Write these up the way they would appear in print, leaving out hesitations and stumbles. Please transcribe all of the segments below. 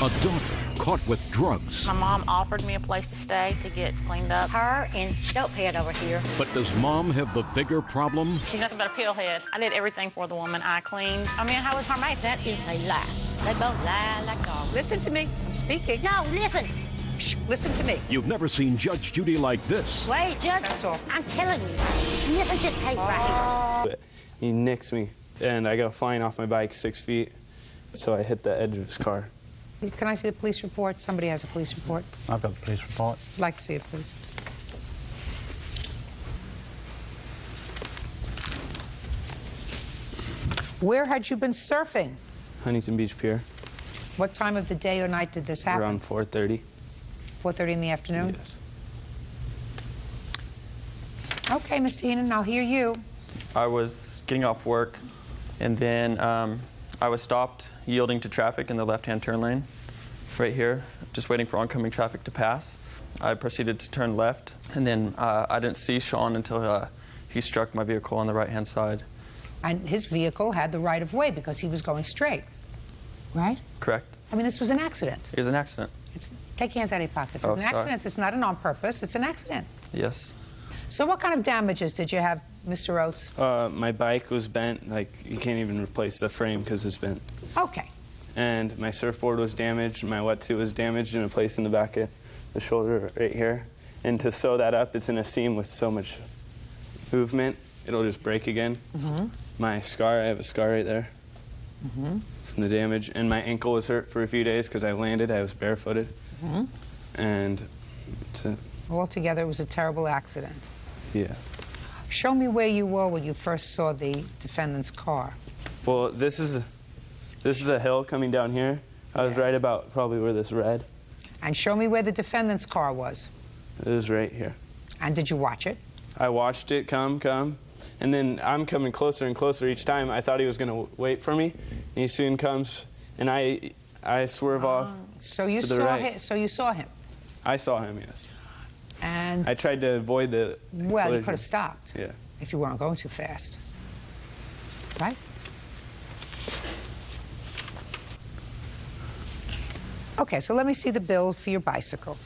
A daughter caught with drugs. My mom offered me a place to stay to get cleaned up. Her and Dopehead over here. But does Mom have the bigger problem? She's nothing but a pillhead. I did everything for the woman. I cleaned. I mean, how was her mate? That is a lie. They both lie like dogs. Listen to me. I'm speaking. No, listen. Shh, listen to me. You've never seen Judge Judy like this. Wait, Judge. That's all. I'm telling you. Listen to this tape right here. He nicks me, and I go flying off my bike 6 feet, so I hit the edge of his car. Can I see the police report? Somebody has a police report. I've got the police report. I'd like to see it, please. Where had you been surfing? Huntington Beach Pier. What time of the day or night did this happen? Around 4:30. 4:30 in the afternoon? Yes. Okay, Mr. Heenan, I'll hear you. I was getting off work, and then I was stopped yielding to traffic in the left-hand turn lane, right here, just waiting for oncoming traffic to pass. I proceeded to turn left, and then I didn't see Sean until he struck my vehicle on the right-hand side. And his vehicle had the right of way because he was going straight, right? Correct. I mean, this was an accident. It was an accident. Take your hands out of your pockets. It's Oh, an sorry. accident. It's not an on purpose. It's an accident. Yes. So what kind of damages did you have, Mr. Oates? My bike was bent. Like, you can't even replace the frame because it's bent. Okay. And my surfboard was damaged. My wetsuit was damaged in a place in the back of the shoulder right here. And to sew that up, it's in a seam with so much movement, it'll just break again. Mm-hmm. My scar, I have a scar right there Mm-hmm. from the damage. And my ankle was hurt for a few days because I landed. I was barefooted. Mm-hmm. And it's a, Altogether, it was a terrible accident. yeah. Show me where you were when you first saw the defendant's car. Well, this is a hill coming down here. I was right about probably where this red. And show me where the defendant's car was. It was right here. And did you watch it? I watched it come, and then I'm coming closer and closer each time. I thought he was going to wait for me, and he soon comes, and I swerve off So you to the saw right. him. So you saw him. I saw him, yes. And I tried to avoid the well, you collision. could have stopped. Yeah. If you weren't going too fast. Right? Okay, so let me see the bill for your bicycle.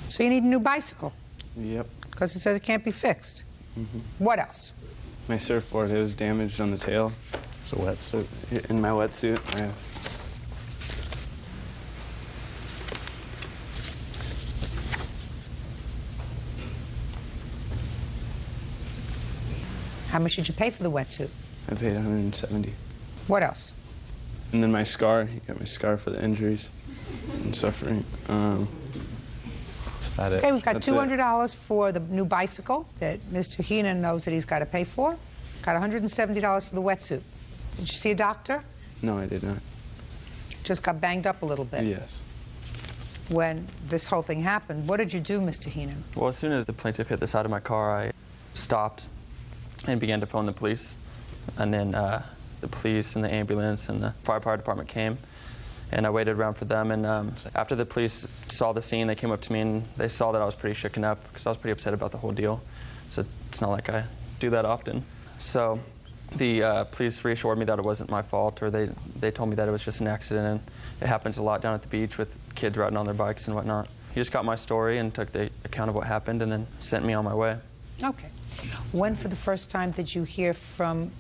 So you need a new bicycle Yep. because it says it can't be fixed. Mm-hmm. What else? My surfboard, it was damaged on the tail. It's a wetsuit. In my wetsuit, I have. How much did you pay for the wetsuit? I paid $170. What else? And then my scar, you got my scar for the injuries and suffering. That's about it. Okay, we've got That's it. $200 for the new bicycle that Mr. Heenan knows that he's got to pay for. Got $170 for the wetsuit. Did you see a doctor? No, I did not. Just got banged up a little bit. Yes. When this whole thing happened, what did you do, Mr. Heenan? Well, as soon as the plaintiff hit the side of my car, I stopped and began to phone the police. And then the police and the ambulance and the fire department came. And I waited around for them. And after the police saw the scene, they came up to me and they saw that I was pretty shooken up because I was pretty upset about the whole deal. So it's not like I do that often. So the police reassured me that it wasn't my fault, or they told me that it was just an accident, and it happens a lot down at the beach with kids riding on their bikes and whatnot. He just got my story and took the account of what happened and then sent me on my way. Okay. When for the first time did you hear from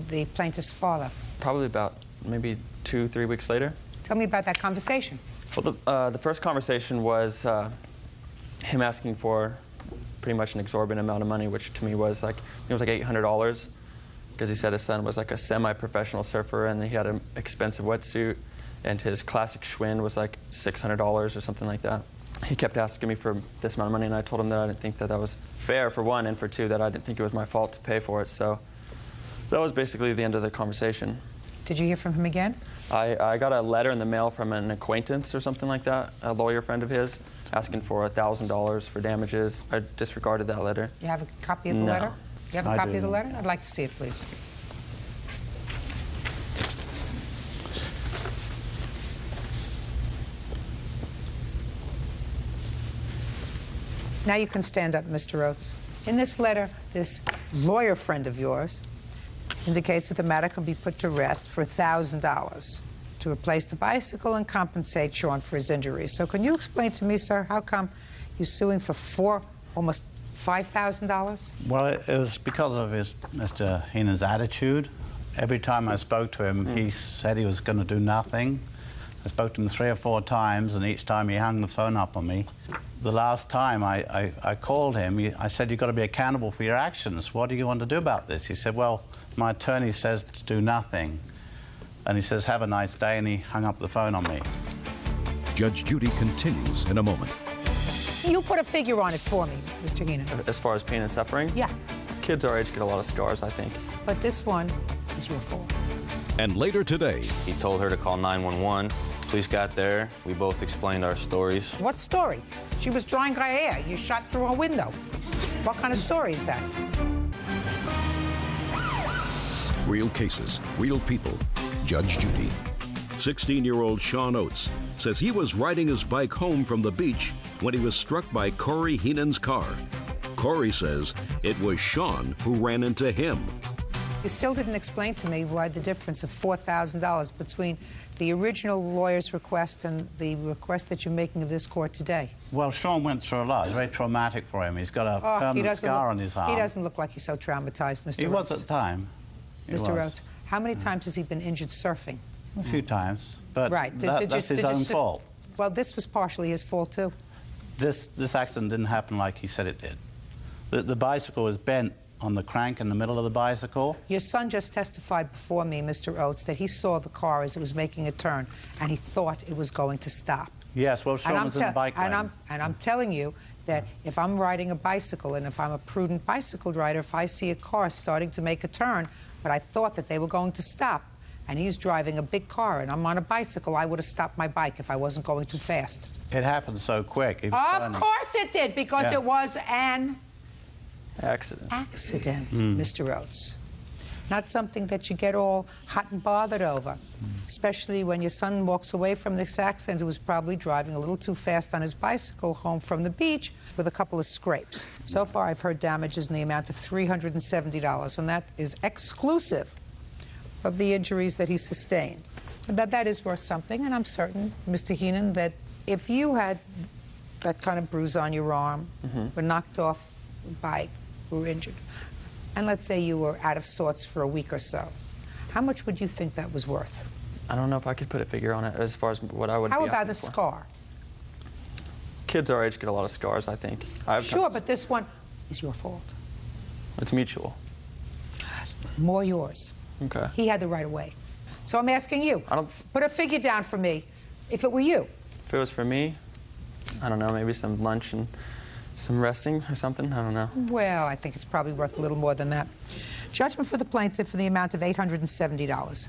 the plaintiff's father? Probably about maybe 2-3 weeks later. Tell me about that conversation. Well, the first conversation was him asking for pretty much an exorbitant amount of money, which to me was like, it was like $800, because he said his son was like a semi-professional surfer and he had an expensive wetsuit, and his classic Schwinn was like $600 or something like that. He kept asking me for this amount of money, and I told him that I didn't think that that was fair, for one, and for two, that I didn't think it was my fault to pay for it. So that was basically the end of the conversation. Did you hear from him again? I got a letter in the mail from an acquaintance or something like that, a lawyer friend of his, asking for $1,000 for damages. I disregarded that letter. You have a copy of the No. letter? You have a I copy of the do. letter? I'd like to see it, please. Now you can stand up, Mr. Rhodes. In this letter, this lawyer friend of yours indicates that the matter can be put to rest for $1,000 to replace the bicycle and compensate Sean for his injuries. So can you explain to me, sir, how come you're suing for almost $5,000? Well, it was because of Mr. Heenan's attitude. Every time I spoke to him, he said he was going to do nothing. I spoke to him 3 or 4 times, and each time he hung the phone up on me. The last time I called him, I said, you've got to be accountable for your actions. What do you want to do about this? He said, well, my attorney says to do nothing. And he says, have a nice day, and he hung up the phone on me. Judge Judy continues in a moment. You put a figure on it for me, Mr. Heenan. As far as pain and suffering? Yeah. Kids our age get a lot of scars, I think. But this one is your fault. And later today, He told her to call 911. Police got there. We both explained our stories. What story? She was drying her hair. You shot through a window. What kind of story is that? real cases, real people. Judge Judy. 16-year-old Sean Oates says he was riding his bike home from the beach when he was struck by Corey Heenan's car. Corey says it was Sean who ran into him. You still didn't explain to me why the difference of $4,000 between the original lawyer's request and the request that you're making of this court today. Well, Sean went through a lot. It's very traumatic for him. He's got a permanent scar on his arm. He doesn't look like he's so traumatized, Mr. Rhodes. He was at the time. Mr. Rhodes, how many times has he been injured surfing? A few times, but right. that's his own fault. Well, this was partially his fault, too. This accident didn't happen like he said it did. The bicycle was bent on the crank in the middle of the bicycle. Your son just testified before me, Mr. Oates, that he saw the car as it was making a turn, and he thought it was going to stop. Yes, well, Sean was in the bike lane. And I'm telling you that if I'm riding a bicycle, and if I'm a prudent bicycle rider, if I see a car starting to make a turn, but I thought that they were going to stop, and he's driving a big car, and I'm on a bicycle, I would have stopped my bike if I wasn't going too fast. It happened so quick. Of course it did, because it was an accident, Mr. Oates. Not something that you get all hot and bothered over, especially when your son walks away from this accident. He was probably driving a little too fast on his bicycle home from the beach with a couple of scrapes. So far, I've heard damages in the amount of $370, and that is exclusive of the injuries that he sustained. That is worth something, and I'm certain, Mr. Heenan, that if you had that kind of bruise on your arm, were knocked off a bike, were injured, and let's say you were out of sorts for a week or so, how much would you think that was worth? I don't know if I could put a figure on it as far as what I would be asking for. How about the scar? Kids our age get a lot of scars, I think. Sure, but this one is your fault. It's mutual. More yours. Okay. He had the right of way. So I'm asking you, put a figure down for me if it were you. If it was for me, I don't know, maybe some lunch and some resting or something, I don't know. Well, I think it's probably worth a little more than that. Judgment for the plaintiff for the amount of $870.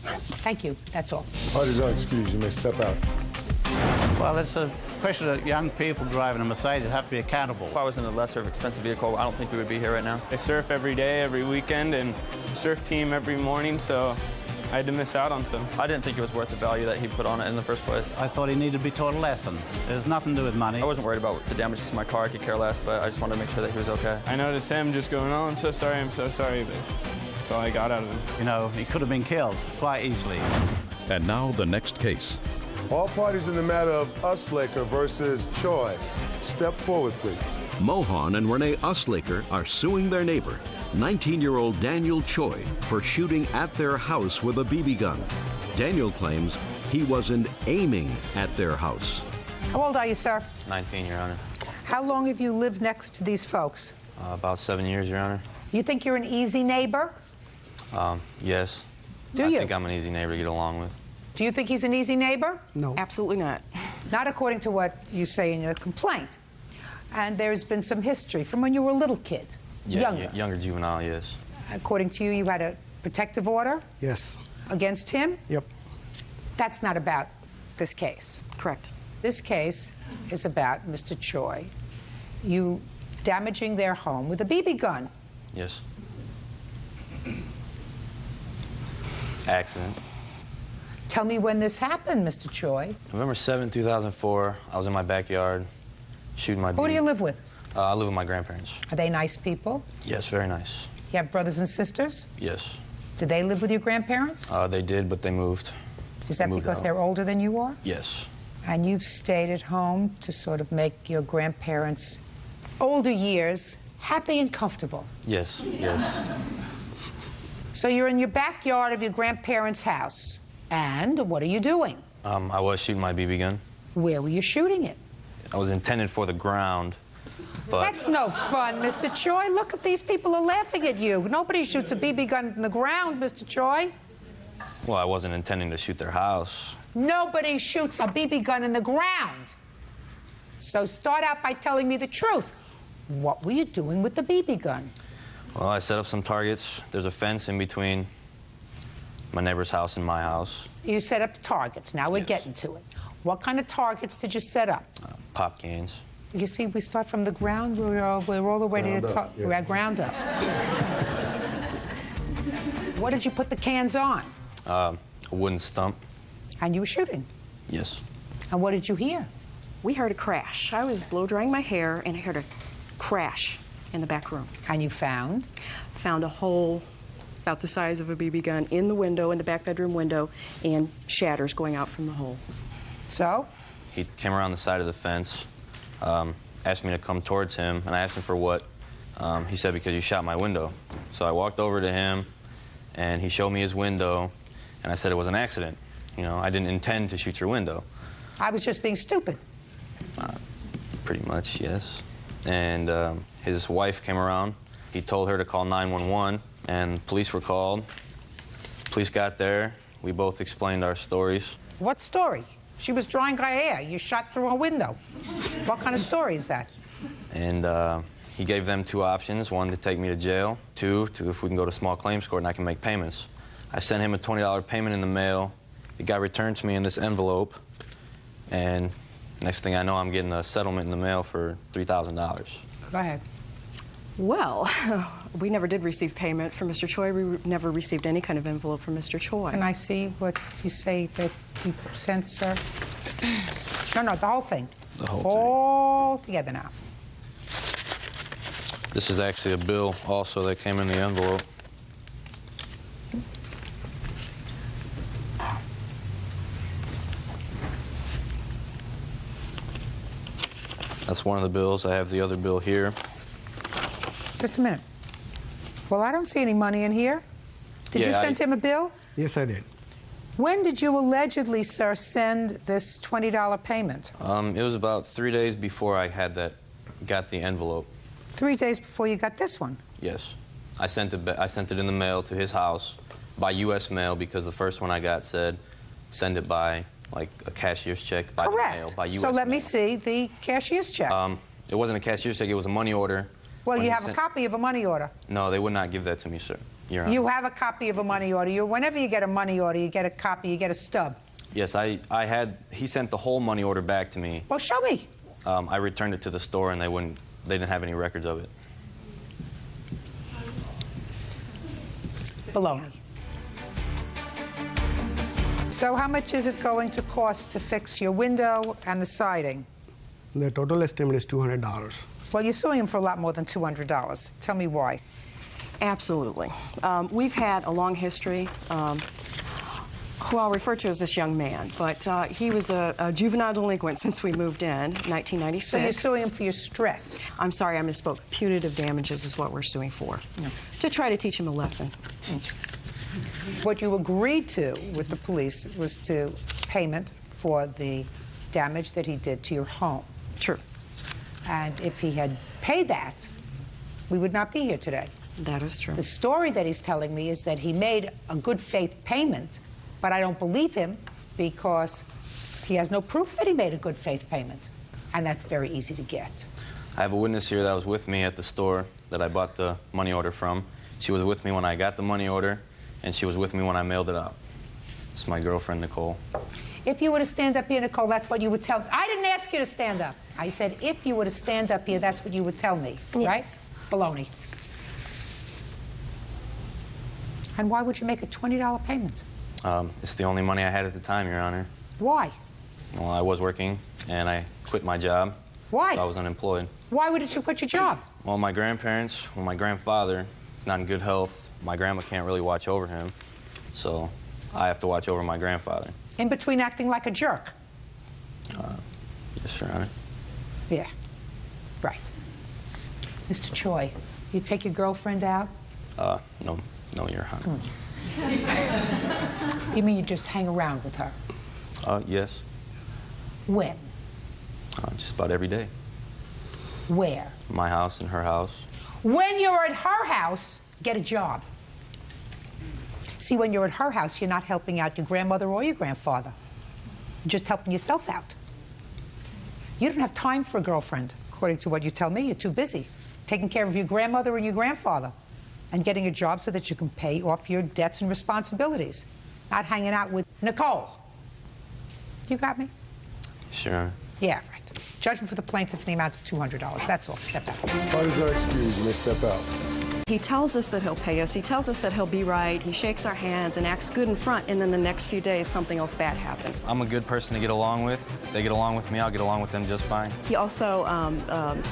Thank you. That's all. Parties are excused. You may step out. Well, it's a question that young people driving a Mercedes have to be accountable. If I was in a lesser expensive vehicle, I don't think we would be here right now. I surf every day, every weekend, and surf team every morning, so I had to miss out on some. I didn't think it was worth the value that he put on it in the first place. I thought he needed to be taught a lesson. It has nothing to do with money. I wasn't worried about the damages to my car. I could care less, but I just wanted to make sure that he was okay. I noticed him just going, oh, I'm so sorry, but that's all I got out of him. You know, he could have been killed quite easily. And now the next case. All parties in the matter of Uslaker versus Choi. Step forward, please. Mohan and Renee Uslaker are suing their neighbor, 19-year-old Daniel Choi, for shooting at their house with a BB gun. Daniel claims he wasn't aiming at their house. How old are you, sir? 19, Your Honor. How long have you lived next to these folks? About 7 years, Your Honor. You think you're an easy neighbor? Yes. Do you? I think I'm an easy neighbor to get along with. Do you think he's an easy neighbor? No. Absolutely not. Not according to what you say in your complaint. And there's been some history from when you were a little kid. Yeah, younger juvenile, yes. According to you, you had a protective order? Yes. Against him? Yep. That's not about this case. Correct. This case is about Mr. Choi, you damaging their home with a BB gun. Yes. Accident. Tell me when this happened, Mr. Choi. November 7, 2004, I was in my backyard shooting my BB. Who do you live with? I live with my grandparents. Are they nice people? Yes, very nice. You have brothers and sisters? Yes. Do they live with your grandparents? They did, but they moved. Is that because they're older than you are? Yes. And you've stayed at home to sort of make your grandparents' older years happy and comfortable? Yes, yes. So you're in your backyard of your grandparents' house. And what are you doing? I was shooting my BB gun. Where were you shooting it? I was intended for the ground, but... That's no fun, Mr. Choi. Look, at these people are laughing at you. Nobody shoots a BB gun in the ground, Mr. Choi. Well, I wasn't intending to shoot their house. Nobody shoots a BB gun in the ground. So start out by telling me the truth. What were you doing with the BB gun? Well, I set up some targets. There's a fence in between my neighbor's house and my house. You set up targets. Now we're getting to it. What kind of targets did you set up? Pop cans. You see, we start from the ground. We're all the way to the top. We're at ground up. What did you put the cans on? A wooden stump. And you were shooting? Yes. And what did you hear? We heard a crash. I was blow drying my hair, and I heard a crash in the back room. And you found? Found a hole about the size of a BB gun in the window, in the back bedroom window, and shatters going out from the hole. So? He came around the side of the fence, asked me to come towards him, and I asked him for what. He said, because you shot my window. So I walked over to him, and he showed me his window, and I said it was an accident. You know, I didn't intend to shoot your window. I was just being stupid. Pretty much, yes. And his wife came around. He told her to call 911, and police were called. Police got there. We both explained our stories. What story? She was drying her hair. You shot through a window. What kind of story is that? And he gave them two options. One, to take me to jail. Two, to if we can go to small claims court and I can make payments. I sent him a $20 payment in the mail. It got returned to me in this envelope. And next thing I know, I'm getting a settlement in the mail for $3,000. Go ahead. Well, we never did receive payment from Mr. Choi. We never received any kind of envelope from Mr. Choi. Can I see what you say that you sent, sir? No, the whole thing. The whole all together now. This is actually a bill also that came in the envelope. That's one of the bills. I have the other bill here. Just a minute. Well, I don't see any money in here. Did you send him a bill? Yes, I did. When did you allegedly, sir, send this $20 payment? It was about 3 days before I got the envelope. 3 days before you got this one? Yes. I sent it in the mail to his house by U.S. mail because the first one I got said send it by, like, a cashier's check by the mail, by U.S. So let mail. me see the cashier's check. It wasn't a cashier's check, it was a money order. Well, you have a copy of a money order. No, they would not give that to me, sir. Your Honor. You have a copy of a money order. Whenever you get a money order, you get a copy, you get a stub. Yes, he sent the whole money order back to me. Well, show me. I returned it to the store and they didn't have any records of it. Baloney. So how much is it going to cost to fix your window and the siding? The total estimate is $200. Well, you're suing him for a lot more than $200. Tell me why. Absolutely. We've had a long history, who I'll refer to as this young man, but he was a juvenile delinquent since we moved in 1996. So you're suing him for your stress? I'm sorry, I misspoke. Punitive damages is what we're suing for, to try to teach him a lesson. What you agreed to with the police was to payment for the damage that he did to your home. True. And if he had paid that, we would not be here today. That is true. The story that he's telling me is that he made a good faith payment, but I don't believe him because he has no proof that he made a good faith payment. And that's very easy to get. I have a witness here that was with me at the store that I bought the money order from. She was with me when I got the money order, and she was with me when I mailed it out. It's my girlfriend, Nicole. If you were to stand up here, Nicole, that's what you would tell me. I didn't ask you to stand up. I said if you were to stand up here, that's what you would tell me, right? Baloney. And why would you make a $20 payment? It's the only money I had at the time, Your Honor. Why? Well, I was working, and I quit my job, Why? I was unemployed. Why wouldn't you quit your job? Well, my grandparents, well, my grandfather is not in good health. My grandma can't really watch over him, so I have to watch over my grandfather. In between acting like a jerk? Yes, Your Honor. Yeah, right. Mr. Choi, you take your girlfriend out? No, Your Honor. You mean you just hang around with her? Yes. When? Just about every day. Where? My house and her house. When you're at her house, get a job. See, when you're at her house, you're not helping out your grandmother or your grandfather. You're just helping yourself out. You don't have time for a girlfriend, according to what you tell me. You're too busy taking care of your grandmother and your grandfather and getting a job so that you can pay off your debts and responsibilities, not hanging out with Nicole. You got me? Yes, Your Honor. Yeah, right. Judgment for the plaintiff in the amount of $200. That's all. Step out. Parties are excused. You may step out. He tells us that he'll pay us. He tells us that he'll be right. He shakes our hands and acts good in front, and then the next few days, something else bad happens. I'm a good person to get along with. If they get along with me, I'll get along with them just fine. He also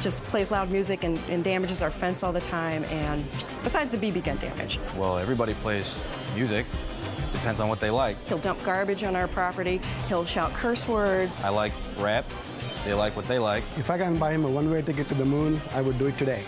just plays loud music and damages our fence all the time, and besides the BB gun damage. Well, everybody plays music. It just depends on what they like. He'll dump garbage on our property. He'll shout curse words. I like rap. They like what they like. If I can buy him a one-way ticket to the moon, I would do it today.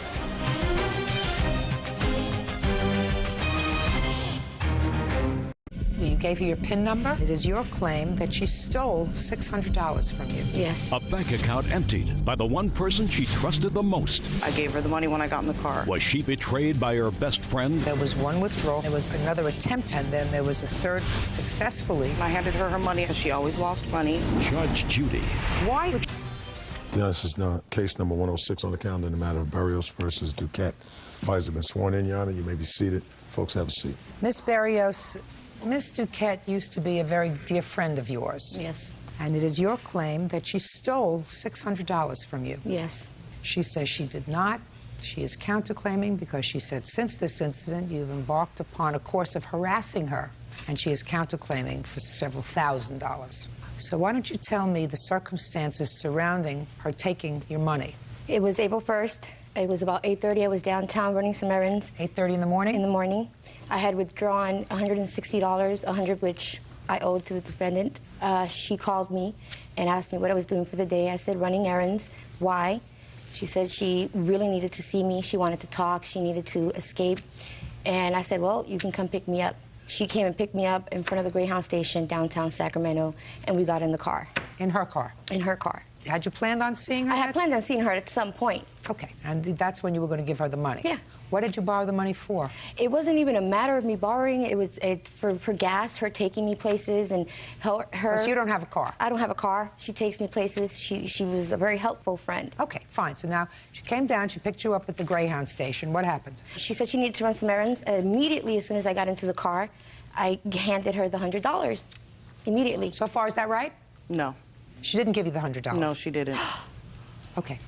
You gave her your PIN number. It is your claim that she stole $600 from you. Yes. A bank account emptied by the one person she trusted the most. I gave her the money when I got in the car. Was she betrayed by her best friend? There was one withdrawal, there was another attempt, and then there was a third successfully. I handed her money because she always lost money. Judge Judy. Why would Yeah, this is case number 106 on the calendar in the matter of Barrios versus Duquette. Parties have been sworn in, Your Honor. You may be seated. Folks, have a seat. Miss Barrios, Miss Duquette used to be a very dear friend of yours. Yes. And it is your claim that she stole $600 from you. Yes. She says she did not. She is counterclaiming because she said since this incident you've embarked upon a course of harassing her, and she is counterclaiming for several $1,000s. So why don't you tell me the circumstances surrounding her taking your money? It was April 1st. It was about 8:30. I was downtown running some errands. 8:30 in the morning? In the morning. I had withdrawn $160, $100 which I owed to the defendant. She called me and asked me what I was doing for the day. I said running errands. Why? She said she really needed to see me. She wanted to talk. She needed to escape. And I said, well, you can come pick me up. She came and picked me up in front of the Greyhound station downtown Sacramento, and we got in the car. In her car? In her car. Had you planned on seeing her? I had planned on seeing her at some point. Okay, and that's when you were going to give her the money? Yeah. What did you borrow the money for? It wasn't even a matter of me borrowing. It was for gas, her taking me places, and her... So you don't have a car? I don't have a car. She takes me places. She was a very helpful friend. Okay, fine. So now she came down, she picked you up at the Greyhound station. What happened? She said she needed to run some errands. Immediately, as soon as I got into the car, I handed her the $100. Immediately. So far, is that right? No. She didn't give you the $100? No, she didn't. Okay.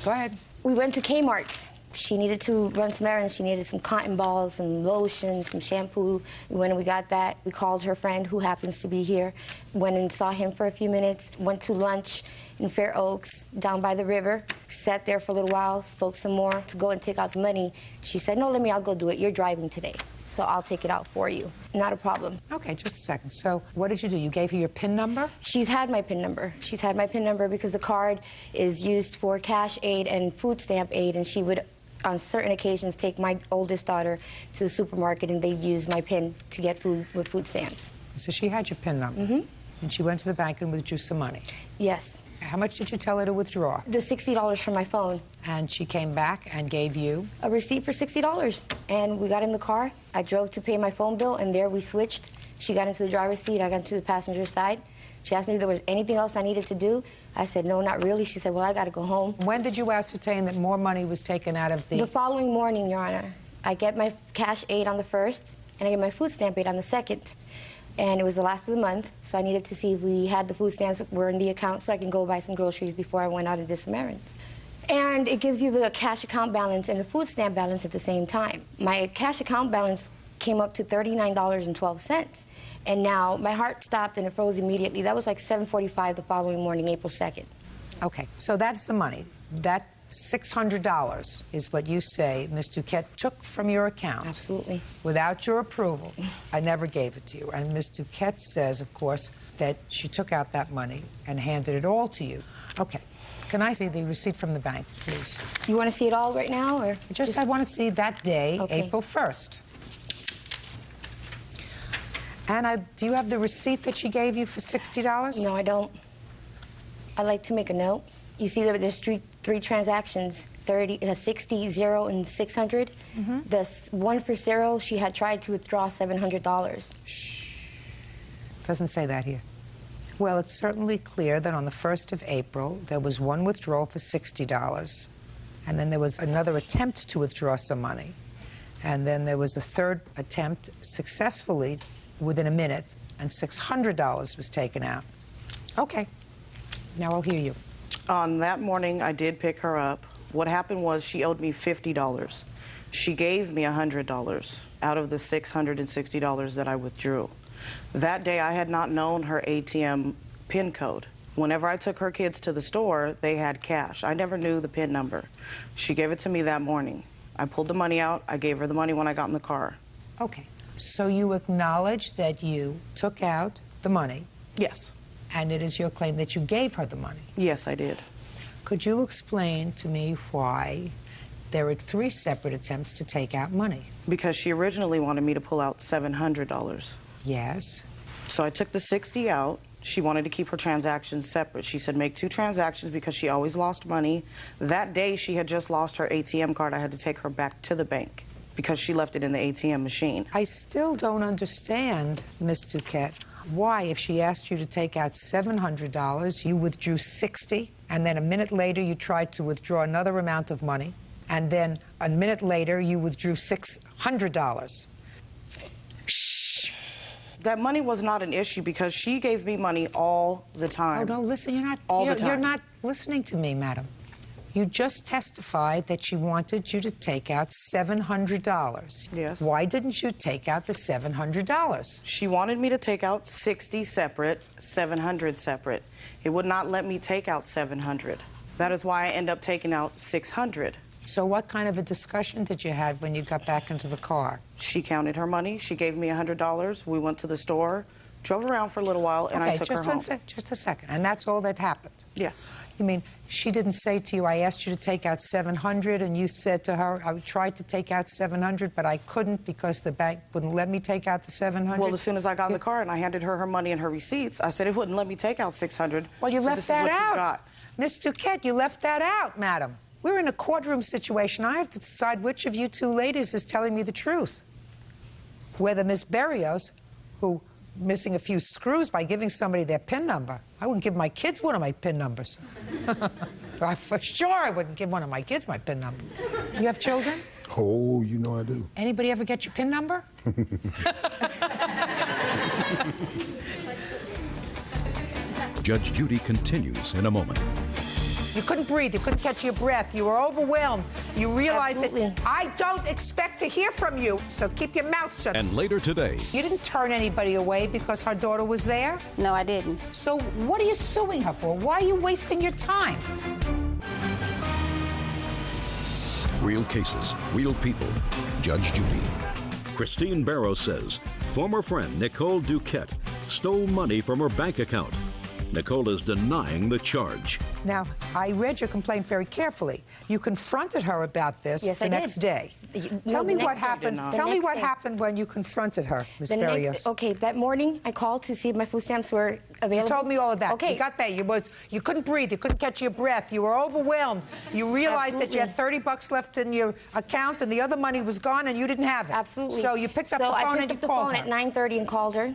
Go ahead. We went to Kmart. She needed to run some errands. She needed some cotton balls, some lotion, some shampoo. When we got that, we called her friend, who happens to be here, went and saw him for a few minutes, went to lunch in Fair Oaks, down by the river, sat there for a little while, spoke some more to go and take out the money. She said, no, I'll go do it. You're driving today, so I'll take it out for you. Not a problem. Okay, just a second. So what did you do? You gave her your PIN number? She's had my PIN number. She's had my PIN number because the card is used for cash aid and food stamp aid, and she would, on certain occasions, take my oldest daughter to the supermarket, and they'd use my PIN to get food with food stamps. So she had your PIN number? Mm-hmm. And she went to the bank and withdrew some money? Yes. How much did you tell her to withdraw? The $60 from my phone. And she came back and gave you? A receipt for $60. And we got in the car. I drove to pay my phone bill, and there we switched. She got into the driver's seat. I got into the passenger side. She asked me if there was anything else I needed to do. I said, no, not really. She said, well, I got to go home. When did you ascertain that more money was taken out of the... The following morning, Your Honor. I get my cash aid on the 1st, and I get my food stamp aid on the 2nd. And it was the last of the month, so I needed to see if we had the food stamps were in the account so I can go buy some groceries before I went out and did some errands. And it gives you the cash account balance and the food stamp balance at the same time. My cash account balance came up to $39.12. And now my heart stopped and it froze immediately. That was like 7:45 the following morning, April 2nd. Okay, so that's the money. That $600 is what you say Ms. Duquette took from your account. Absolutely. Without your approval. I never gave it to you. And Ms. Duquette says, of course, that she took out that money and handed it all to you. Okay. Can I see the receipt from the bank, please? You want to see it all right now, or just I want to see that day, okay. April 1st. And do you have the receipt that she gave you for $60? No, I don't. I'd like to make a note. You see that there's three transactions, 60, 0, and 600. Mm-hmm. The one for 0, she had tried to withdraw $700. Shh. Doesn't say that here. Well, it's certainly clear that on the 1st of April, there was one withdrawal for $60, and then there was another attempt to withdraw some money, and then there was a third attempt successfully within a minute, and $600 was taken out. Okay. Now I'll hear you. On that morning, I did pick her up. What happened was she owed me $50. She gave me $100 out of the $660 that I withdrew. That day, I had not known her ATM PIN code. Whenever I took her kids to the store, they had cash. I never knew the PIN number. She gave it to me that morning. I pulled the money out. I gave her the money when I got in the car. Okay. So you acknowledge that you took out the money? Yes. And it is your claim that you gave her the money? Yes, I did. Could you explain to me why there were 3 separate attempts to take out money? Because she originally wanted me to pull out $700. Yes. So I took the 60 out. She wanted to keep her transactions separate. She said make 2 transactions because she always lost money. That day she had just lost her ATM card. I had to take her back to the bank because she left it in the ATM machine. I still don't understand, Ms. Duquette, why, if she asked you to take out $700, you withdrew 60, and then a minute later you tried to withdraw another amount of money, and then a minute later you withdrew $600. Shh. That money was not an issue because she gave me money all the time. Oh, no, listen, you're not listening to me, madam. You just testified that she wanted you to take out $700. Yes. Why didn't you take out the $700? She wanted me to take out 60 separate, 700 separate. It would not let me take out 700. That is why I end up taking out 600. So what kind of a discussion did you have when you got back into the car? She counted her money. She gave me $100. We went to the store, drove around for a little while, and I took her home. Just a second. And that's all that happened? Yes. You mean she didn't say to you, I asked you to take out 700, and you said to her, I tried to take out 700, but I couldn't because the bank wouldn't let me take out the 700? Well, as soon as I got in the car and I handed her her money and her receipts, I said it wouldn't let me take out 600. Well, you so left this that is what out. You got. Miss Duquette, you left that out, madam. We're in a courtroom situation. I have to decide which of you 2 ladies is telling me the truth. Whether Miss Berrios, who missing a few screws by giving somebody their PIN number. I wouldn't give my kids one of my PIN numbers. For sure I wouldn't give one of my kids my PIN number. You have children? Oh, you know I do. Anybody ever get your PIN number? Judge Judy continues in a moment. You couldn't breathe. You couldn't catch your breath. You were overwhelmed. You realized that I don't expect to hear from you, so keep your mouth shut. And later today. You didn't turn anybody away because her daughter was there? No, I didn't. So what are you suing her for? Why are you wasting your time? Real cases, real people. Judge Judy. Christine Barrow says former friend Nicole Duquette stole money from her bank account. Nicole is denying the charge. Now, I read your complaint very carefully. You confronted her about this the next day. Tell me what happened. Tell me what happened when you confronted her, Ms. Berrios. Okay, that morning I called to see if my food stamps were available. You told me all of that. Okay. You got that. You couldn't breathe. You couldn't catch your breath. You were overwhelmed. You realized that you had $30 left in your account and the other money was gone and you didn't have it. Absolutely. So you picked up the phone and you called her. So I picked up the phone at 9:30 and called her.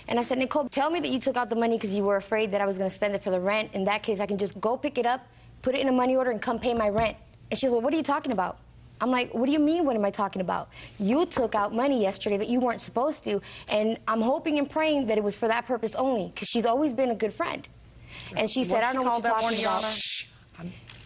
And I said, Nicole, tell me that you took out the money because you were afraid that I was going to spend it for the rent. In that case, I can just go pick it up, put it in a money order, and come pay my rent. And she's like, well, what are you talking about? I'm like, what do you mean, what am I talking about? You took out money yesterday that you weren't supposed to, and I'm hoping and praying that it was for that purpose only, because she's always been a good friend. And she said, I don't know what you're talking about. Shh.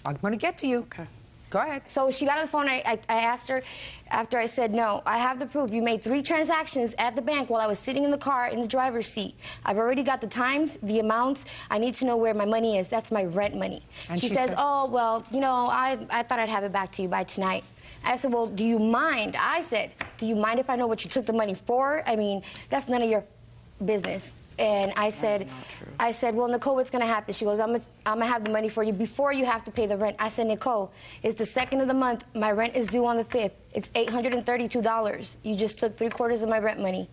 I'm going to get to you. Okay. Go ahead. So she got on the phone. I asked her, after I said, no, I have the proof. You made 3 transactions at the bank while I was sitting in the car in the driver's seat. I've already got the times, the amounts. I need to know where my money is. That's my rent money. And she says, oh, well, you know, I thought I'd have it back to you by tonight. I said, well, do you mind? I said, do you mind if I know what you took the money for? I mean, that's none of your business. And I said, well, Nicole, what's going to happen? She goes, I'm gonna have the money for you before you have to pay the rent. I said, Nicole, it's the 2nd of the month. My rent is due on the 5th. It's $832. You just took 3/4 of my rent money.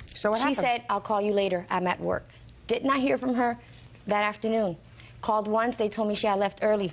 So what happened? She said, I'll call you later. I'm at work. Did not hear from her that afternoon. Called once. They told me she had left early.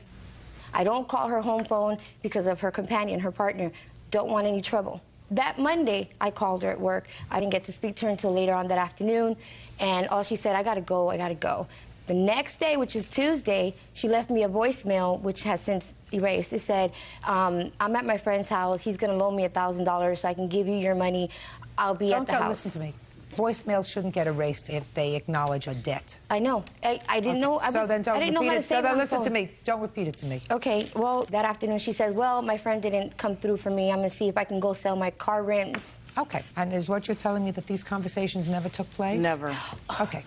I don't call her home phone because of her companion, her partner. Don't want any trouble. That Monday, I called her at work. I didn't get to speak to her until later on that afternoon. And all she said, I gotta go, I gotta go. The next day, which is Tuesday, she left me a voicemail, which has since erased. It said, I'm at my friend's house. He's gonna loan me $1,000 so I can give you your money. I'll be at the house. Listen to me. Voicemails shouldn't get erased if they acknowledge a debt. I know. I didn't know. So then don't repeat it. So then listen to me. Don't repeat it to me. Okay. Well, that afternoon she says, well, my friend didn't come through for me. I'm going to see if I can go sell my car rims. Okay. And is what you're telling me that these conversations never took place? Never. Okay.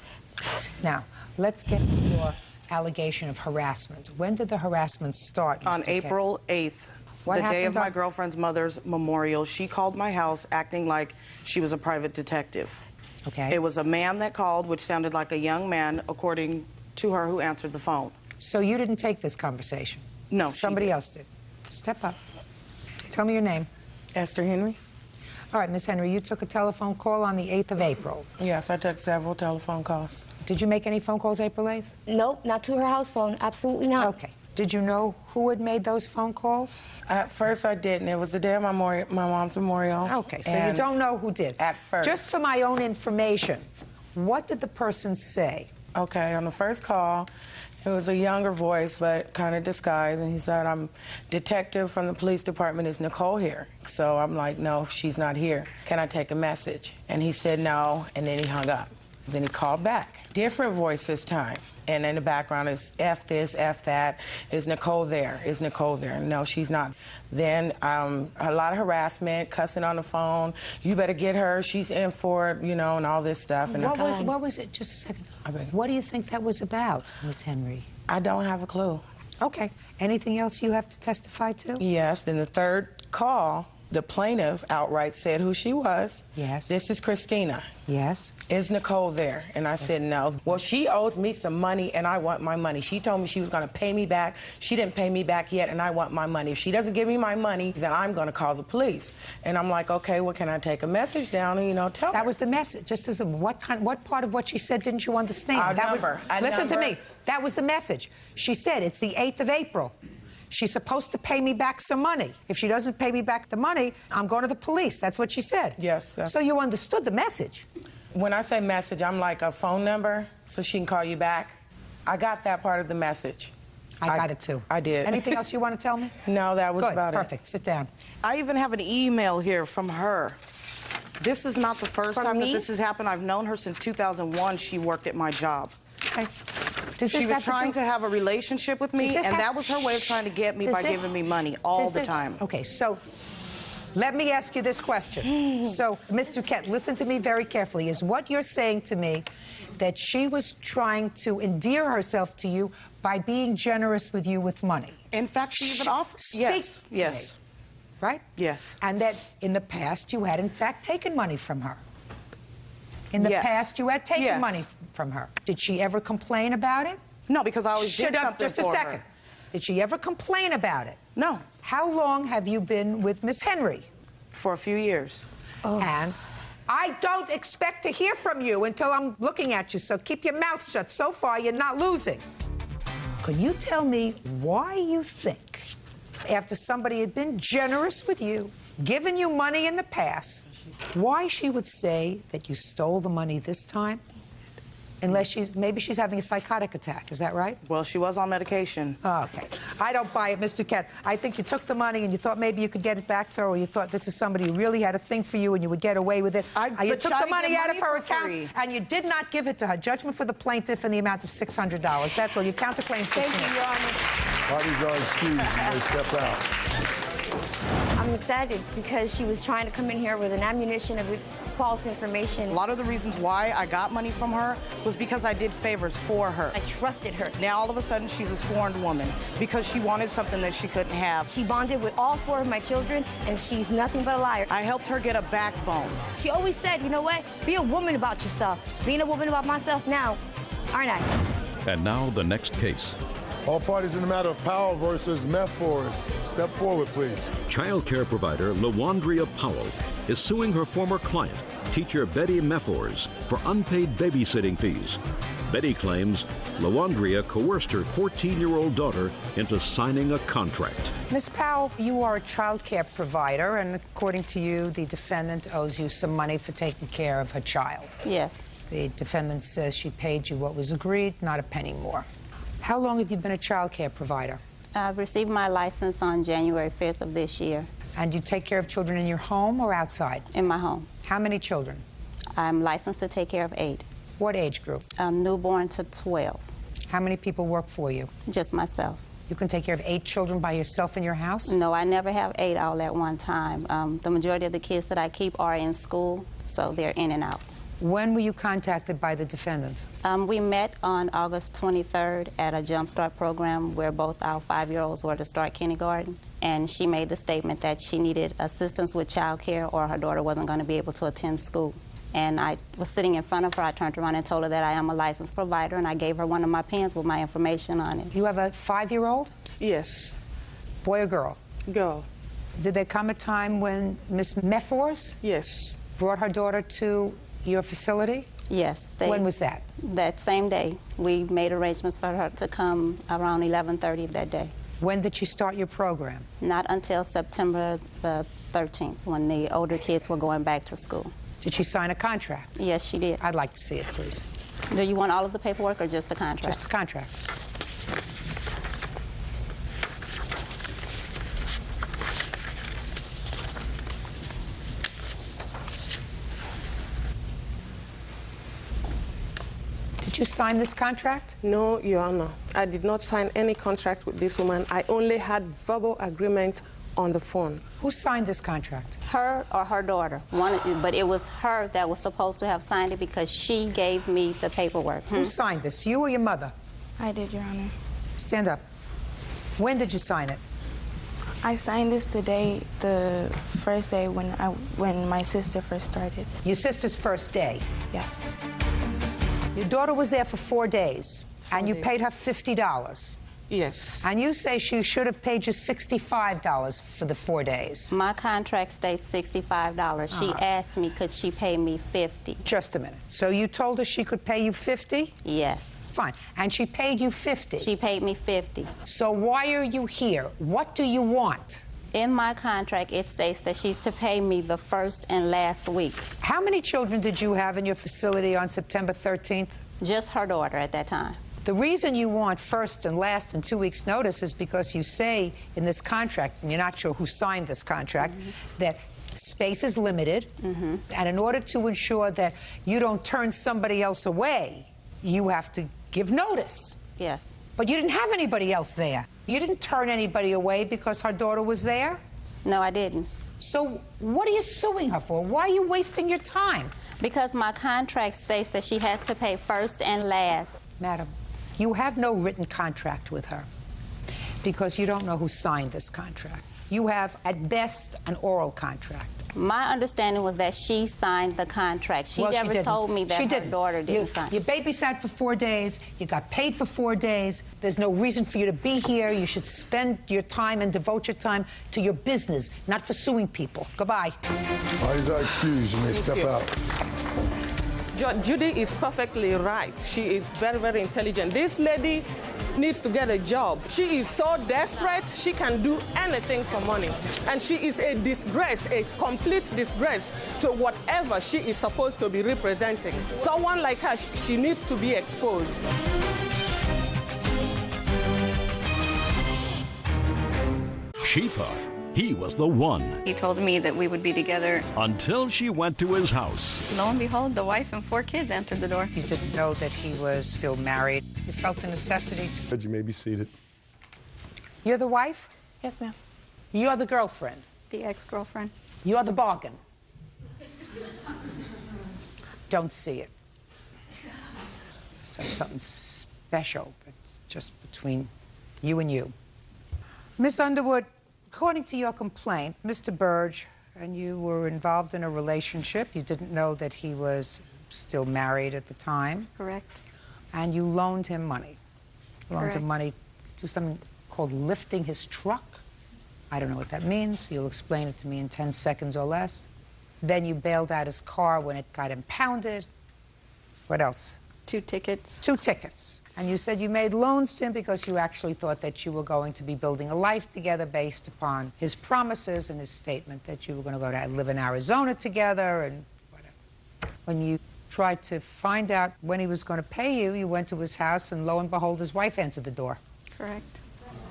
Now, let's get to your allegation of harassment. When did the harassment start, Mr. On April 8th. The day of my girlfriend's mother's memorial, she called my house acting like she was a private detective. Okay. It was a man that called, which sounded like a young man, according to her, who answered the phone. So you didn't take this conversation? No. Somebody else did. Step up. Tell me your name. Esther Henry. All right, Miss Henry, you took a telephone call on the 8th of April. Yes, I took several telephone calls. Did you make any phone calls April 8th? Nope, not to her house phone. Absolutely not. Okay. Did you know who had made those phone calls? At first, I didn't. It was the day of my mom's memorial. Okay, so you don't know who did. At first. Just for my own information, what did the person say? Okay, on the first call, it was a younger voice, but kind of disguised, and he said, I'm detective from the police department. Is Nicole here? So I'm like, no, she's not here. Can I take a message? And he said no, and then he hung up. Then he called back. Different voice this time. And in the background is F this, F that. Is Nicole there? Is Nicole there? No, she's not. Then a lot of harassment, cussing on the phone. You better get her. She's in for it, you know, and all this stuff. And what was it? Just a second. What do you think that was about, Miss Henry? I don't have a clue. Okay. Anything else you have to testify to? Yes. Then the third call, the plaintiff outright said who she was. Yes. This is Christina. Yes. Is Nicole there? And I said no. Well, she owes me some money, and I want my money. She told me she was going to pay me back. She didn't pay me back yet, and I want my money. If she doesn't give me my money, then I'm going to call the police. And I'm like, okay, well, can I take a message down and, you know, tell her? That was the message. Just as what part of what she said didn't you understand? Listen to me. That was the message. She said it's the 8th of April. She's supposed to pay me back some money. If she doesn't pay me back the money, I'm going to the police. That's what she said. Yes. So you understood the message. When I say message, I'm like a phone number so she can call you back. I got that part of the message. I got it too. I did. Anything else you want to tell me? No, that was about it. Perfect. Sit down. I even have an email here from her. This is not the first time that this has happened. I've known her since 2001. She worked at my job. Okay. She was trying to have a relationship with me, and that was her way of trying to get me by giving me money all the time. Okay, so let me ask you this question. So, Ms. Duquette, listen to me very carefully. Is what you're saying to me that she was trying to endear herself to you by being generous with you with money? In fact, she even offered. Yes. Yes. Right? Yes. And that in the past you had, in fact, taken money from her. In the past, you had taken money from her. Did she ever complain about it? No, because I always did something for her. Shut up just a second. Did she ever complain about it? No. How long have you been with Miss Henry? For a few years. Oh. And I don't expect to hear from you until I'm looking at you, so keep your mouth shut. So far, you're not losing. Can you tell me why you think, after somebody had been generous with you, given you money in the past, why she would say that you stole the money this time? Unless maybe she's having a psychotic attack. Is that right? Well, she was on medication. Oh, okay. I don't buy it, Mr. Duquette. I think you took the money and you thought maybe you could get it back to her, or you thought this is somebody who really had a thing for you and you would get away with it. You took the money out of her account and you did not give it to her. Judgment for the plaintiff in the amount of $600. That's all. Your counterclaim's dismissed. Thank you, Your Honor. Parties are excused. You may step out. I'm excited because she was trying to come in here with an ammunition of false information. A lot of the reasons why I got money from her was because I did favors for her. I trusted her. Now all of a sudden she's a scorned woman because she wanted something that she couldn't have. She bonded with all 4 of my children, and she's nothing but a liar. I helped her get a backbone. She always said, you know what? Be a woman about yourself. Being a woman about myself now, aren't I? And now the next case. All parties in the matter of Powell versus Methors. Step forward, please. Child care provider Lawandria Powell is suing her former client, teacher Betty Methors, for unpaid babysitting fees. Betty claims Lawandria coerced her 14-year-old daughter into signing a contract. Ms. Powell, you are a child care provider, and according to you, the defendant owes you some money for taking care of her child. Yes. The defendant says she paid you what was agreed, not a penny more. How long have you been a child care provider? I received my license on January 5th of this year. And you take care of children in your home or outside? In my home. How many children? I'm licensed to take care of 8. What age group? Newborn to 12. How many people work for you? Just myself. You can take care of 8 children by yourself in your house? No, I never have 8 all at one time. The majority of the kids that I keep are in school, so they're in and out. When were you contacted by the defendant? We met on August 23rd at a Jump Start program where both our 5-year-olds were to start kindergarten. And she made the statement that she needed assistance with child care or her daughter wasn't going to be able to attend school. And I was sitting in front of her. I turned around and told her that I am a licensed provider, and I gave her one of my pens with my information on it. You have a 5-year-old? Yes. Boy or girl? Girl. Did there come a time when Miss Methors? Yes. Brought her daughter to your facility? Yes. When was that? That same day. We made arrangements for her to come around 11:30 of that day. When did you start your program? Not until September the 13th, when the older kids were going back to school. Did she sign a contract? Yes, she did. I'd like to see it, please. Do you want all of the paperwork or just the contract? Just the contract. Did you sign this contract? No, Your Honor. I did not sign any contract with this woman. I only had verbal agreement on the phone. Who signed this contract? Her or her daughter. But it was her that was supposed to have signed it because she gave me the paperwork. Who signed this, you or your mother? I did, Your Honor. Stand up. When did you sign it? I signed this today, the first day when my sister first started. Your sister's first day? Yeah. Your daughter was there for 4 days, and you paid her $50. Yes. And you say she should have paid you $65 for the 4 days. My contract states $65. She asked me, could she pay me $50? Just a minute. So you told her she could pay you $50? Yes. Fine. And she paid you $50? She paid me $50. So why are you here? What do you want? In my contract, it states that she's to pay me the first and last week. How many children did you have in your facility on September 13th? Just her daughter at that time. The reason you want first and last and 2 weeks' notice is because you say in this contract, and you're not sure who signed this contract, that space is limited, and in order to ensure that you don't turn somebody else away, you have to give notice. Yes. But you didn't have anybody else there. You didn't turn anybody away because her daughter was there? No, I didn't. So what are you suing her for? Why are you wasting your time? Because my contract states that she has to pay first and last. Madam, you have no written contract with her because you don't know who signed this contract. You have, at best, an oral contract. My understanding was that she signed the contract. She never told me that her daughter didn't sign. You babysat for 4 days. You got paid for 4 days. There's no reason for you to be here. You should spend your time and devote your time to your business, not for suing people. Goodbye. Parties are excused. You may step out. Judy is perfectly right. She is very, very intelligent. This lady needs to get a job. She is so desperate, she can do anything for money. And she is a disgrace, a complete disgrace to whatever she is supposed to be representing. Someone like her, she needs to be exposed. She thought he was the one. He told me that we would be together. Until she went to his house. Lo and behold, the wife and 4 kids entered the door. You didn't know that he was still married. You felt the necessity to... You may be seated. You're the wife? Yes, ma'am. You're the girlfriend? The ex-girlfriend. You're the bargain? Don't see it. So something special that's just between you and you. Miss Underwood, according to your complaint, Mr. Burge and you were involved in a relationship. You didn't know that he was still married at the time. Correct. And you loaned him money. Loaned Correct. him money to do something called lifting his truck. I don't know what that means. You'll explain it to me in 10 seconds or less. Then you bailed out his car when it got impounded. What else? 2 tickets. 2 tickets. And you said you made loans to him because you actually thought that you were going to be building a life together based upon his promises and his statement that you were going to go to live in Arizona together and whatever. When you tried to find out when he was going to pay you, you went to his house and lo and behold, his wife answered the door. Correct.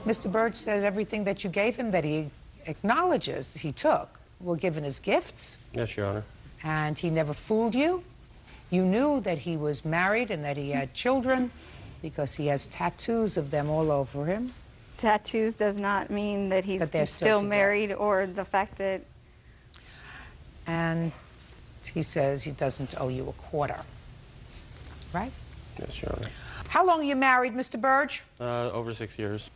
Mr. Burge says everything that you gave him that he acknowledges he took were given as gifts. Yes, Your Honor. And he never fooled you. You knew that he was married and that he had children because he has tattoos of them all over him. Tattoos does not mean that he's they're still together. married or the fact that... And he says he doesn't owe you a quarter. Right? Yes, Your Honor. How long are you married, Mr. Burge? Over 6 years.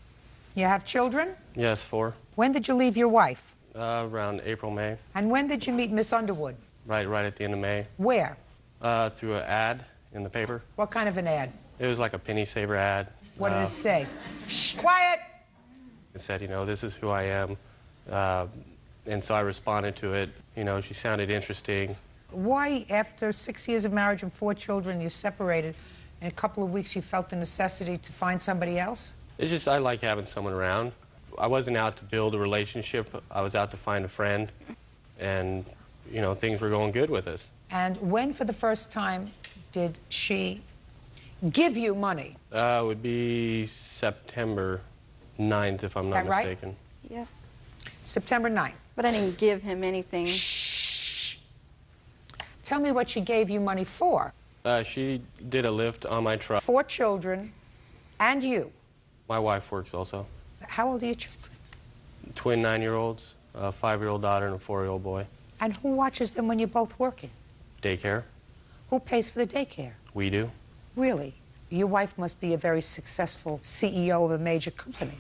You have children? Yes, 4. When did you leave your wife? Around April, May. And when did you meet Miss Underwood? Right at the end of May. Where? Through an ad in the paper. What kind of an ad? It was like a penny saver ad. What did it say? Shh, quiet! It said, you know, this is who I am. And so I responded to it. You know, she sounded interesting. Why, after 6 years of marriage and 4 children, you separated, in a couple of weeks you felt the necessity to find somebody else? It's just, I like having someone around. I wasn't out to build a relationship. I was out to find a friend. And, you know, things were going good with us. And when, for the first time, did she give you money? It would be September 9th, if I'm not mistaken. Yeah. September 9th. But I didn't give him anything. Shh. Tell me what she gave you money for. She did a lift on my truck. 4 children and you. My wife works also. How old are your children? Twin 9-year-olds, a 5-year-old daughter and a 4-year-old boy. And who watches them when you're both working? Daycare. Who pays for the daycare? We do. Really? Your wife must be a very successful CEO of a major company.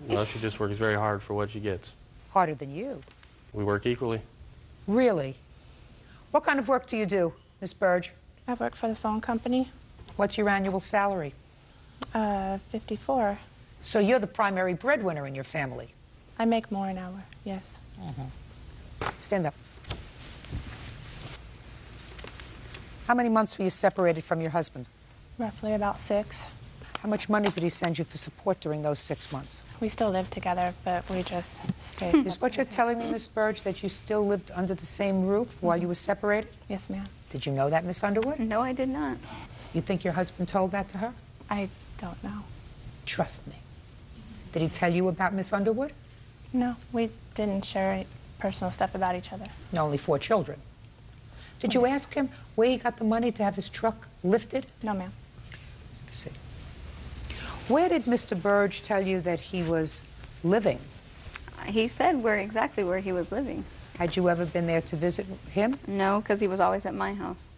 No, she just works very hard for what she gets. Harder than you. We work equally. Really? What kind of work do you do, Miss Burge? I work for the phone company. What's your annual salary? 54. So you're the primary breadwinner in your family? I make more an hour, yes. Stand up. How many months were you separated from your husband? Roughly about 6. How much money did he send you for support during those 6 months? We still live together, but we just stayed. Is what you're telling me, Miss Burge, that you still lived under the same roof while you were separated? Yes, ma'am. Did you know that, Miss Underwood? No, I did not. You think your husband told that to her? I don't know. Trust me. Did he tell you about Miss Underwood? No, we didn't share personal stuff about each other. No, only 4 children. Did you ask him where he got the money to have his truck lifted? No, ma'am. Let's see. Where did Mr. Burge tell you that he was living? He said exactly where he was living. Had you ever been there to visit him? No, because he was always at my house.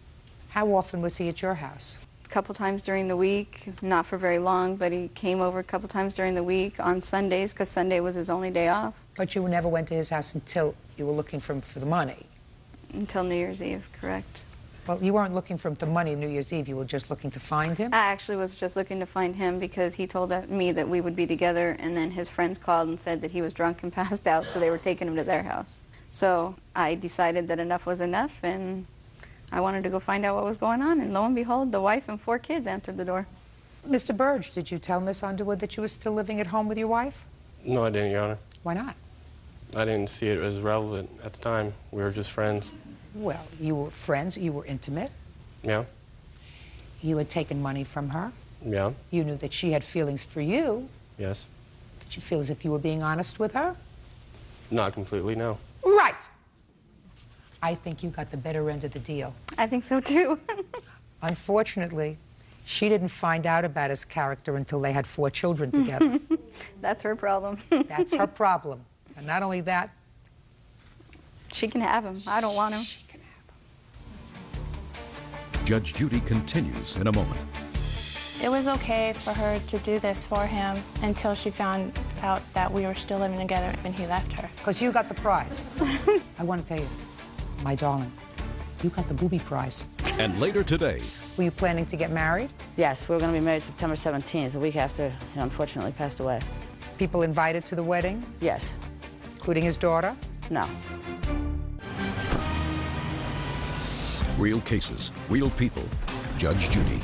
How often was he at your house? A couple times during the week, not for very long, but he came over a couple times during the week on Sundays, because Sunday was his only day off. But you never went to his house until you were looking for him for the money? Until New Year's Eve, correct. Well, you weren't looking for him for money New Year's Eve. You were just looking to find him? I actually was just looking to find him because he told me that we would be together, and then his friends called and said that he was drunk and passed out, so they were taking him to their house. So I decided that enough was enough, and I wanted to go find out what was going on, and lo and behold, the wife and 4 kids answered the door. Mr. Burge, did you tell Miss Underwood that you were still living at home with your wife? No, I didn't, Your Honor. Why not? I didn't see it as relevant at the time. We were just friends. Well, you were friends, you were intimate. Yeah. You had taken money from her. Yeah. You knew that she had feelings for you. Yes. Did you feel as if you were being honest with her? Not completely, no. Right. I think you got the better end of the deal. I think so, too. Unfortunately, She didn't find out about his character until they had 4 children together. That's her problem. That's her problem. And not only that, she can have him. I don't want him. Judge Judy continues in a moment. It was okay for her to do this for him until she found out that we were still living together and he left her. Because you got the prize. I want to tell you, my darling, you got the booby prize. And later today. Were you planning to get married? Yes, we were going to be married September 17th, a week after he unfortunately passed away. People invited to the wedding? Yes. Including his daughter? No. Real cases, real people. Judge Judy.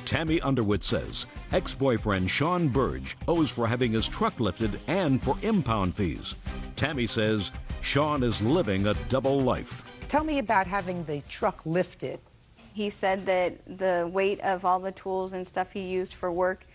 Tammy Underwood says ex-boyfriend Sean Burge owes for having his truck lifted and for impound fees. Tammy says Sean is living a double life. Tell me about having the truck lifted. He said that the weight of all the tools and stuff he used for work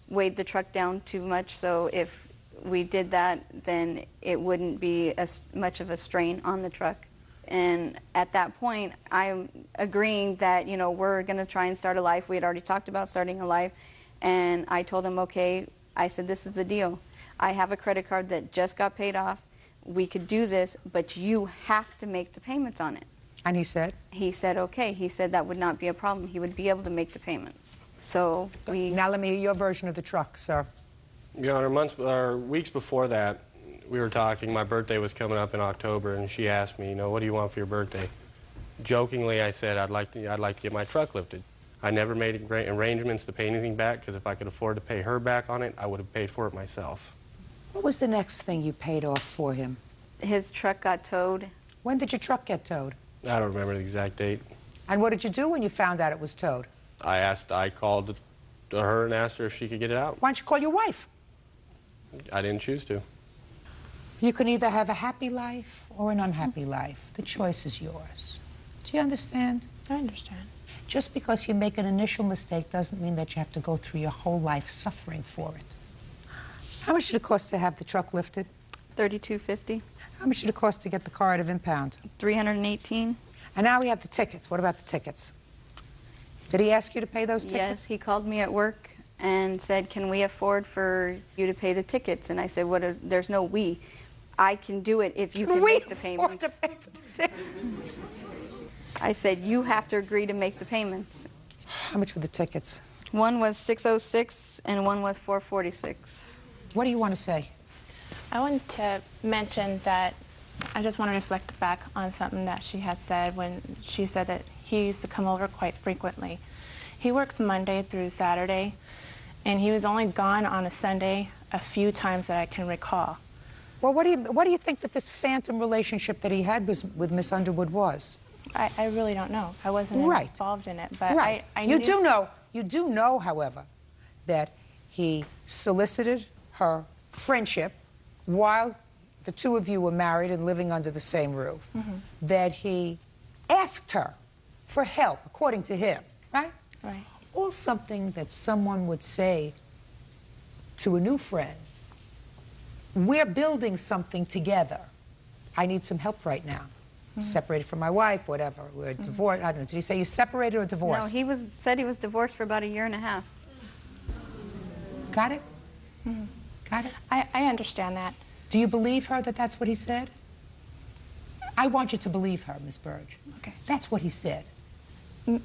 weighed the truck down too much, so if we did that, then it wouldn't be as much of a strain on the truck. And at that point, I'm agreeing that, you know, we're going to try and start a life. We had already talked about starting a life, and I told him, okay, I said, this is the deal. I have a credit card that just got paid off. We could do this, but you have to make the payments on it. And he said? He said, okay. He said that would not be a problem. He would be able to make the payments. So we... Now let me hear your version of the truck, sir. Your Honor, months or weeks before that, we were talking. My birthday was coming up in October, and she asked me, you know, what do you want for your birthday? Jokingly, I said, I'd like to get my truck lifted. I never made arrangements to pay anything back, because if I could afford to pay her back on it, I would have paid for it myself. What was the next thing you paid off for him? His truck got towed. When did your truck get towed? I don't remember the exact date. And what did you do when you found out it was towed? I called to her and asked her if she could get it out. Why don't you call your wife? I didn't choose to. You can either have a happy life or an unhappy life. The choice is yours. Do you understand? I understand. Just because you make an initial mistake doesn't mean that you have to go through your whole life suffering for it. How much did it cost to have the truck lifted? $32.50. How much did it cost to get the car out of impound? $318. And now we have the tickets. What about the tickets? Did he ask you to pay those tickets? Yes, he called me at work and said, can we afford for you to pay the tickets? And I said, there's no we. I can do it if you can make the payments. I said, you have to agree to make the payments. How much were the tickets? One was $606 and one was $446. What do you want to say? I wanted to mention that I just want to reflect back on something that she had said when she said that he used to come over quite frequently. He works Monday through Saturday, and he was only gone on a Sunday a few times that I can recall. Well, what do you think that this phantom relationship that he had with Miss Underwood was? I really don't know. I wasn't involved in it, but right. I You knew... do know, however, that he solicited her friendship while the two of you were married and living under the same roof. Mm-hmm. That he asked her for help, according to him, right? Right. Or something that someone would say to a new friend. We're building something together. I need some help right now. Mm-hmm. Separated from my wife, whatever. We're divorced. I don't know. Did he say he's separated or divorced? No, he said he was divorced for about 1.5 years. Got it? Mm-hmm. Got it? I understand that. Do you believe her that that's what he said? I want you to believe her, Miss Burge. Okay. That's what he said.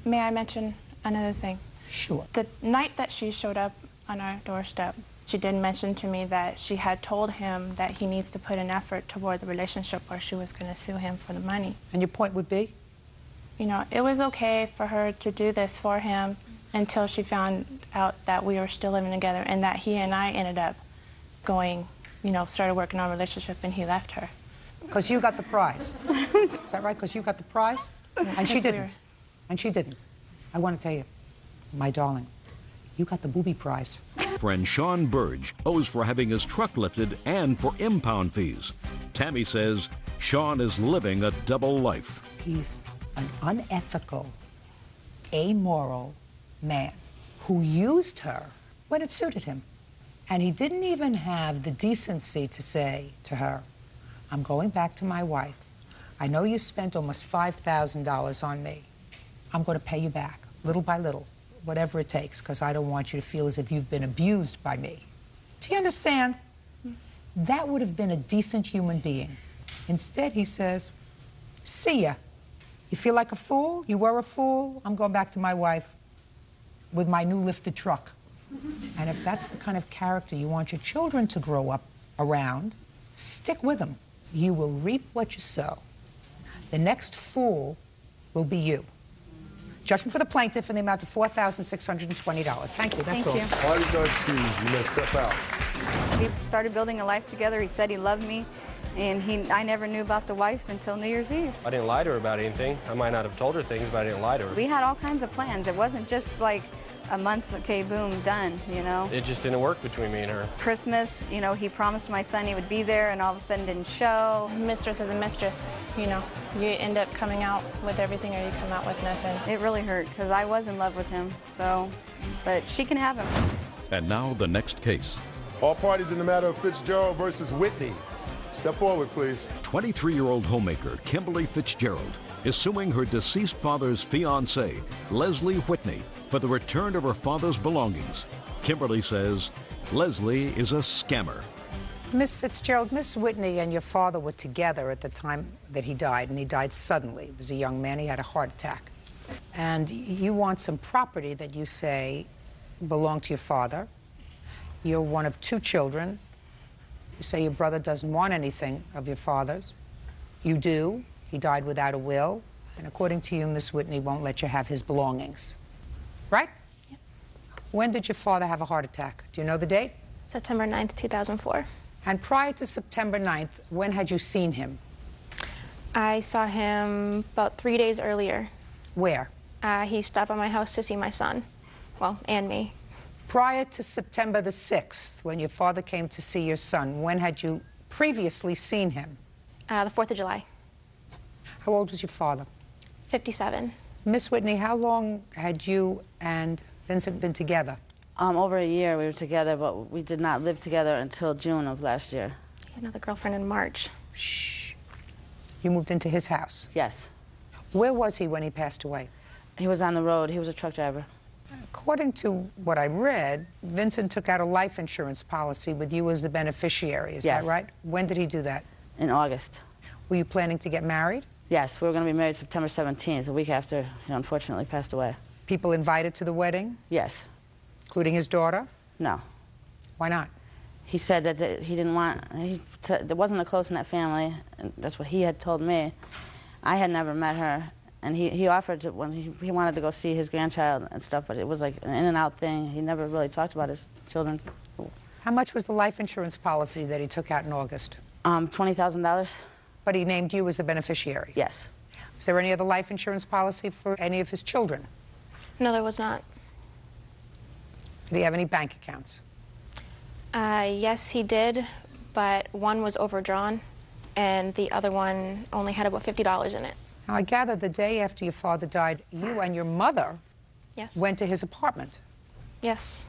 May I mention another thing? Sure. The night that she showed up on our doorstep, she did mention to me that she had told him that he needs to put an effort toward the relationship or she was going to sue him for the money. And your point would be? You know, it was okay for her to do this for him until she found out that we were still living together and that he and I ended up going, you know, started working on a relationship and he left her. Because you got the prize. Is that right? Because you got the prize? And she didn't. Weird. And she didn't. I want to tell you, my darling, you got the booby prize. Friend Sean Burge owes for having his truck lifted and for impound fees. Tammy says Sean is living a double life. He's an unethical, amoral man who used her when it suited him. And he didn't even have the decency to say to her, I'm going back to my wife. I know you spent almost $5,000 on me. I'm going to pay you back, little by little. whatever it takes, because I don't want you to feel as if you've been abused by me. Do you understand? That would have been a decent human being. Instead, he says, see ya. You feel like a fool? You were a fool? I'm going back to my wife with my new lifted truck. And if that's the kind of character you want your children to grow up around, stick with them. You will reap what you sow. The next fool will be you. Judgment for the plaintiff in the amount of $4,620. Thank you, that's all. Why did Judge Hughes, you let step out? We started building a life together. He said he loved me, and I never knew about the wife until New Year's Eve. I didn't lie to her about anything. I might not have told her things, but I didn't lie to her. We had all kinds of plans. It wasn't just like a month, okay, boom, done, you know? It just didn't work between me and her. Christmas, you know, he promised my son he would be there, and all of a sudden didn't show. Mistress is a mistress, you know. You end up coming out with everything or you come out with nothing. It really hurt, because I was in love with him, so, but she can have him. And now the next case. All parties in the matter of Fitzgerald versus Whitney. Step forward, please. 23-year-old homemaker Kimberly Fitzgerald is suing her deceased father's fiancée, Leslie Whitney, for the return of her father's belongings. Kimberly says Leslie is a scammer. Miss Fitzgerald, Miss Whitney and your father were together at the time that he died, and he died suddenly. He was a young man. He had a heart attack. And you want some property that you say belonged to your father. You're one of 2 children. You say your brother doesn't want anything of your father's. You do. He died without a will. And according to you, Miss Whitney won't let you have his belongings. Right? Yep. When did your father have a heart attack? Do you know the date? September 9th, 2004. And prior to September 9th, when had you seen him? I saw him about 3 days earlier. Where? He stopped by my house to see my son. Well, and me. Prior to September the 6th, when your father came to see your son, when had you previously seen him? The 4th of July. How old was your father? 57. Miss Whitney, how long had you and Vincent been together? Over a year we were together, but we did not live together until June of last year. He had another girlfriend in March. Shh. You moved into his house? Yes. Where was he when he passed away? He was on the road. He was a truck driver. According to what I read, Vincent took out a life insurance policy with you as the beneficiary. Is Yes. that right? When did he do that? In August. Were you planning to get married? Yes, we were going to be married September 17th, a week after he unfortunately passed away. People invited to the wedding? Yes. Including his daughter? No. Why not? He said that he didn't want, there wasn't a close-knit family, and that's what he had told me. I had never met her, and he offered to, when he wanted to go see his grandchild and stuff, but it was like an in-and-out thing. He never really talked about his children. How much was the life insurance policy that he took out in August? $20,000. But he named you as the beneficiary? Yes. Was there any other life insurance policy for any of his children? No, there was not. Did he have any bank accounts? Yes, he did, but one was overdrawn, and the other one only had about $50 in it. Now, I gather the day after your father died, you and your mother Yes. went to his apartment. Yes.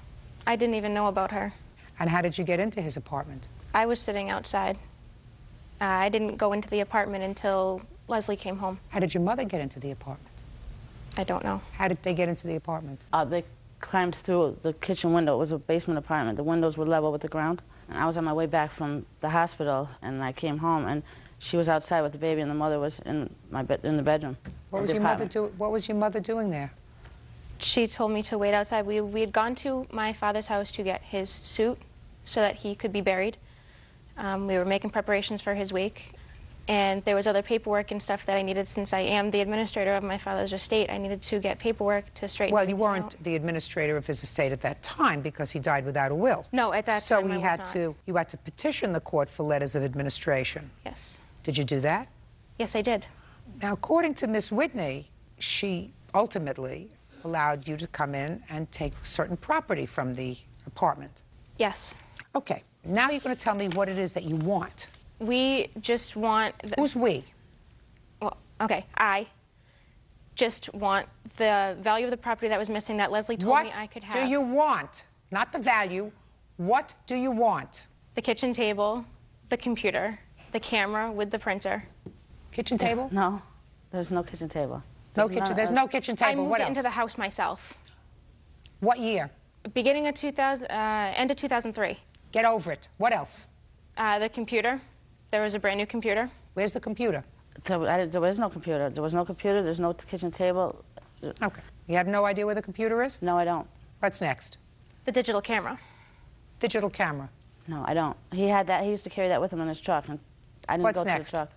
I didn't even know about her. And how did you get into his apartment? I was sitting outside. I didn't go into the apartment until Leslie came home. How did your mother get into the apartment? I don't know. How did they get into the apartment? They climbed through the kitchen window. It was a basement apartment. The windows were level with the ground. And I was on my way back from the hospital, and I came home, and she was outside with the baby, and the mother was in in the bedroom. What was your mother doing there? She told me to wait outside. We had gone to my father's house to get his suit so that he could be buried. We were making preparations for his wake, and there was other paperwork and stuff that I needed. Since I am the administrator of my father's estate, I needed to get paperwork to straighten Well, you everything weren't out. the administrator of his estate at that time because he died without a will. No, at that so time I you was had not. you had to petition the court for letters of administration. Yes. Did you do that? Yes, I did. Now, according to Miss Whitney, she ultimately allowed you to come in and take certain property from the apartment. Yes. Okay. Now you're going to tell me what it is that you want. We just want... Who's we? Well, okay, I just want the value of the property that was missing that Leslie told me I could have. What do you want? Not the value. What do you want? The kitchen table, the computer, the camera with the printer. Kitchen table? No, there's no kitchen table. No kitchen. There's no kitchen table. I moved What into else? the house myself. What year? Beginning of 2000, end of 2003. Get over it. What else? The computer. There was a brand new computer. Where's the computer? There was no computer. There was no computer. There's no kitchen table. Okay. You have no idea where the computer is? No, I don't. What's next? The digital camera. Digital camera. No, I don't. He had that. He used to carry that with him in his truck, and I didn't go to the truck.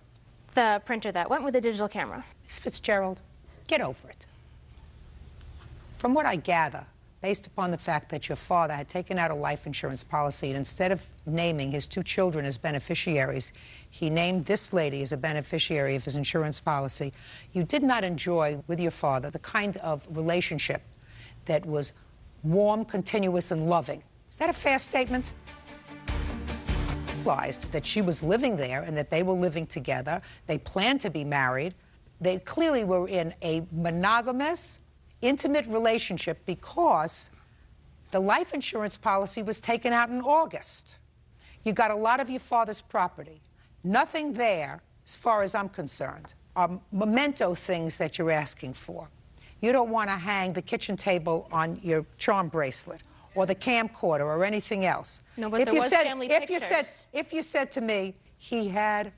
The printer that went with the digital camera. Miss Fitzgerald, get over it. From what I gather, based upon the fact that your father had taken out a life insurance policy, and instead of naming his 2 children as beneficiaries, he named this lady as a beneficiary of his insurance policy, you did not enjoy with your father the kind of relationship that was warm, continuous, and loving. Is that a fair statement? Realized that she was living there and that they were living together. They planned to be married. They clearly were in a monogamous, intimate relationship because the life insurance policy was taken out in August. You got a lot of your father's property. Nothing there, as far as I'm concerned, are memento things that you're asking for. You don't want to hang the kitchen table on your charm bracelet or the camcorder or anything else. No, but there was family pictures. If you said to me he had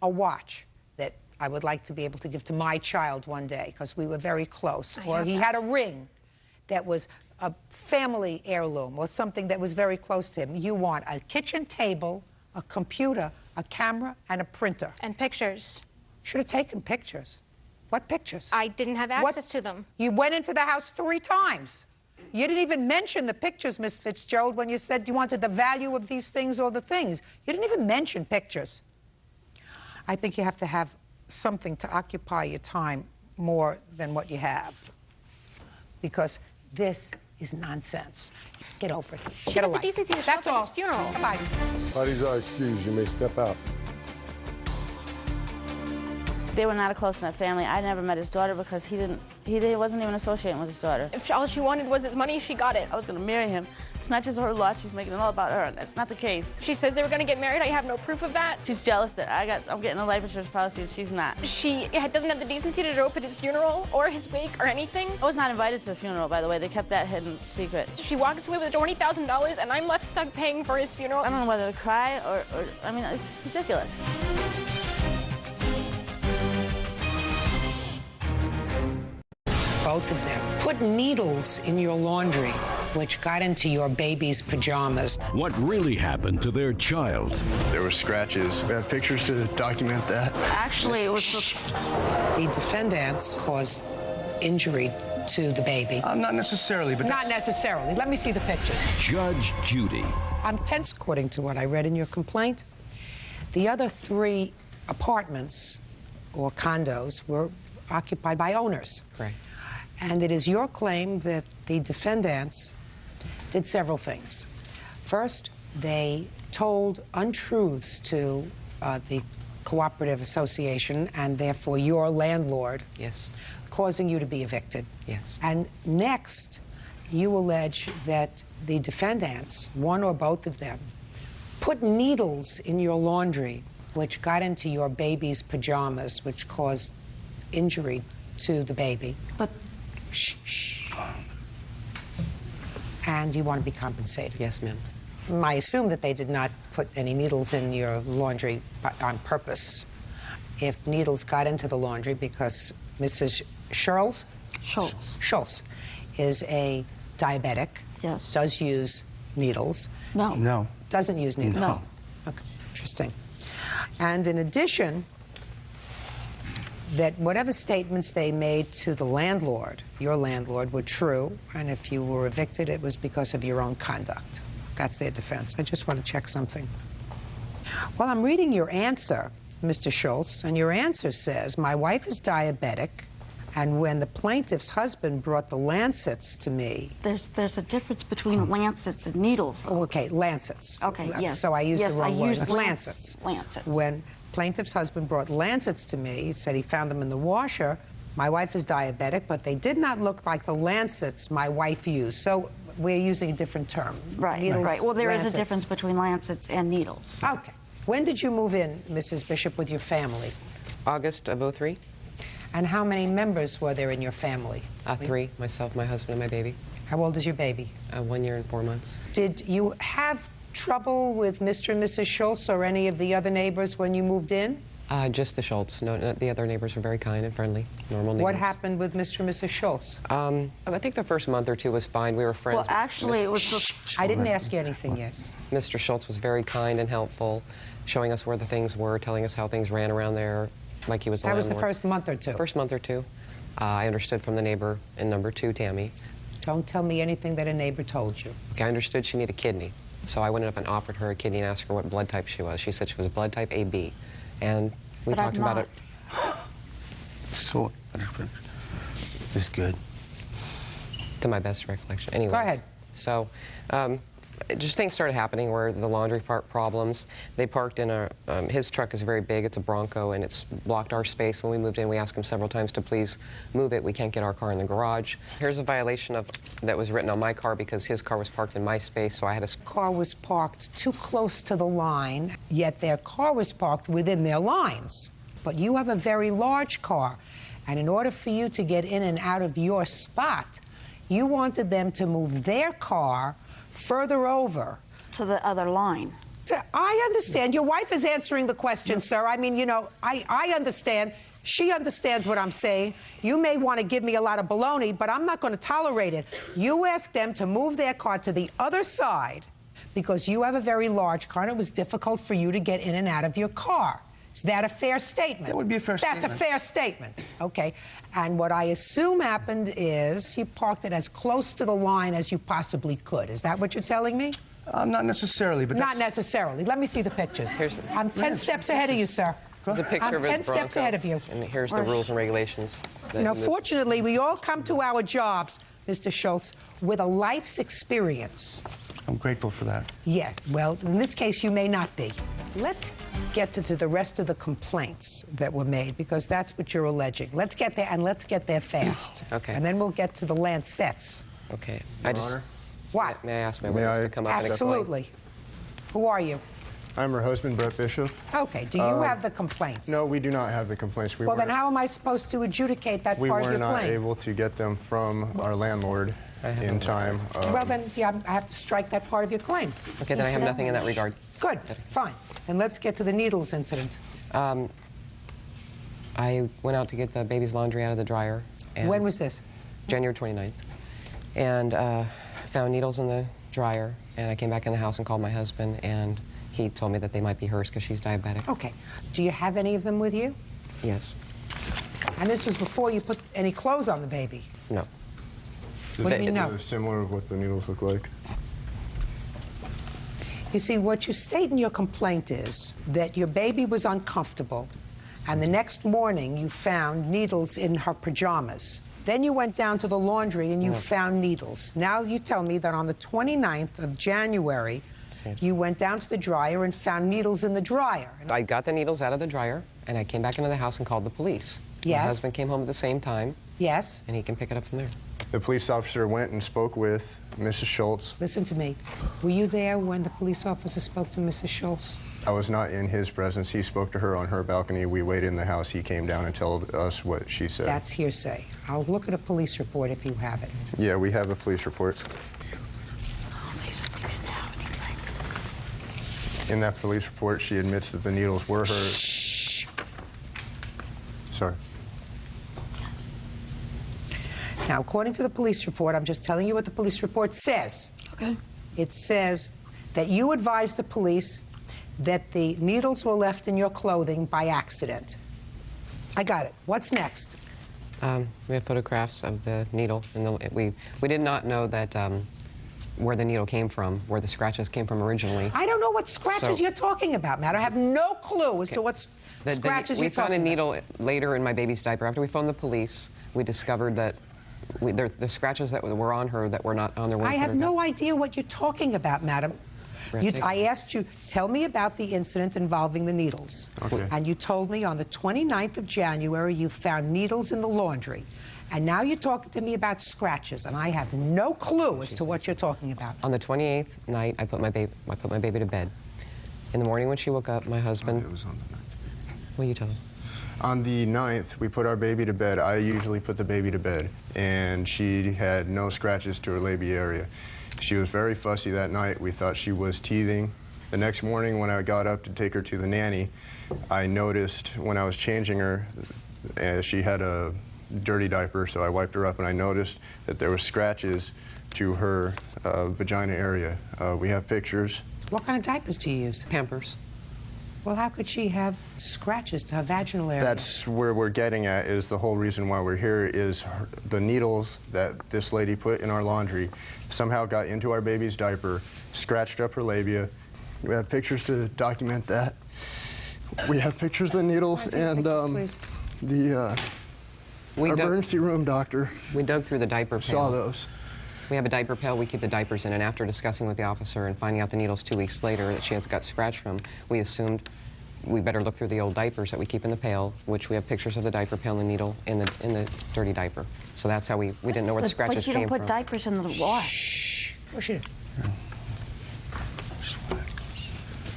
a watch that I would like to be able to give to my child one day because we were very close, or he had a ring that was a family heirloom or something that was very close to him, you want a kitchen table, a computer, a camera, and a printer. And pictures. Should have taken pictures. What pictures? I didn't have access to them. You went into the house 3 times. You didn't even mention the pictures, Miss Fitzgerald, when you said you wanted the value of these things or the things. You didn't even mention pictures. I think you have to have something to occupy your time more than what you have. Because this is nonsense. Get over it. Get a life. The decency to show That's up at all. his funeral. Bye. Parties are excused. You may step out. They were not a close-knit family. I never met his daughter because he wasn't even associating with his daughter. If all she wanted was his money, she got it. I was going to marry him. Snatches her lot, she's making it all about her, and that's not the case. She says they were going to get married. I have no proof of that. She's jealous that I'm getting a life insurance policy and she's not. She doesn't have the decency to show up at his funeral or his wake or anything. I was not invited to the funeral, by the way. They kept that hidden secret. She walks away with $20,000, and I'm left stuck paying for his funeral. I don't know whether to cry or I mean, it's just ridiculous. Both of them put needles in your laundry, which got into your baby's pajamas. What really happened to their child? There were scratches. We have pictures to document that. Actually, it was the defendants caused injury to the baby. Not necessarily, but not necessarily. Let me see the pictures. Judge Judy. I'm tense according to what I read in your complaint. The other 3 apartments or condos were occupied by owners. Right. And it is your claim that the defendants did several things. First, they told untruths to the cooperative association and therefore your landlord. Yes. Causing you to be evicted. Yes. And next, you allege that the defendants, one or both of them, put needles in your laundry which got into your baby's pajamas, which caused injury to the baby. But shh. And you want to be compensated. Yes, ma'am. I assume that they did not put any needles in your laundry on purpose. If needles got into the laundry because Mrs. Schultz is a diabetic, yes, does use needles. No. Doesn't use needles. No. Okay, interesting. And in addition, that whatever statements they made to the landlord, your landlord, were true, and if you were evicted, it was because of your own conduct. That's their defense. I just want to check something. Well, I'm reading your answer, Mr. Schultz, and your answer says, my wife is diabetic, and when the plaintiff's husband brought the lancets to me... There's a difference between lancets and needles. Oh, okay, lancets. Okay, yes. So I used the wrong word. Used lancets. Lancets. When plaintiff's husband brought lancets to me, he said he found them in the washer. My wife is diabetic, but they did not look like the lancets my wife used. So we're using a different term. Right, Needles, right. Well, there is lancets. a difference between lancets and needles. Okay. When did you move in, Mrs. Bishop, with your family? August of '03. And how many members were there in your family? 3, myself, my husband, and my baby. How old is your baby? 1 year and 4 months. Did you have trouble with Mr. and Mrs. Schultz or any of the other neighbors when you moved in? Just the Schultz. No, the other neighbors were very kind and friendly, normal neighbors. What happened with Mr. and Mrs. Schultz? I think the first month or two was fine. We were friends. Well, actually, it was... I didn't ask you anything yet. Mr. Schultz was very kind and helpful, showing us where the things were, telling us how things ran around there, like he was a landlord. That was the first month or two? First month or two. I understood from the neighbor in number 2, Tammy. Don't tell me anything that a neighbor told you. Okay, I understood she needed a kidney. So I went up and offered her a kidney and asked her what blood type she was. She said she was blood type AB. And we talked about it. So, it's good. To my best recollection. Anyways. Go ahead. So, just things started happening where the laundry park problems. They parked in a, his truck is very big, it's a Bronco, and it's blocked our space. When we moved in, we asked him several times to please move it. We can't get our car in the garage. Here's a violation of that was written on my car because his car was parked in my space, so I had to... Car was parked too close to the line, yet their car was parked within their lines. But you have a very large car, and in order for you to get in and out of your spot, you wanted them to move their car further over. To the other line. I understand. Your wife is answering the question, sir. I mean, you know, I understand. She understands what I'm saying. You may want to give me a lot of baloney, but I'm not going to tolerate it. You asked them to move their car to the other side because you have a very large car and it was difficult for you to get in and out of your car. Is that a fair statement? That would be a fair statement. That's a fair statement. Okay. And what I assume happened is you parked it as close to the line as you possibly could. Is that what you're telling me? Not necessarily, but Not necessarily. Let me see the pictures. I'm 10 steps ahead of you, sir. There's a picture I'm of his 10 steps Bronco, ahead of you. And here's the rules and regulations. You know, fortunately, we all come to our jobs, Mr. Schultz, with a life's experience. I'm grateful for that. Yeah, well, in this case, you may not be. Let's get to the rest of the complaints that were made, because that's what you're alleging. Let's get there, and let's get there fast. Okay. And then we'll get to the Lancets. Okay. Your Honor? What? May I ask my witness to come up and explain? Absolutely. Who are you? I'm her husband, Brett Bishop. Okay. Do you have the complaints? No, we do not have the complaints. Well, then how am I supposed to adjudicate that part of your claim? We were not able to get them from our landlord in time. Well, then, yeah, I have to strike that part of your claim. Okay, then I have nothing in that regard. Good. Fine. And let's get to the needles incident. I went out to get the baby's laundry out of the dryer. And When was this? January 29th. And found needles in the dryer, and I came back in the house and called my husband, and he told me that they might be hers because she's diabetic. Okay. Do you have any of them with you? Yes. And this was before you put any clothes on the baby? No. What do you mean, no? Similar of what the needles look like. You see, what you state in your complaint is that your baby was uncomfortable, and the next morning you found needles in her pajamas. Then you went down to the laundry and you found needles. Now you tell me that on the 29th of January, you went down to the dryer and found needles in the dryer. I got the needles out of the dryer, and I came back into the house and called the police. Yes. My husband came home at the same time. Yes. And he can pick it up from there. The police officer went and spoke with Mrs. Schultz. Listen to me. Were you there when the police officer spoke to Mrs. Schultz? I was not in his presence. He spoke to her on her balcony. We waited in the house. He came down and told us what she said. That's hearsay. I'll look at a police report if you have it. Yeah, we have a police report. In that police report, she admits that the needles were hers. Shh. Sorry. Now, according to the police report, I'm just telling you what the police report says. Okay. It says that you advised the police that the needles were left in your clothing by accident. I got it. What's next? We have photographs of the needle. And we did not know that where the needle came from, where the scratches came from originally. I don't know what scratches you're talking about, Matt. I have no clue as to what scratches you're talking about. We found a needle later in my baby's diaper. After we phoned the police, we discovered that the scratches that were on her that were not on their way. I have no idea what you're talking about, madam. I asked you, tell me about the incident involving the needles. Okay. And you told me on the 29th of January you found needles in the laundry. And now you're talking to me about scratches, and I have no clue as to what you're talking about. On the 28th night, I put my baby to bed. In the morning when she woke up, my husband... It was on the 9th. Will you tell him? On the 9th, we put our baby to bed. I usually put the baby to bed, and she had no scratches to her labia area. She was very fussy that night. We thought she was teething. The next morning when I got up to take her to the nanny, I noticed when I was changing her, she had a dirty diaper, so I wiped her up and I noticed that there were scratches to her vagina area. We have pictures. What kind of diapers do you use? Pampers. Well, how could she have scratches to her vaginal area? That's where we're getting at, is the whole reason why we're here is the needles that this lady put in our laundry somehow got into our baby's diaper, scratched up her labia. We have pictures to document that. We have pictures of the needles and the emergency room doctor. We dug through the diaper pail. Saw those. We have a diaper pail we keep the diapers in, and after discussing with the officer and finding out the needles 2 weeks later that she had got scratched from, we assumed we better look through the old diapers that we keep in the pail, which we have pictures of the diaper pail and the needle in the dirty diaper. So that's how we didn't know where the scratches came from. But you don't put diapers in the wash. Shh. Push it.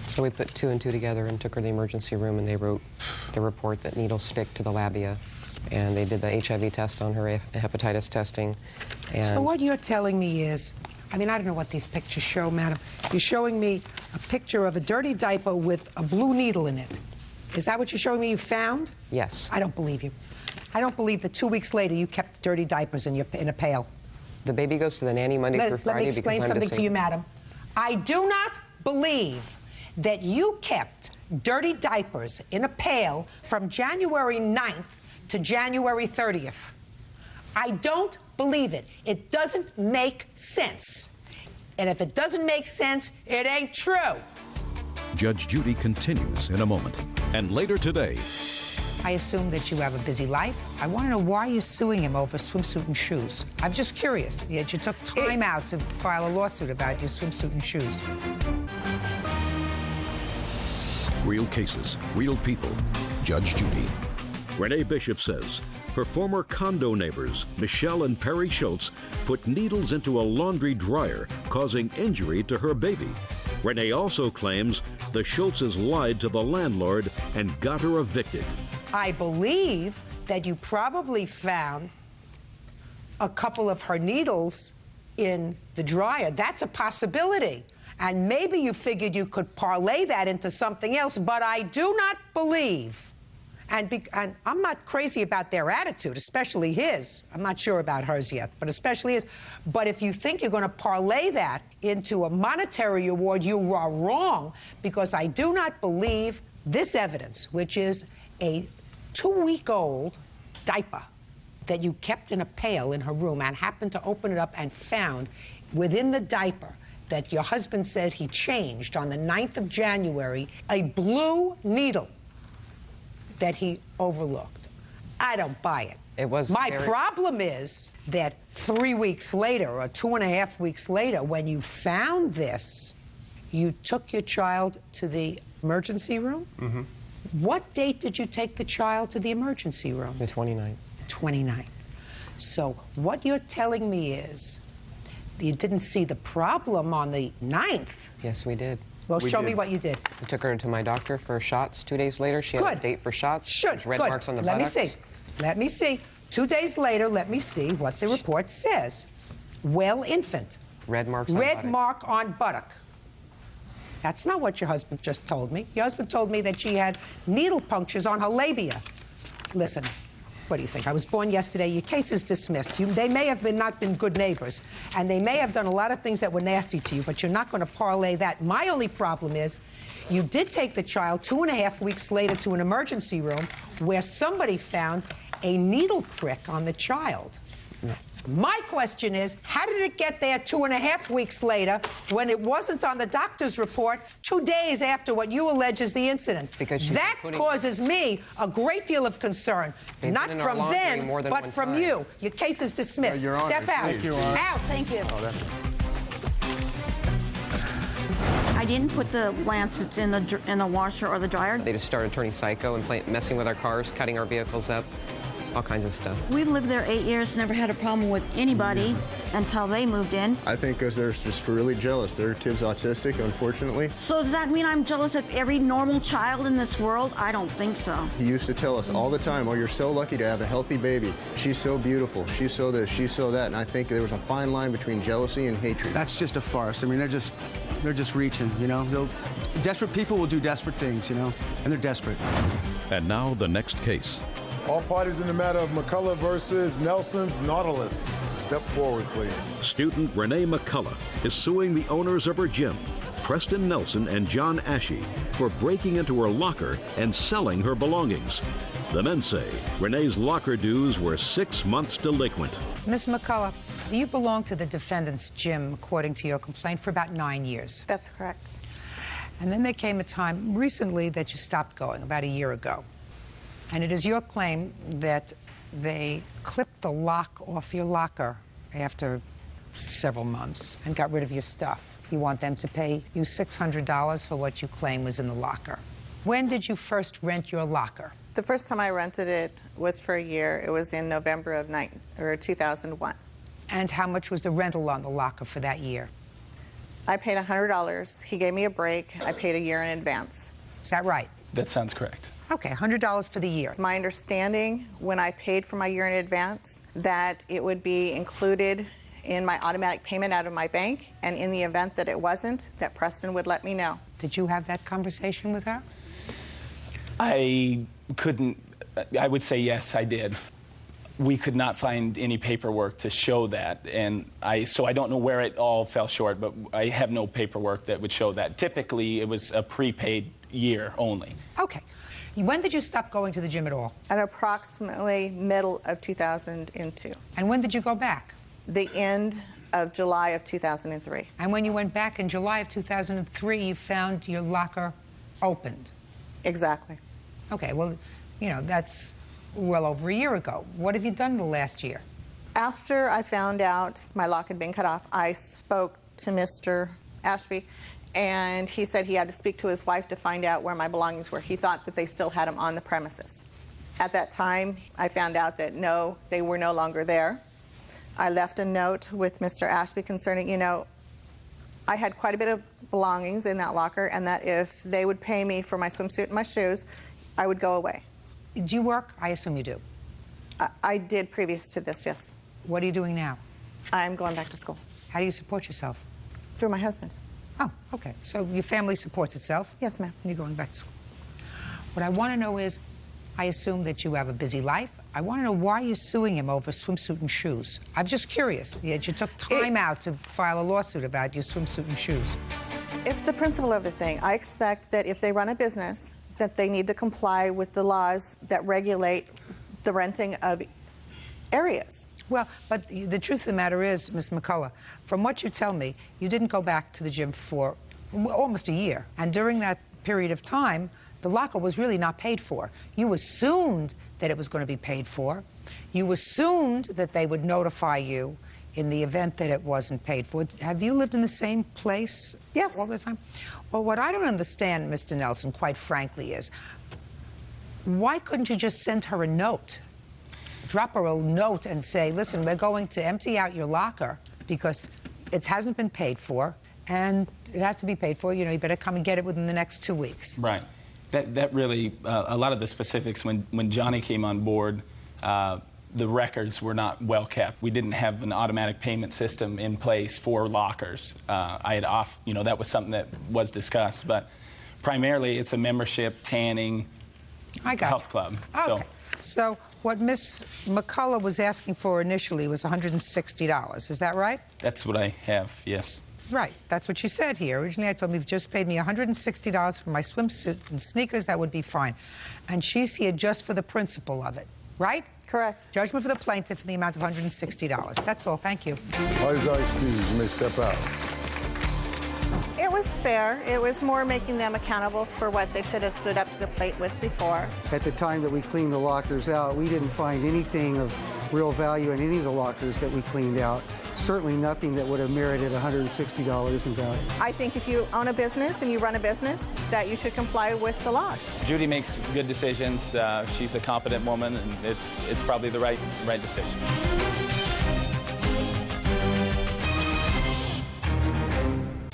So we put 2 and 2 together and took her to the emergency room, and they wrote the report that needles stick to the labia. And they did the HIV test on her, hepatitis testing. And So what you're telling me is, I mean, I don't know what these pictures show, madam. You're showing me a picture of a dirty diaper with a blue needle in it. Is that what you're showing me you found? Yes. I don't believe you. I don't believe that 2 weeks later you kept dirty diapers in a pail. The baby goes to the nanny Monday through Friday. Let me explain something to you, madam. I do not believe that you kept dirty diapers in a pail from January 9th to January 30th. I don't believe it. It doesn't make sense. And if it doesn't make sense, it ain't true. Judge Judy continues in a moment. And later today, I assume that you have a busy life. I want to know why you're suing him over swimsuit and shoes. I'm just curious. Yet you took time out to file a lawsuit about your swimsuit and shoes. real cases, real people. Judge Judy. Renee Bishop says her former condo neighbors, Michelle and Perry Schultz, put needles into a laundry dryer, causing injury to her baby. Renee also claims the Schultzes lied to the landlord and got her evicted. I believe that you probably found a couple of her needles in the dryer. That's a possibility. And maybe you figured you could parlay that into something else, but I do not believe. And I'm not crazy about their attitude, especially his. I'm not sure about hers yet, but especially his. But if you think you're going to parlay that into a monetary award, you are wrong, because I do not believe this evidence, which is a 2-week-old diaper that you kept in a pail in her room and happened to open it up and found within the diaper that your husband said he changed on the 9th of January, a blue needle that he overlooked. I don't buy it. It was My problem is that 3 weeks later, or 2.5 weeks later, when you found this, you took your child to the emergency room? Mm-hmm. What date did you take the child to the emergency room? The 29th. 29th. So what you're telling me is you didn't see the problem on the 9th. Yes, we did. Well, show me what you did. I took her to my doctor for shots. 2 days later, she had a date for shots. There's red marks on the buttocks. Let me see. Let me see. 2 days later, let me see what the report says. Well, infant. Red marks on Red buttock. mark on buttock. That's not what your husband just told me. Your husband told me that she had needle punctures on her labia. Listen, what do you think? I was born yesterday. Your case is dismissed. They may have not been good neighbors, and they may have done a lot of things that were nasty to you, but you're not going to parlay that. My only problem is you did take the child 2.5 weeks later to an emergency room where somebody found a needle prick on the child. No. My question is, how did it get there 2.5 weeks later when it wasn't on the doctor's report 2 days after what you allege is the incident? Because that causes me a great deal of concern. Not from them, but from you. Your case is dismissed. Your Honor, Step out. Thank you, Honor. Out. Thank you. Oh, that's... I didn't put the lancets in the washer or the dryer. They just started turning psycho and messing with our cars, cutting our vehicles up. all kinds of stuff. We've lived there 8 years, never had a problem with anybody until they moved in. I think because they're just really jealous. Their kid's autistic, unfortunately. So does that mean I'm jealous of every normal child in this world? I don't think so. He used to tell us all the time, oh, you're so lucky to have a healthy baby. She's so beautiful. She's so this, she's so that. And I think there was a fine line between jealousy and hatred. That's just a farce. I mean, they're just reaching, you know. Desperate people will do desperate things, you know, and they're desperate. And now the next case. All parties in the matter of McCullough versus Nelson's Nautilus. Step forward, please. Student Renee McCullough is suing the owners of her gym, Preston Nelson and John Ashey, for breaking into her locker and selling her belongings. The men say Renee's locker dues were 6 months delinquent. Ms. McCullough, you belonged to the defendant's gym, according to your complaint, for about 9 years. That's correct. And then there came a time recently that you stopped going, about a year ago. And it is your claim that they clipped the lock off your locker after several months and got rid of your stuff. You want them to pay you $600 for what you claim was in the locker. When did you first rent your locker? The first time I rented it was for a year. It was in November of 2001. And how much was the rental on the locker for that year? I paid $100. He gave me a break. I paid a year in advance. Is that right? That sounds correct. Okay, $100 for the year. It's my understanding when I paid for my year in advance that it would be included in my automatic payment out of my bank, and in the event that it wasn't, that Preston would let me know. Did you have that conversation with her? I couldn't. I would say yes, I did. We could not find any paperwork to show that, and so I don't know where it all fell short, but I have no paperwork that would show that. Typically, it was a prepaid year only. Okay. When did you stop going to the gym at all? At approximately middle of 2002. And when did you go back? The end of July of 2003. And when you went back in July of 2003, you found your locker opened? Exactly. Okay, well, you know, that's well over a year ago. What have you done the last year? After I found out my lock had been cut off, I spoke to Mr. Ashby, and he said he had to speak to his wife to find out where my belongings were. He thought that they still had them on the premises. At that time, I found out that no, they were no longer there. I left a note with Mr. Ashby concerning, you know, I had quite a bit of belongings in that locker, and that if they would pay me for my swimsuit and my shoes, I would go away. Do you work? I assume you do. I did previous to this, yes. What are you doing now? I'm going back to school. How do you support yourself? Through my husband. Oh, okay. So your family supports itself? Yes, ma'am. And you're going back to school. What I want to know is, I assume that you have a busy life. I want to know why you're suing him over swimsuit and shoes. I'm just curious. You took time out to file a lawsuit about your swimsuit and shoes. It's the principle of the thing. I expect that if they run a business, that they need to comply with the laws that regulate the renting of areas. Well, but the truth of the matter is, Ms. McCullough, from what you tell me, you didn't go back to the gym for almost a year. And during that period of time, the locker was really not paid for. You assumed that it was going to be paid for. You assumed that they would notify you in the event that it wasn't paid for. Have you lived in the same place yes. all the time? Well, what I don't understand, Mr. Nelson, quite frankly, is why couldn't you just send her a note? Drop her a note and say, listen, we're going to empty out your locker because it hasn't been paid for, and it has to be paid for. You know, you better come and get it within the next 2 weeks. Right. That really, a lot of the specifics, when Johnny came on board, the records were not well kept. We didn't have an automatic payment system in place for lockers. You know, that was something that was discussed, but primarily it's a membership, tanning, health club. Okay. So what Ms. McCullough was asking for initially was $160. Is that right? That's what I have, yes. Right. That's what she said here. Originally, I told me, you've just paid me $160 for my swimsuit and sneakers, that would be fine. And she's here just for the principle of it, right? Correct. Judgment for the plaintiff for the amount of $160. That's all. Thank you. Eyes are excused. You may step out. It was fair. It was more making them accountable for what they should have stood up to the plate with before. At the time that we cleaned the lockers out, we didn't find anything of real value in any of the lockers that we cleaned out. certainly nothing that would have merited $160 in value. I think if you own a business and you run a business, that you should comply with the laws. Judy makes good decisions. She's a competent woman, and it's probably the right decision.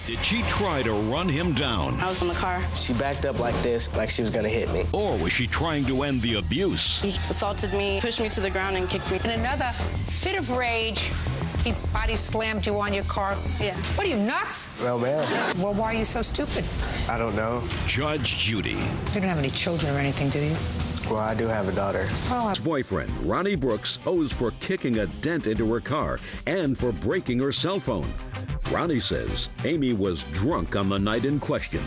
Did she try to run him down? I was in the car. She backed up like this, like she was going to hit me. Or was she trying to end the abuse? He assaulted me, pushed me to the ground, and kicked me. In another fit of rage, he body slammed you on your car. Yeah. What are you, nuts? No, ma'am. Well, why are you so stupid? I don't know. Judge Judy. You don't have any children or anything, do you? Well, I do have a daughter. His boyfriend, Ronnie Brooks, owes for kicking a dent into her car and for breaking her cell phone. Ronnie says Amy was drunk on the night in question.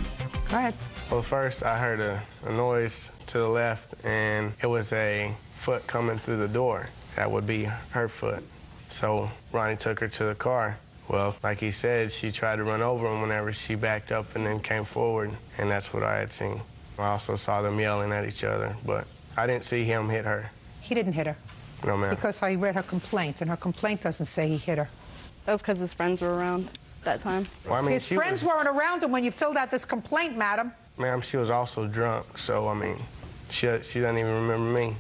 Go ahead. Well, first I heard a noise to the left, and it was a foot coming through the door. That would be her foot. So Ronnie took her to the car. Well, like he said, she tried to run over him whenever she backed up and then came forward, and that's what I had seen. I also saw them yelling at each other, but I didn't see him hit her. He didn't hit her. No, ma'am. Because I read her complaint, and her complaint doesn't say he hit her. That was because his friends were around that time. Well, I mean, his friends weren't around him when you filled out this complaint, madam. Ma'am, she was also drunk, so, I mean, she doesn't even remember me.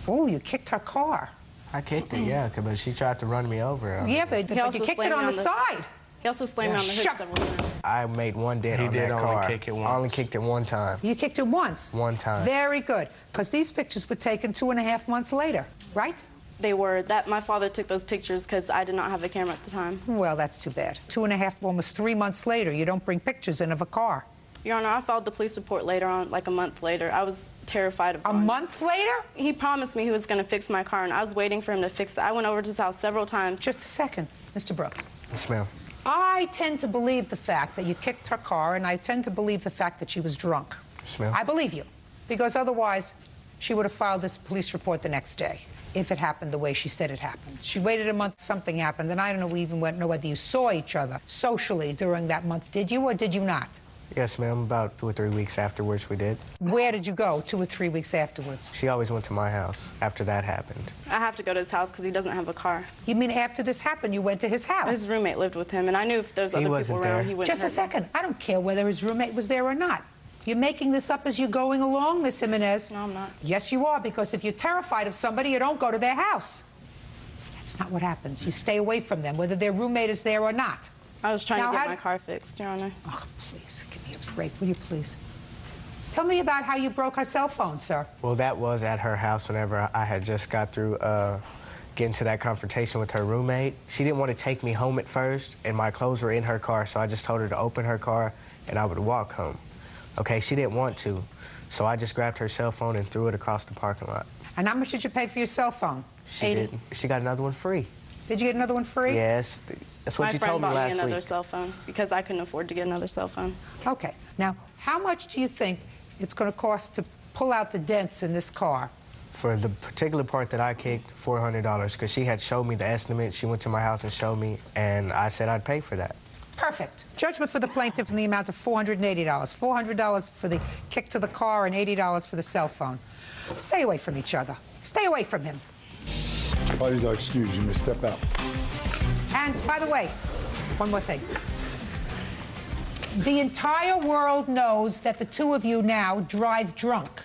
Oh, you kicked her car. I kicked it, yeah, but she tried to run me over. Yeah, but you kicked it on the side. He also slammed me on the hood several times. I made one dent on that car. He did only kick it once. I only kicked it one time. You kicked it once? One time. Very good, because these pictures were taken 2.5 months later, right? They were. My father took those pictures because I did not have a camera at the time. Well, that's too bad. 2.5, almost 3 months later, you don't bring pictures in of a car. Your Honor, I filed the police report later on, like a month later. I was terrified of Ronnie. A month later? He promised me he was going to fix my car, and I was waiting for him to fix it. I went over to his house several times. Just a second, Mr. Brooks. Yes, ma'am. I tend to believe the fact that you kicked her car, and I tend to believe the fact that she was drunk. Yes, ma'am. I believe you, because otherwise she would have filed this police report the next day if it happened the way she said it happened. She waited a month, something happened, and I don't know, we even know whether you saw each other socially during that month. Did you or did you not? Yes, ma'am. About 2 or 3 weeks afterwards, we did. Where did you go 2 or 3 weeks afterwards? She always went to my house after that happened. I have to go to his house because he doesn't have a car. You mean after this happened, you went to his house? His roommate lived with him, and I knew if there's other people around, he wouldn't. Just a second. I don't care whether his roommate was there or not. You're making this up as you're going along, Miss Jimenez. No, I'm not. Yes, you are, because if you're terrified of somebody, you don't go to their house. That's not what happens. You stay away from them, whether their roommate is there or not. I was trying to get my car fixed, Your Honor. Oh, please, give me a break, will you please? Tell me about how you broke her cell phone, sir. Well, that was at her house whenever I had just got through getting to that confrontation with her roommate. She didn't want to take me home at first, and my clothes were in her car, so I just told her to open her car, and I would walk home. Okay, she didn't want to, so I just grabbed her cell phone and threw it across the parking lot. And how much did you pay for your cell phone? She didn't. She got another one free. Did you get another one free? Yes. That's what you told me last week. My friend bought me another cell phone because I couldn't afford to get another cell phone. Okay. Now, how much do you think it's going to cost to pull out the dents in this car? For the particular part that I kicked, $400, because she had showed me the estimate. She went to my house and showed me, and I said I'd pay for that. Perfect. Judgment for the plaintiff in the amount of $480. $400 for the kick to the car and $80 for the cell phone. Stay away from each other. Stay away from him. Parties are excused. You may step out. And, by the way, one more thing. The entire world knows that the two of you now drive drunk.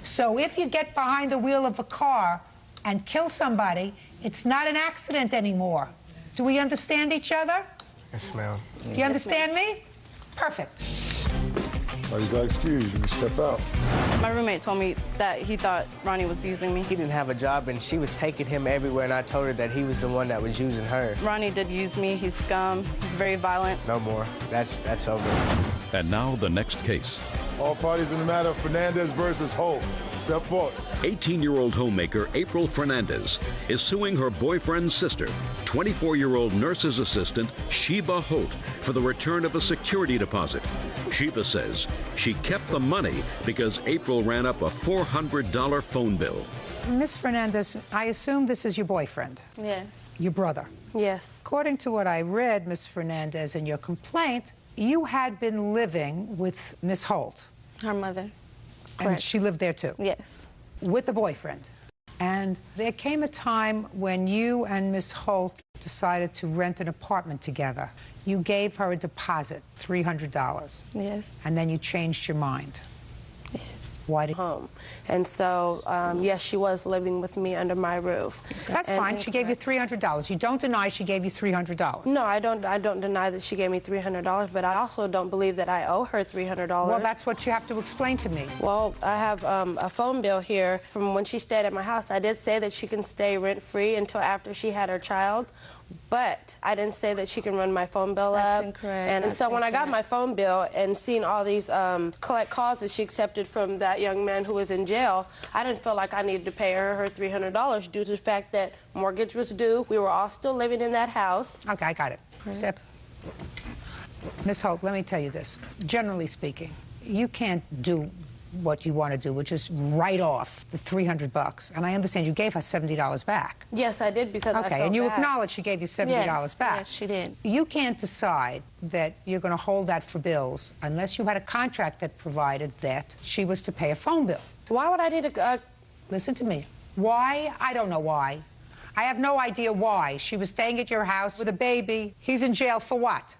So if you get behind the wheel of a car and kill somebody, it's not an accident anymore. Do we understand each other? Yes, ma'am. Do you understand me? Perfect. Parties are excused. You may step out. My roommate told me that he thought Ronnie was using me. He didn't have a job, and she was taking him everywhere, and I told her that he was the one that was using her. Ronnie did use me. He's scum. He's very violent. No more. That's over. And now the next case. All parties in the matter of Fernandez versus Holt. Step forward. 18-year-old homemaker April Fernandez is suing her boyfriend's sister, 24-year-old nurse's assistant Sheba Holt, for the return of a security deposit. Sheba says she kept the money because April ran up a $400 phone bill. Miss Fernandez, I assume this is your boyfriend? Yes. Your brother? Yes. According to what I read, Miss Fernandez, in your complaint, you had been living with Miss Holt. Her mother. And she lived there too? Yes. With a boyfriend? And there came a time when you and Miss Holt decided to rent an apartment together. You gave her a deposit, $300. Yes. And then you changed your mind. Yes. Why did home? And so, yes, she was living with me under my roof. That's fine. She gave you $300. You don't deny she gave you $300. No, I don't deny that she gave me $300, but I also don't believe that I owe her $300. Well, that's what you have to explain to me. Well, I have a phone bill here from when she stayed at my house. I did say that she can stay rent-free until after she had her child, but I didn't say that she can run my phone bill That's up. incorrect. And so when I got my phone bill and seen all these collect calls that she accepted from that young man who was in jail, I didn't feel like I needed to pay her $300 due to the fact that mortgage was due. We were all still living in that house. Okay, I got it. Step. Ms. Holt, let me tell you this. Generally speaking, you can't do what you want to do, which is write off the $300. And I understand you gave her $70 back. Yes, I did because I felt and you bad. acknowledge she gave you $70 back. Yes, she did. You can't decide that you're going to hold that for bills unless you had a contract that provided that she was to pay a phone bill. Why would I need a... Listen to me. Why? I don't know why. I have no idea why. She was staying at your house with a baby. He's in jail for what?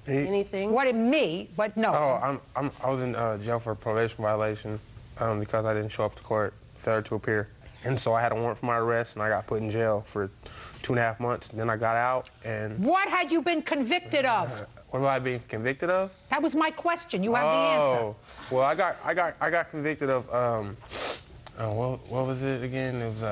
Anything. What in me? But no. Oh, I was in jail for a probation violation because I didn't show up to court, failure to appear. And so I had a warrant for my arrest, and I got put in jail for 2.5 months. Then I got out, and... What had you been convicted of? What have I been convicted of? That was my question. You have the answer. Well, I got convicted of what was it again? It was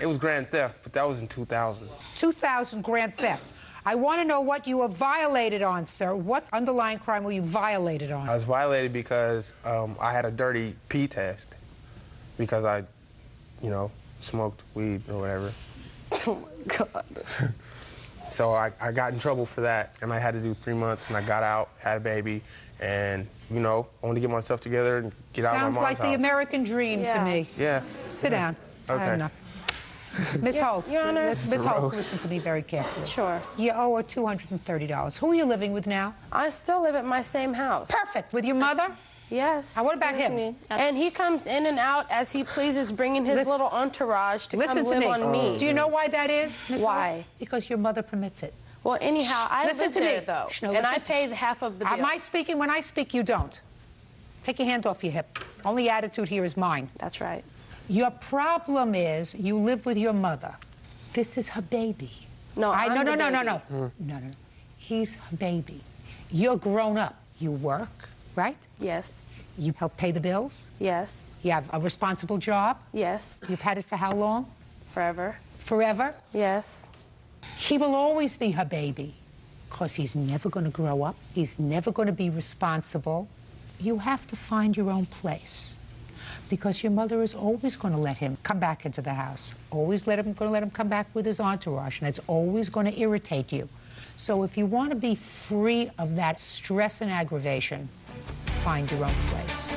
it was grand theft, but that was in 2000. 2000 grand theft. I want to know what you were violated on, sir. What underlying crime were you violated on? I was violated because I had a dirty pee test because I, smoked weed or whatever. Oh my God. So I got in trouble for that, and I had to do 3 months, and I got out, had a baby, and, I wanted to get myself together and get out of my mom's house. Sounds like the American dream to me. Yeah. Sit down. Okay. I have enough. Miss Holt, Your Honor. Miss Holt, listen to me very carefully. Sure. You owe her $230. Who are you living with now? I still live at my same house. Perfect. With your mother? Yes. Now, what about him? And he comes in and out as he pleases, bringing his little entourage to come live on me. Do you know why that is, Miss Holt? Why? Because your mother permits it. Well, anyhow, I live there, though, No, and I pay half of the bills. Am I speaking? When I speak, you don't. Take your hand off your hip. Only attitude here is mine. That's right. Your problem is you live with your mother. This is her baby. No, No. He's her baby. You're grown up. You work, right? Yes. You help pay the bills? Yes. You have a responsible job? Yes. You've had it for how long? Forever. Forever? Yes. He will always be her baby because he's never going to grow up. He's never going to be responsible. You have to find your own place because your mother is always going to let him come back into the house. Always going to let him come back with his entourage, and it's always going to irritate you. So if you want to be free of that stress and aggravation, find your own place.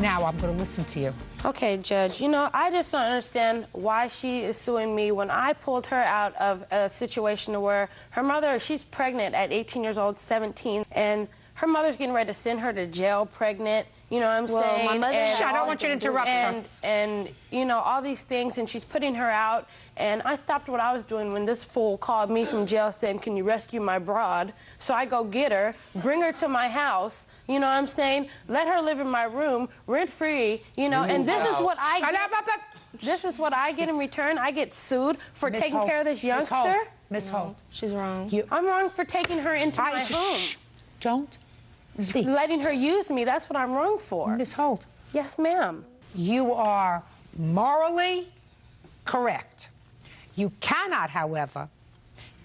Now I'm going to listen to you. Okay, Judge, I just don't understand why she is suing me when I pulled her out of a situation where her mother, she's pregnant at 18 years old, 17, and her mother's getting ready to send her to jail pregnant. You know what I'm saying? My mother and, I don't want you to interrupt her. And, all these things, and she's putting her out. And I stopped what I was doing when this fool called me from jail saying, "Can you rescue my broad?" So I go get her, bring her to my house, you know what I'm saying? Let her live in my room, rent-free, and this is what I get. This is what I get in return. I get sued for taking care of this youngster. Miss Holt. She's wrong. I'm wrong for taking her into my home. Don't speak. Letting her use me, that's what I'm wrong for. Miss Holt. Yes, ma'am. You are morally correct. You cannot, however,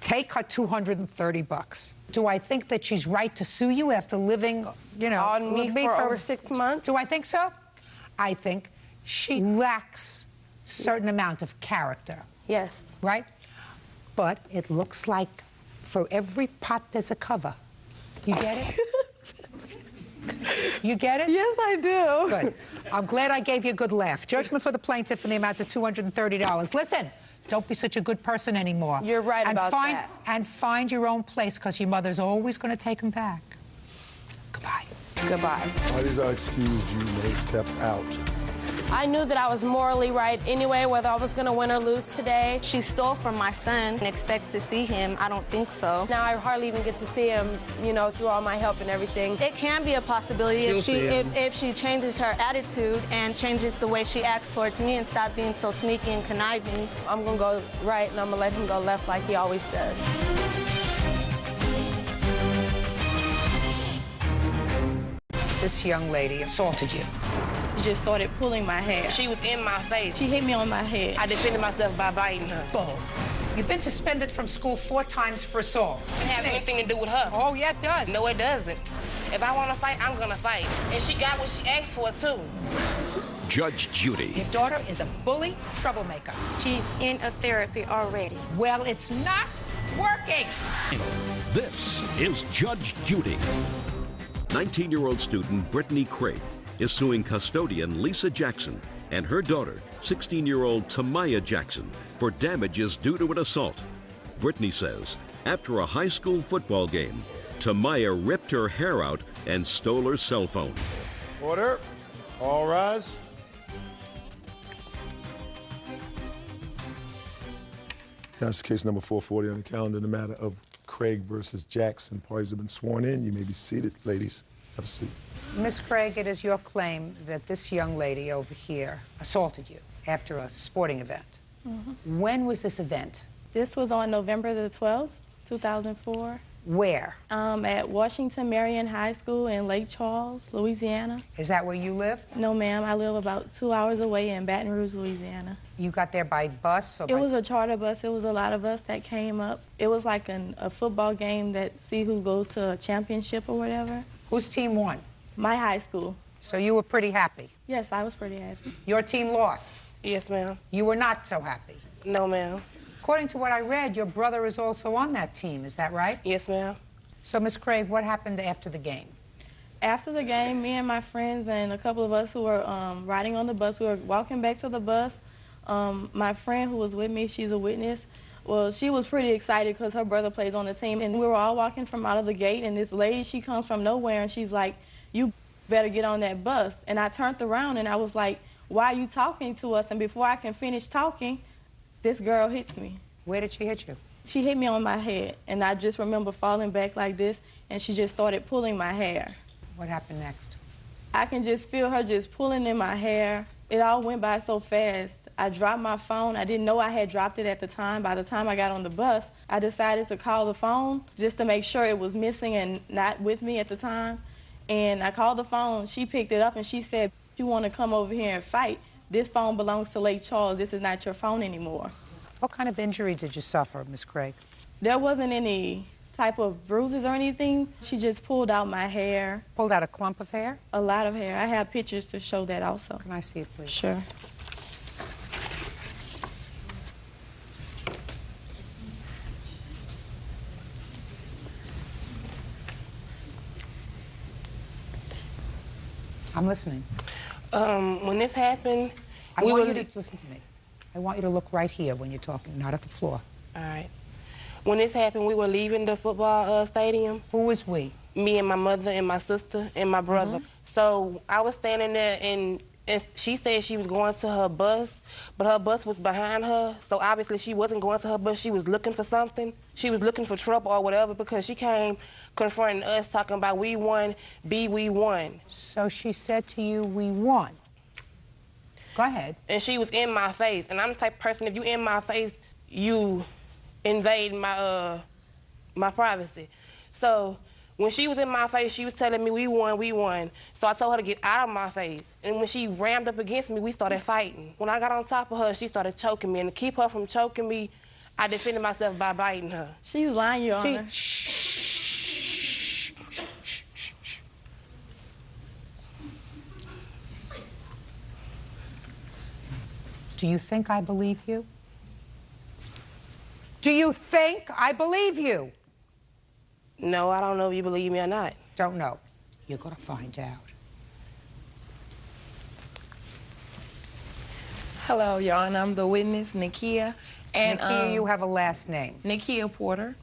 take her $230. Do I think that she's right to sue you after living, on me for over 6 months? Do I think so? I think she lacks a certain amount of character. Yes. Right? But it looks like for every pot there's a cover. You get it? You get it? Yes, I do. Good. I'm glad I gave you a good laugh. Judgment for the plaintiff in the amount of $230. Listen, don't be such a good person anymore. You're right about that. And find your own place, because your mother's always going to take him back. Goodbye. Goodbye. Parties are excused. You may step out. I knew that I was morally right anyway, whether I was going to win or lose today. She stole from my son and expects to see him. I don't think so. Now I hardly even get to see him, you know, through all my help and everything. It can be a possibility if she changes her attitude and changes the way she acts towards me and stop being so sneaky and conniving. I'm going to go right and I'm going to let him go left like he always does. This young lady assaulted you. She just started pulling my hair. She was in my face. She hit me on my head. I defended myself by biting her. Bull. You've been suspended from school 4 times for assault. It doesn't have anything to do with her. Oh, yeah, it does. No, it doesn't. If I want to fight, I'm going to fight. And she got what she asked for, too. Judge Judy. Your daughter is a bully troublemaker. She's in a therapy already. Well, it's not working. This is Judge Judy. 19-year-old student Brittany Craig is suing custodian Lisa Jackson and her daughter, 16-year-old Tamaya Jackson, for damages due to an assault. Brittany says after a high school football game, Tamaya ripped her hair out and stole her cell phone. Order. All rise. That's case number 440 on the calendar in the matter of Craig versus Jackson. Parties have been sworn in. You may be seated, ladies. Have a seat. Miss Craig, it is your claim that this young lady over here assaulted you after a sporting event. Mm-hmm. When was this event? This was on November the 12th, 2004. Where? At Washington Marion High School in Lake Charles, Louisiana. Is that where you live? No, ma'am. I live about 2 hours away in Baton Rouge, Louisiana. You got there by bus? Or it was a charter bus. It was a lot of us that came up. It was like a football game that see who goes to a championship or whatever. Whose team won? My high school. So you were pretty happy? Yes, I was pretty happy. Your team lost? Yes, ma'am. You were not so happy? No, ma'am. According to what I read, your brother is also on that team. Is that right? Yes, ma'am. So, Miss Craig, what happened after the game? After the game, me and my friends and a couple of us who were riding on the bus, we were walking back to the bus. My friend who was with me, she's a witness. Well, she was pretty excited because her brother plays on the team. And we were all walking from out of the gate, and this lady, she comes from nowhere, and she's like, "You better get on that bus." And I turned around, and I was like, "Why are you talking to us?" And before I can finish talking, this girl hits me. Where did she hit you? She hit me on my head, and I just remember falling back like this, and she just started pulling my hair. What happened next? I can just feel her just pulling in my hair. It all went by so fast. I dropped my phone. I didn't know I had dropped it at the time. By the time I got on the bus, I decided to call the phone just to make sure it was missing and not with me at the time. And I called the phone. She picked it up, and she said, "You want to come over here and fight? This phone belongs to Lake Charles. This is not your phone anymore." What kind of injury did you suffer, Miss Craig? There wasn't any type of bruises or anything. She just pulled out my hair. Pulled out a clump of hair? A lot of hair. I have pictures to show that also. Can I see it, please? Sure. I'm listening. When this happened, I want you to listen to me. I want you to look right here when you're talking, not at the floor. All right. When this happened, we were leaving the football stadium. Who was we? Me and my mother and my sister and my brother. So I was standing there, and she said she was going to her bus, but her bus was behind her. So obviously she wasn't going to her bus. She was looking for something. She was looking for trouble or whatever, because she came confronting us talking about we won, we won. So she said to you, "We won." Go ahead. And she was in my face. And I'm the type of person, if you in my face, you invade my my privacy. So when she was in my face, she was telling me, we won. So I told her to get out of my face. And when she rammed up against me, we started fighting. When I got on top of her, she started choking me. And to keep her from choking me, I defended myself by biting her. She's lying, Your Honor. Do you think I believe you? Do you think I believe you? No, I don't know if you believe me or not. Don't know. You're going to find out. Hello, Your Honor. I'm the witness, Nakia. And Nakia, you have a last name. Nakia Porter.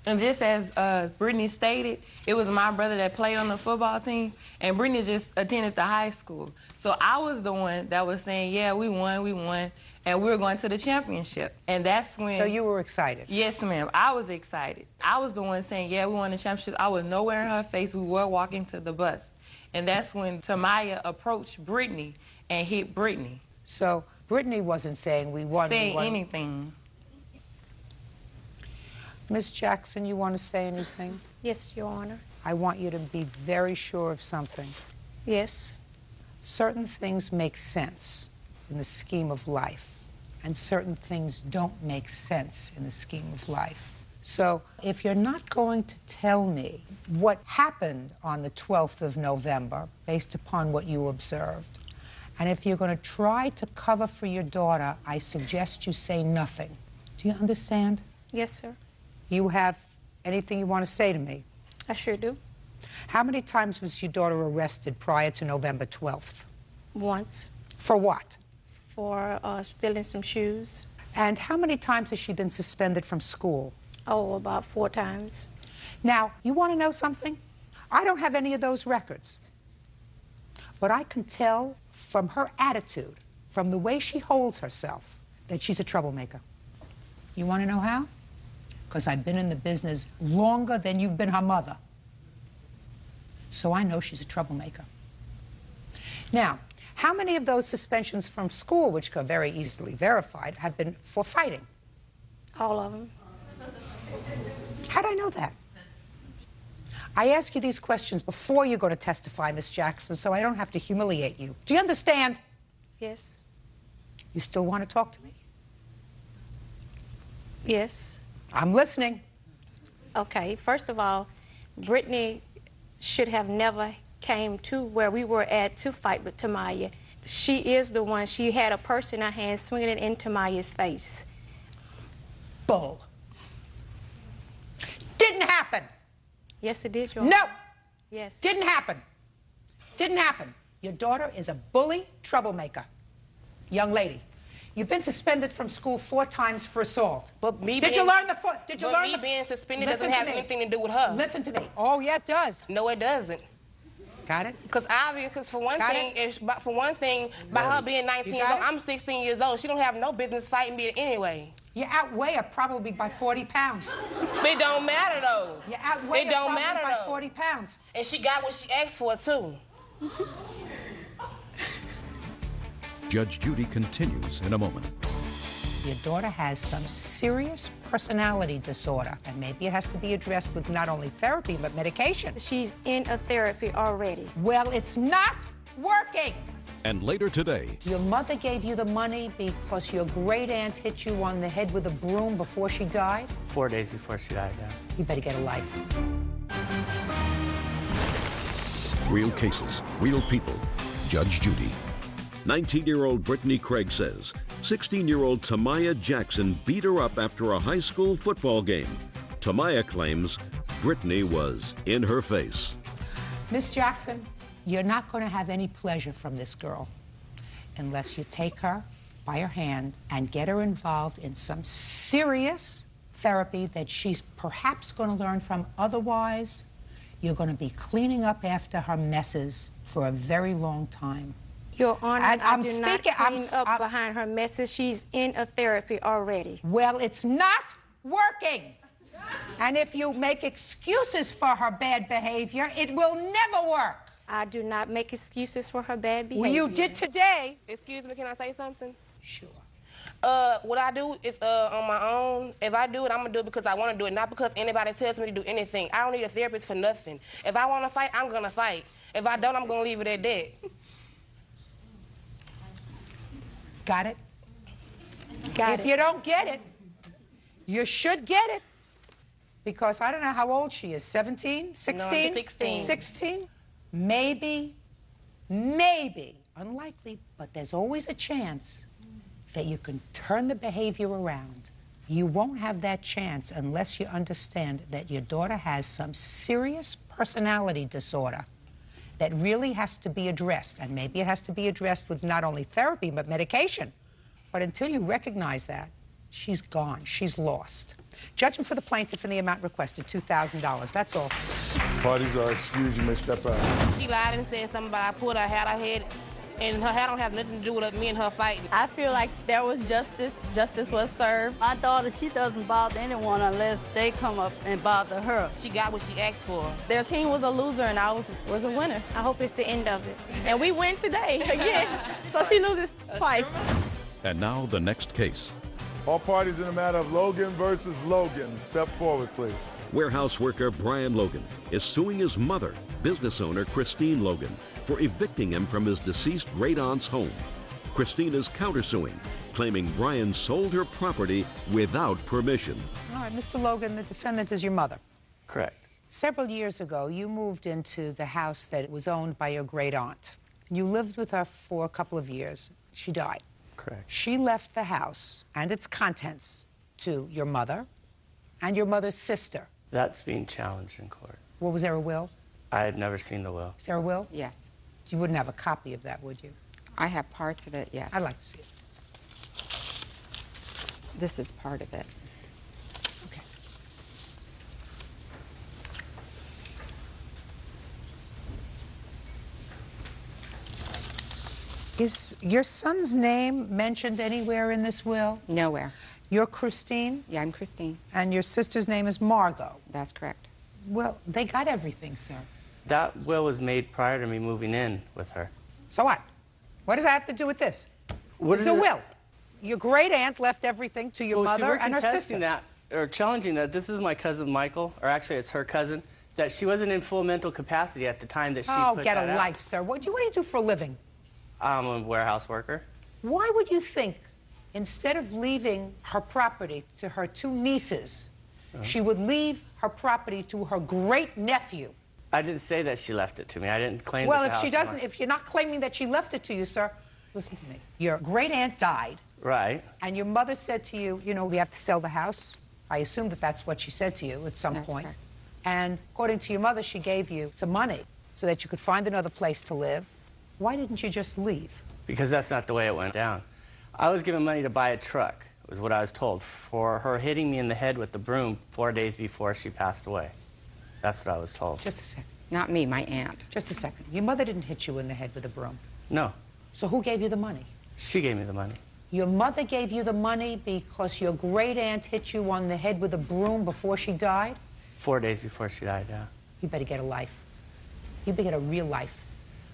And just as Brittany stated, it was my brother that played on the football team, and Brittany just attended the high school. So I was the one that was saying, yeah, we won, and we were going to the championship. And that's when... So you were excited? Yes, ma'am. I was excited. I was the one saying, yeah, we won the championship. I was nowhere in her face. We were walking to the bus. And that's when Tamaya approached Brittany and hit Brittany. So Brittany wasn't saying we won. Saying anything. Miss Jackson, you want to say anything? Yes, Your Honor. I want you to be very sure of something. Yes. Certain things make sense in the scheme of life, and certain things don't make sense in the scheme of life. So if you're not going to tell me what happened on the 12th of November, based upon what you observed, and if you're going to try to cover for your daughter, I suggest you say nothing. Do you understand? Yes, sir. You have anything you want to say to me? I sure do. How many times was your daughter arrested prior to November 12th? Once. For what? For stealing some shoes. And how many times has she been suspended from school? Oh, about 4 times. Now, you want to know something? I don't have any of those records. But I can tell from her attitude, from the way she holds herself, that she's a troublemaker. You want to know how? Because I've been in the business longer than you've been her mother. So I know she's a troublemaker. Now, how many of those suspensions from school, which are very easily verified, have been for fighting? All of them. How'd I know that? I ask you these questions before you go to testify, Miss Jackson, so I don't have to humiliate you. Do you understand? Yes. You still want to talk to me? Yes. I'm listening. Okay, first of all, Brittany should have never came to where we were at to fight with Tamaya. She is the one. She had a purse in her hand swinging it in Tamaya's face. Bull. Didn't happen. Yes, it did, Your No. Honor. Yes. Didn't happen. Didn't happen. Your daughter is a bully troublemaker. Young lady. You've been suspended from school 4 times for assault. But me Did being, you learn the foot? Did you learn me the being suspended Listen doesn't have to me. anything to do with her. Listen to me. Oh, yeah, it does. No, it doesn't. Got it? Because for one Got thing, it? by her being 19 years old, I'm 16 years old. She don't have no business fighting me anyway. You outweigh her probably by 40 pounds. It don't matter though. You outweigh it her don't probably matter by though. 40 pounds. And she got what she asked for too. Judge Judy continues in a moment. Your daughter has some serious personality disorder, and maybe it has to be addressed with not only therapy, but medication. She's in a therapy already. Well, it's not working. And later today, Your mother gave you the money because your great aunt hit you on the head with a broom before she died? 4 days before she died, yeah. You better get a life. real cases, real people. Judge Judy. 19-year-old Brittany Craig says 16-year-old Tamaya Jackson beat her up after a high school football game. Tamaya claims Brittany was in her face. Miss Jackson, you're not going to have any pleasure from this girl unless you take her by her hand and get her involved in some serious therapy that she's perhaps going to learn from. Otherwise, you're going to be cleaning up after her messes for a very long time. Your Honor, And I I'm do speaking- not clean up behind her messes. She's in a therapy already. Well, it's not working. And if you make excuses for her bad behavior, it will never work. I do not make excuses for her bad behavior. Well, you did today. Excuse me, can I say something? Sure. What I do is on my own. If I do it, I'm gonna do it because I want to do it, not because anybody tells me to do anything. I don't need a therapist for nothing. If I want to fight, I'm gonna fight. If I don't, I'm gonna leave it at that. Got it? Got If it. you don't get it, you should get it. Because I don't know how old she is, 17, 16? 16. 16? Maybe, unlikely, but there's always a chance that you can turn the behavior around. You won't have that chance unless you understand that your daughter has some serious personality disorder that really has to be addressed. And maybe it has to be addressed with not only therapy, but medication. But until you recognize that, She's gone. She's lost. Judgment for the plaintiff in the amount requested, $2,000. That's all. Parties are excused. You may step out. She lied and said something about I pulled her hair out her head, and her hair don't have nothing to do with me and her fighting. I feel like there was justice. Justice was served. My daughter, she doesn't bother anyone unless they come up and bother her. She got what she asked for. Their team was a loser and I was a winner. I hope it's the end of it. And we win today again. So she loses twice. And now the next case. All parties in the matter of Logan versus Logan. Step forward, please. Warehouse worker Brian Logan is suing his mother, business owner Christine Logan, for evicting him from his deceased great-aunt's home. Christine is countersuing, claiming Brian sold her property without permission. All right, Mr. Logan, the defendant is your mother. Correct. Several years ago, you moved into the house that was owned by your great-aunt. You lived with her for a couple of years. She died. Correct. She left the house and its contents to your mother and your mother's sister. That's being challenged in court. Well, was there a will? I had never seen the will. Is there a will? Yes. You wouldn't have a copy of that, would you? I have parts of it, yes. I'd like to see it. This is part of it. Okay. Is your son's name mentioned anywhere in this will? Nowhere. You're Christine? Yeah, I'm Christine. And your sister's name is Margot? That's correct. Well, they got everything, sir. That will was made prior to me moving in with her. So what? What does that have to do with this? What It's a will. Your great-aunt left everything to your Well, see, mother we're and her contesting sister. that, or challenging that. This is my cousin Michael, or actually it's her cousin, that she wasn't in full mental capacity at the time that she put get that a out. life, sir. What do you do for a living? I'm a warehouse worker. Why would you think, instead of leaving her property to her two nieces, she would leave her property to her great-nephew? I didn't say that she left it to me. I didn't claim Well, that the if she house was doesn't, if you're not claiming that she left it to you, sir, listen to me. Your great-aunt died, Right. and your mother said to you, you know, we have to sell the house. I assume that that's what she said to you at some point. correct. And according to your mother, she gave you some money so that you could find another place to live. Why didn't you just leave? Because that's not the way it went down. I was given money to buy a truck, was what I was told, for her hitting me in the head with the broom 4 days before she passed away. That's what I was told. Just a second. Not me, my aunt. Just a second. Your mother didn't hit you in the head with a broom. No. So who gave you the money? She gave me the money. Your mother gave you the money because your great-aunt hit you on the head with a broom before she died? 4 days before she died, yeah. You better get a life. You better get a real life.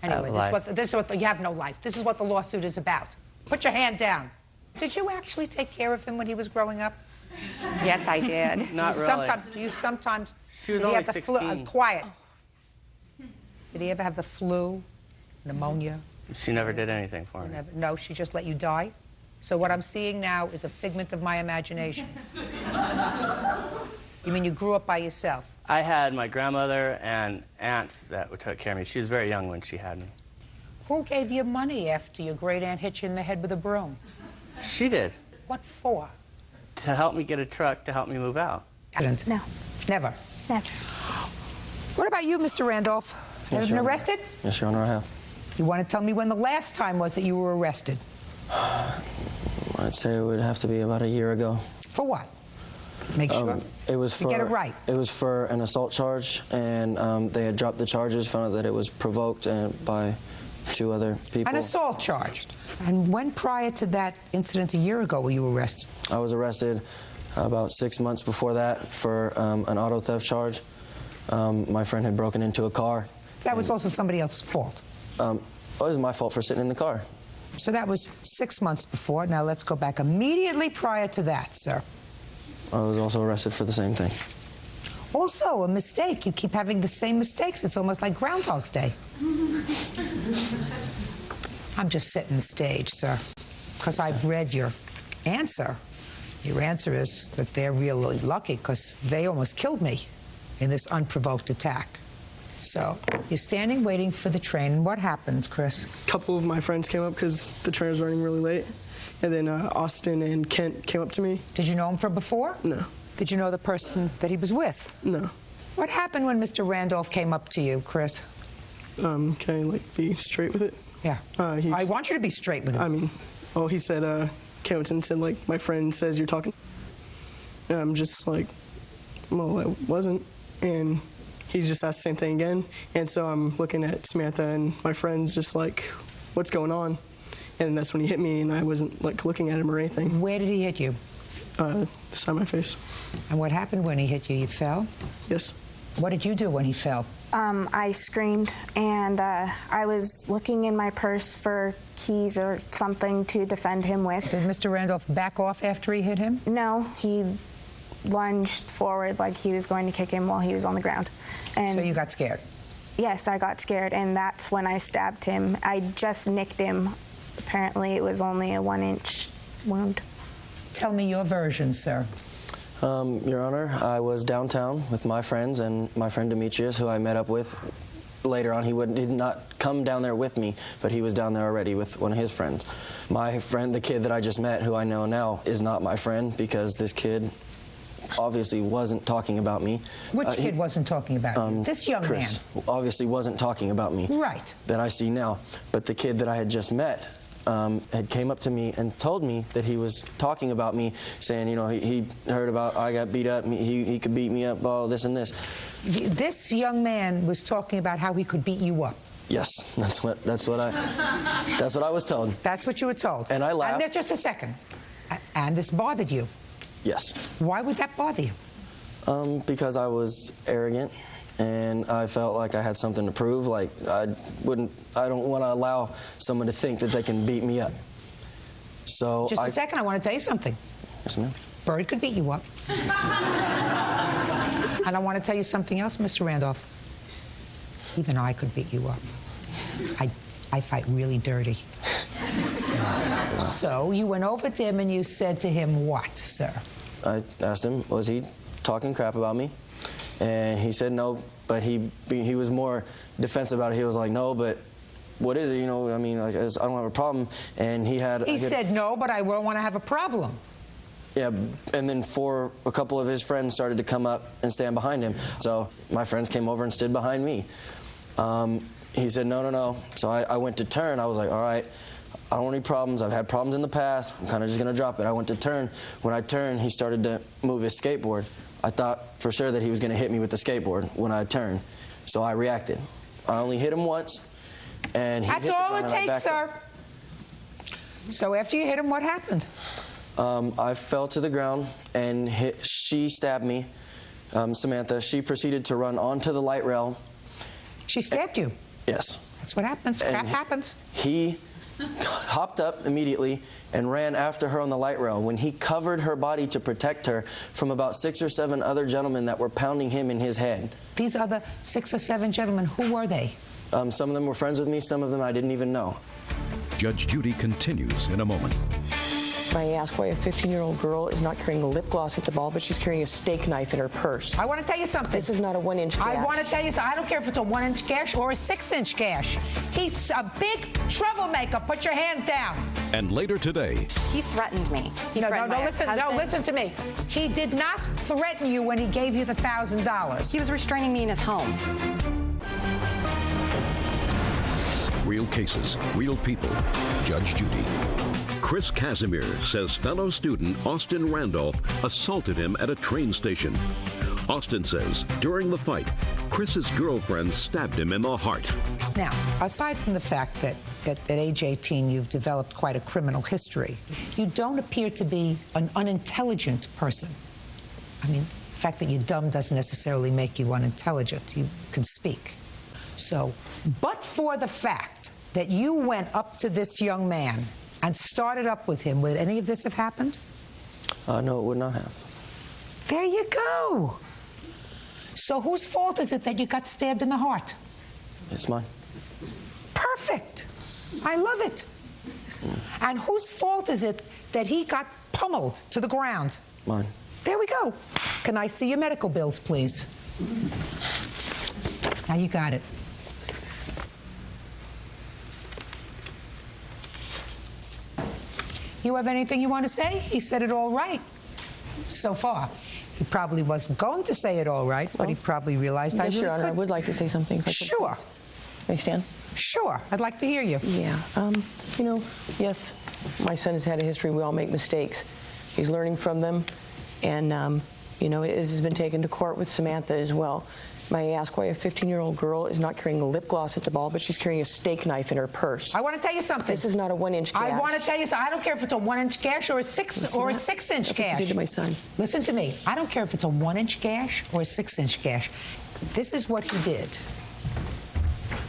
I have Anyway, a life. this is what you have no life. This is what the lawsuit is about. Put your hand down. Did you actually take care of him when he was growing up? Yes, I did. Not really. Do you sometimes... She was did he only have the flu? 16. Quiet. Did he ever have the flu, pneumonia? She never did anything for me. No, she just let you die? So what I'm seeing now is a figment of my imagination. You mean you grew up by yourself? I had my grandmother and aunts that took care of me. She was very young when she had me. Who gave you money after your great-aunt hit you in the head with a broom? She did. What for? To help me get a truck to help me move out. No. Never? Never. What about you, Mr. Randolph? Ever been arrested? Yes, Your Honor, I have. You want to tell me when the last time was that you were arrested? I'd say it would have to be about a year ago. For what? Make sure. It was for, get it right. It was for an assault charge, and they had dropped the charges, found out that it was provoked by 2 other people. An assault charge. And when prior to that incident a year ago were you arrested? I was arrested about 6 months before that for an auto theft charge. My friend had broken into a car. That was also somebody else's fault? It was my fault for sitting in the car. So that was 6 months before. Now let's go back immediately prior to that, sir. I was also arrested for the same thing. Also, a mistake. You keep having the same mistakes. It's almost like Groundhog's Day. I'm just setting the stage, sir, because I've read your answer. Your answer is that they're really lucky because they almost killed me in this unprovoked attack. So you're standing waiting for the train. And what happens, Chris? A couple of my friends came up because the train was running really late. And then Austin and Kent came up to me. Did you know him from before? No. Did you know the person that he was with? No. What happened when Mr. Randolph came up to you, Chris? Can I, be straight with it? Yeah. I want you to be straight with him. I mean, he said, came up and said, like, my friend says you're talking. And I'm just like, well, I wasn't. And he just asked the same thing again. And so I'm looking at Samantha, and my friend's just like, what's going on? And that's when he hit me, and I wasn't, like, looking at him or anything. Where did he hit you? Side of my face. And what happened when he hit you? You fell? Yes. What did you do when he fell? I screamed, and I was looking in my purse for keys or something to defend him with. Did Mr. Randolph back off after he hit him? No, he lunged forward like he was going to kick him while he was on the ground. And so you got scared? Yes, I got scared, and that's when I stabbed him. I just nicked him. Apparently, it was only a 1-inch wound. Tell me your version, sir. Your Honor, I was downtown with my friends and my friend Demetrius, who I met up with later on. He did not come down there with me, but he was down there already with one of his friends. My friend, the kid that I just met, who I know now, is not my friend because this kid obviously wasn't talking about me. Which kid wasn't talking about you? This young Chris man. Obviously wasn't talking about me. Right. That I see now. But the kid that I had just met had came up to me and told me that he was talking about me, saying, you know, he heard about I got beat up, he could beat me up, all this and this. This young man was talking about how he could beat you up. Yes, that's what I was told. That's what you were told. And I laughed. And there's just a second. And this bothered you. Yes. Why would that bother you? Because I was arrogant. And I felt like I had something to prove. Like I don't want to allow someone to think that they can beat me up. So just a second, I want to tell you something. Yes, ma'am. Bird could beat you up. And I want to tell you something else, Mr. Randolph. Even I could beat you up. I fight really dirty. So you went over to him and you said to him what, sir? I asked him, was he talking crap about me? And he said no, but he was more defensive about it. He was like, no, but what is it? You know, I mean, like, I don't have a problem. And he said no, but I won't want to have a problem. Yeah, and then a couple of his friends started to come up and stand behind him. So my friends came over and stood behind me. He said, no, no, no. So I went to turn. I was like, all right, I don't want any problems. I've had problems in the past. I'm kind of just going to drop it. I went to turn. When I turned, he started to move his skateboard. I thought for sure that he was going to hit me with the skateboard when I turned. So I reacted. I only hit him once, and he hit the ground. That's all it takes, sir. So after you hit him, what happened? I fell to the ground, and she stabbed me, Samantha. She proceeded to run onto the light rail. She stabbed you? Yes. That's what happens. Crap happens. He hopped up immediately and ran after her on the light rail when he covered her body to protect her from about 6 or 7 other gentlemen that were pounding him in his head. These other 6 or 7 gentlemen, who were they? Some of them were friends with me, some of them I didn't even know. Judge Judy continues in a moment. I ask why a 15-year-old girl is not carrying a lip gloss at the ball, but she's carrying a steak knife in her purse. I want to tell you something. This is not a 1-inch gash. I want to tell you something. I don't care if it's a 1-inch gash or a 6-inch gash. He's a big troublemaker. Put your hands down. And later today. He threatened me. No, listen to me. He did not threaten you when he gave you the $1,000. He was restraining me in his home. Real cases, real people. Judge Judy. Chris Casimir says fellow student Austin Randolph assaulted him at a train station. Austin says during the fight, Chris's girlfriend stabbed him in the heart. Now, aside from the fact that at age 18 you've developed quite a criminal history, you don't appear to be an unintelligent person. I mean, the fact that you're dumb doesn't necessarily make you unintelligent. You can speak. So, but for the fact that you went up to this young man and started up with him, would any of this have happened? No, it would not have. There you go. So whose fault is it that you got stabbed in the heart? It's mine. Perfect. I love it. And whose fault is it that he got pummeled to the ground? Mine. There we go. Can I see your medical bills, please? Now you got it. You have anything you want to say? He said it all right so far. He probably wasn't going to say it all right, but he probably realized I really Your Honor, could. I would like to say something. If I could, sure. please. May I stand? Sure, I'd like to hear you. Yeah, you know, yes, my son has had a history. We all make mistakes. He's learning from them, and, you know, this has been taken to court with Samantha as well. May I ask why a 15-year-old girl is not carrying a lip gloss at the ball, but she's carrying a steak knife in her purse? I want to tell you something. This is not a 1-inch gash. I want to tell you something. I don't care if it's a 1-inch gash or a 6-inch That's gash. what you did to my son. Listen to me. I don't care if it's a 1-inch gash or a 6-inch gash. This is what he did.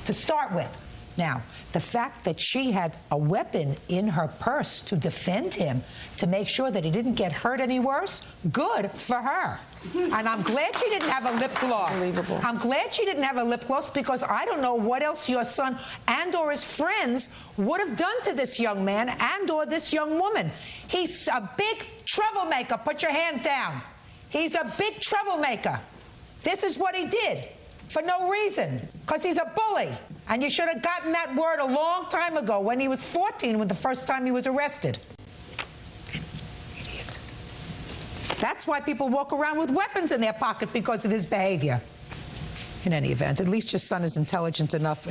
To start with. Now, the fact that she had a weapon in her purse to defend him, to make sure that he didn't get hurt any worse, good for her. And I'm glad she didn't have a lip gloss. Unbelievable. I'm glad she didn't have a lip gloss, because I don't know what else your son and or his friends would have done to this young man and or this young woman. He's a big troublemaker. Put your hands down. He's a big troublemaker. This is what he did. For no reason, because he's a bully. And you should have gotten that word a long time ago, when he was 14, when the first time he was arrested. Idiot. That's why people walk around with weapons in their pocket, because of his behavior. In any event, at least your son is intelligent enough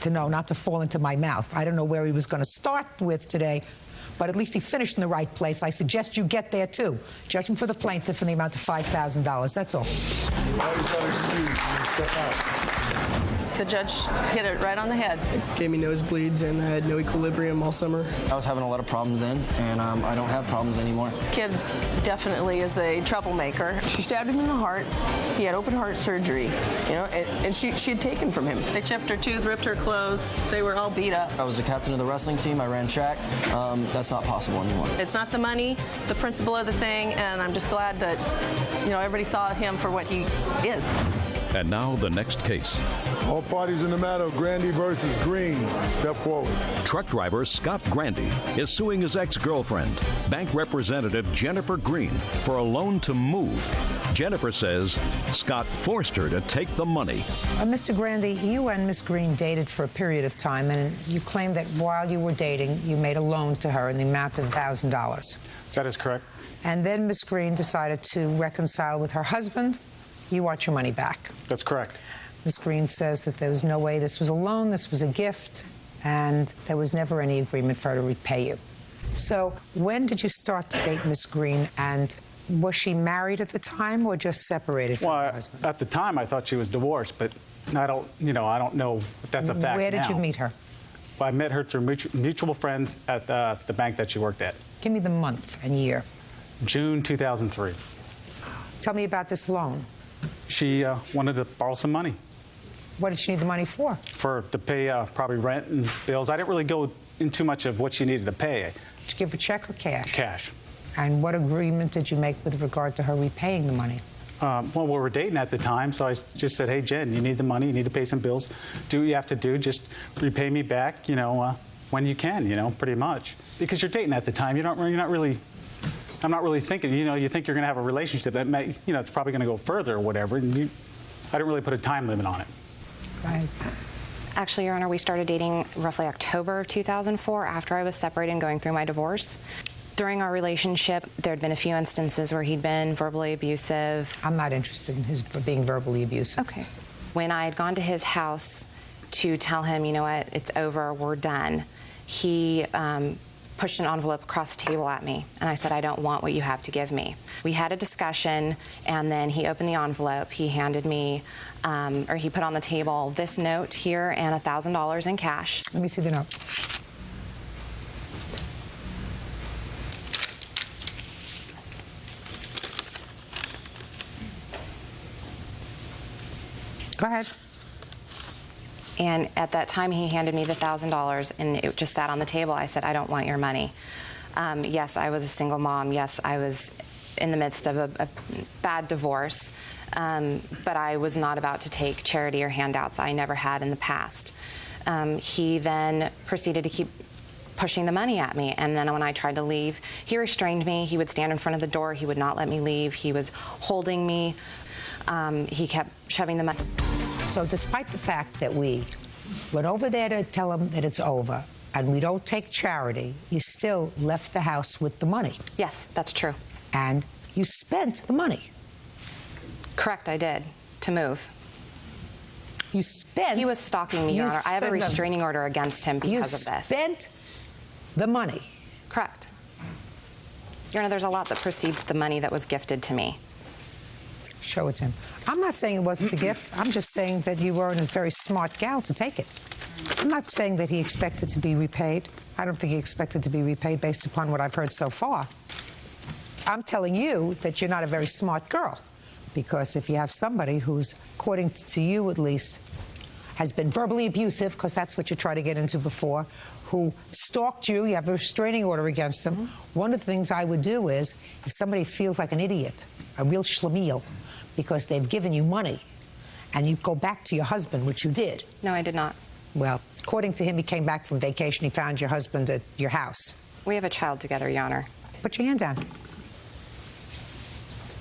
to know not to fall into my mouth. I don't know where he was going to start with today, but at least he finished in the right place. I suggest you get there, too. Judgment for the plaintiff in the amount of $5,000. That's all. The judge hit it right on the head. Gave me nosebleeds, and I had no equilibrium all summer. I was having a lot of problems then, and I don't have problems anymore. This kid definitely is a troublemaker. She stabbed him in the heart. He had open heart surgery, you know, and she had taken from him. They chipped her tooth, ripped her clothes. They were all beat up. I was the captain of the wrestling team. I ran track. That's not possible anymore. It's not the money, it's the principle of the thing, and I'm just glad that, you know, everybody saw him for what he is. And now the next case. All parties in the matter of Grandy versus Green. Step forward. Truck driver Scott Grandy is suing his ex-girlfriend, bank representative Jennifer Green, for a loan to move. Jennifer says Scott forced her to take the money. Mr. Grandy, you and Miss Green dated for a period of time, and you claim that while you were dating, you made a loan to her in the amount of $1,000. That is correct. And then Miss Green decided to reconcile with her husband. You want your money back. That's correct. Ms. Green says that there was no way this was a loan, this was a gift, and there was never any agreement for her to repay you. So when did you start to date Ms. Green, and was she married at the time or just separated from her husband? At the time, I thought she was divorced, but I don't know if that's a fact. Where did now. you meet her? Well, I met her through mutual friends at the bank that she worked at. Give me the month and year. June 2003. Tell me about this loan. She wanted to borrow some money. What did she need the money for? To pay probably rent and bills. I didn't really go into too much of what she needed to pay. Did you give her a check or cash? Cash. And what agreement did you make with regard to her repaying the money? Well, we were dating at the time, so I just said, hey, Jen, you need the money, you need to pay some bills. Do what you have to do, just repay me back, when you can, pretty much. Because you're dating at the time, I'm not really thinking, you think you're going to have a relationship that may, it's probably going to go further or whatever, and I didn't really put a time limit on it. Right. Actually, Your Honor, we started dating roughly October of 2004 after I was separated and going through my divorce. During our relationship, there had been a few instances where he'd been verbally abusive. I'm not interested in his being verbally abusive. Okay. When I had gone to his house to tell him, you know what, it's over, we're done, he pushed an envelope across the table at me, and I said, I don't want what you have to give me. We had a discussion, and then he opened the envelope. He handed me, or he put on the table this note here and $1,000 in cash. Let me see the note. Go ahead. And at that time, he handed me the $1,000, and it just sat on the table. I said, I don't want your money. Yes, I was a single mom. Yes, I was in the midst of a bad divorce, but I was not about to take charity or handouts. I never had in the past. He then proceeded to keep pushing the money at me, and then when I tried to leave, he restrained me. He would stand in front of the door. He would not let me leave. He was holding me. He kept shoving the money. So despite the fact that we went over there to tell him that it's over and we don't take charity, you still left the house with the money. Yes, that's true. And you spent the money. Correct, I did, to move. You spent... He was stalking me, Your Honor. I have a restraining order against him because of this. You spent the money. Correct. Your Honor, there's a lot that precedes the money that was gifted to me. Show it to him. I'm not saying it wasn't a gift. I'm just saying that you weren't a very smart gal to take it. I'm not saying that he expected to be repaid. I don't think he expected to be repaid based upon what I've heard so far. I'm telling you that you're not a very smart girl, because if you have somebody who's, according to you at least, has been verbally abusive, because that's what you tried to get into before, who stalked you, you have a restraining order against them. One of the things I would do is, if somebody feels like an idiot, a real schlemiel, because they've given you money, and you go back to your husband, which you did. No, I did not. Well, according to him, he came back from vacation, he found your husband at your house. We have a child together, Your Honor. Put your hand down.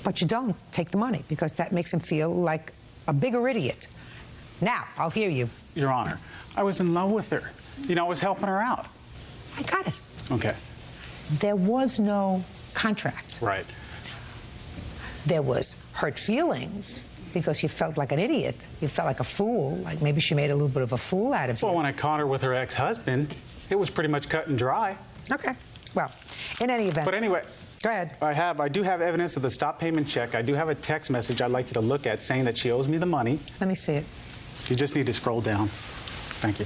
But you don't take the money, because that makes him feel like a bigger idiot. Now, I'll hear you. Your Honor, I was in love with her. You know, I was helping her out. I got it. Okay. There was no contract. Right. There was hurt feelings, because you felt like an idiot. You felt like a fool, like maybe she made a little bit of a fool out of you. Well, when I caught her with her ex-husband, it was pretty much cut and dry. Okay. Well, in any event. But anyway. Go ahead. I do have evidence of the stop payment check. I do have a text message I'd like you to look at saying that she owes me the money. Let me see it. You just need to scroll down. Thank you.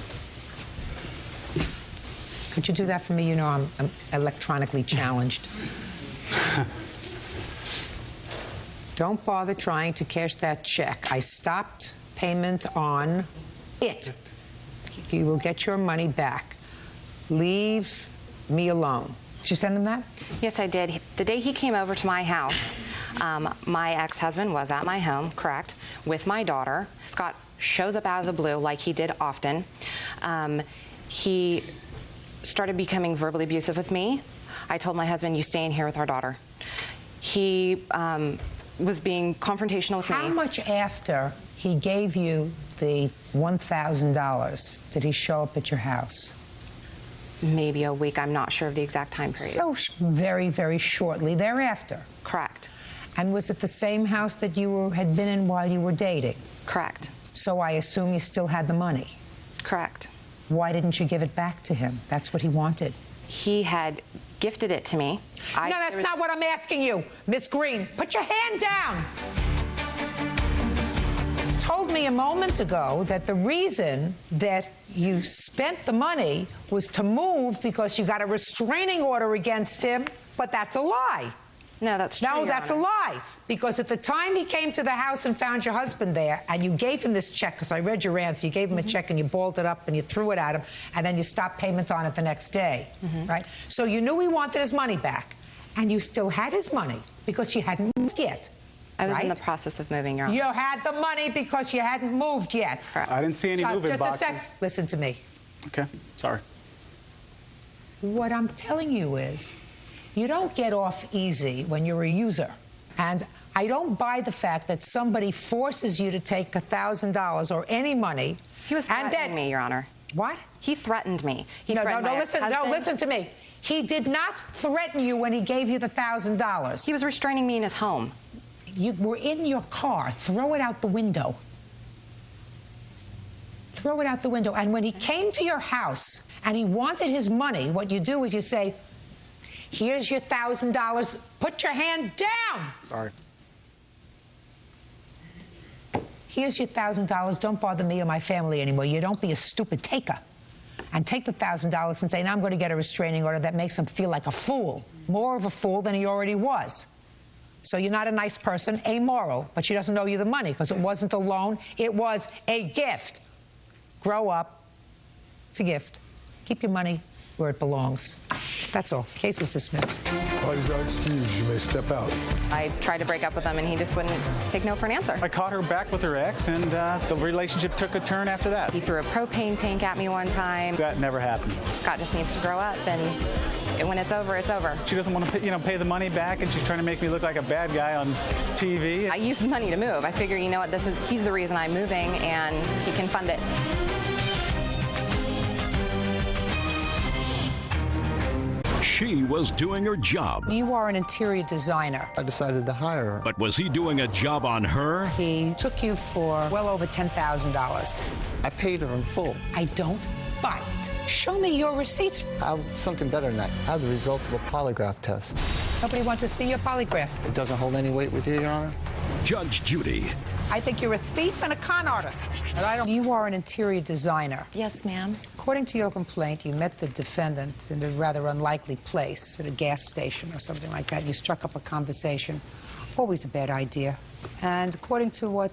Could you do that for me? You know I'm electronically challenged. Don't bother trying to cash that check. I stopped payment on it. You will get your money back. Leave me alone. Did you send him that? Yes, I did. The day he came over to my house, my ex-husband was at my home, correct, with my daughter. Scott shows up out of the blue like he did often. He started becoming verbally abusive with me. I told my husband, you stay in here with our daughter. He was being confrontational with me. How much after he gave you the $1,000 did he show up at your house? Maybe a week. I'm not sure of the exact time period. So very, very shortly thereafter. Correct. And was it the same house that you had been in while you were dating? Correct. So I assume you still had the money? Correct. Why didn't you give it back to him? That's what he wanted. He had gifted it to me. No, that's not what I'm asking you, Miss Green. Put your hand down. Told me a moment ago that the reason that you spent the money was to move because you got a restraining order against him, but that's a lie. No, that's true. No, that's a lie. Because at the time he came to the house and found your husband there, and you gave him this check, because I read your answer, you gave him a check and you balled it up and you threw it at him, and then you stopped payment on it the next day, right? So you knew he wanted his money back, and you still had his money because you hadn't moved yet. I was in the process of moving, Your Honor. You had the money because you hadn't moved yet. I didn't see any moving boxes. Just a sec. Listen to me. Okay, sorry. What I'm telling you is, you don't get off easy when you're a user. And I don't buy the fact that somebody forces you to take $1,000 or any money. He was threatening me, Your Honor. What? He threatened me. Listen to me. He did not threaten you when he gave you the $1,000. He was restraining me in his home. You were in your car. Throw it out the window. Throw it out the window. And when he came to your house and he wanted his money, what you do is you say, here's your $1,000. Put your hand down. Sorry. Here's your $1,000. Don't bother me or my family anymore. You don't be a stupid taker. And take the $1,000 and say, now I'm going to get a restraining order that makes him feel like a fool. More of a fool than he already was. So you're not a nice person, amoral, but she doesn't owe you the money because it wasn't a loan, it was a gift. Grow up. It's a gift. Keep your money where it belongs. That's all. Case is dismissed. Parties are excused. You may step out. I tried to break up with him, and he just wouldn't take no for an answer. I caught her back with her ex, and the relationship took a turn after that. He threw a propane tank at me one time. That never happened. Scott just needs to grow up, and when it's over, it's over. She doesn't want to pay the money back, and she's trying to make me look like a bad guy on TV. I used the money to move. I figure, you know what, he's the reason I'm moving, and he can fund it. she was doing her job. You are an interior designer. I decided to hire her. But was he doing a job on her? He took you for well over $10,000. I paid her in full. I don't buy it. Show me your receipts. I have something better than that. I have the results of a polygraph test. Nobody wants to see your polygraph. It doesn't hold any weight with you, Your Honor? Judge Judy. I think you're a thief and a con artist. And I don't. You are an interior designer. Yes, ma'am. According to your complaint, you met the defendant in a rather unlikely place, at a gas station or something like that. You struck up a conversation. Always a bad idea. And according to what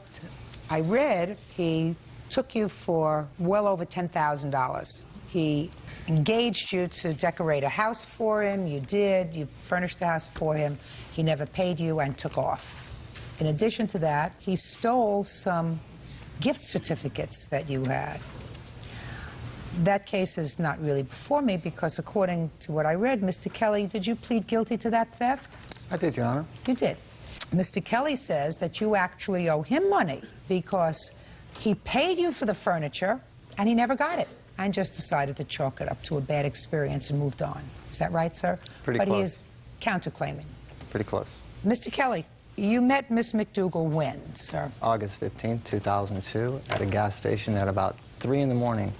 I read, he took you for well over $10,000. He engaged you to decorate a house for him. You did. You furnished the house for him. He never paid you and took off. In addition to that, he stole some gift certificates that you had. That case is not really before me because according to what I read, Mr. Kelly, did you plead guilty to that theft? I did, Your Honor. You did. Mr. Kelly says that you actually owe him money because he paid you for the furniture and he never got it and just decided to chalk it up to a bad experience and moved on. Is that right, sir? Pretty close. But he is counterclaiming. Pretty close. Mr. Kelly, you met Miss McDougal when, sir? August 15, 2002, at a gas station at about 3 in the morning.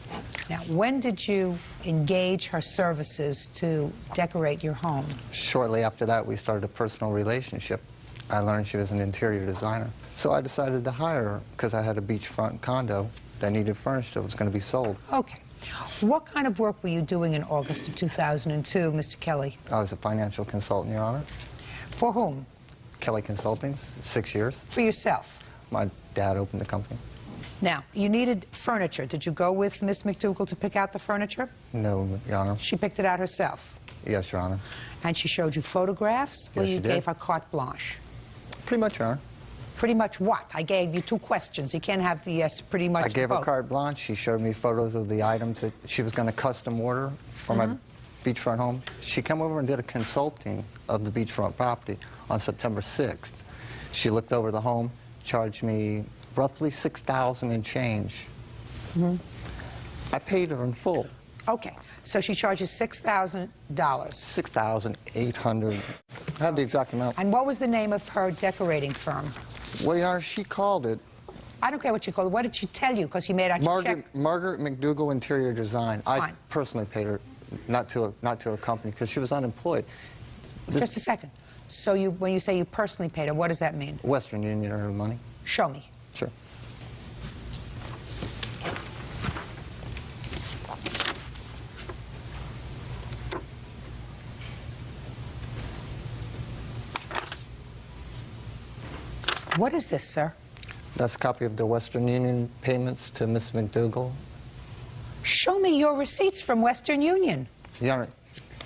Now, when did you engage her services to decorate your home? Shortly after that, we started a personal relationship. I learned she was an interior designer. So I decided to hire her because I had a beachfront condo that needed furnished that was going to be sold. Okay. What kind of work were you doing in August of 2002, Mr. Kelly? I was a financial consultant, Your Honor. For whom? Kelly Consulting, 6 years. For yourself? My dad opened the company. Now, you needed furniture. Did you go with Miss McDougal to pick out the furniture? No, Your Honor. She picked it out herself? Yes, Your Honor. And she showed you photographs? Yes, or you she did. gave her carte blanche? Pretty much, Your Honor. Pretty much what? I gave you 2 questions. You can't have the yes, pretty much. I gave her both. carte blanche. She showed me photos of the items that she was going to custom order for my beachfront home. She came over and did a consulting of the beachfront property on September 6th. She looked over the home, charged me roughly $6,000 and change. I paid her in full. Okay, so she charges $6,000. $6,800. I have the exact amount. And what was the name of her decorating firm? Well, Your Honor, she called it. I don't care what she called it. What did she tell you? Because she made out your check. Margaret McDougal Interior Design. Fine. I personally paid her, not to a company, because she was unemployed. Just a second. So when you say you personally paid her, what does that mean? Western Union earned her money. Show me. Sure. What is this, sir? That's a copy of the Western Union payments to Miss McDougal. Show me your receipts from Western Union. Your Honor,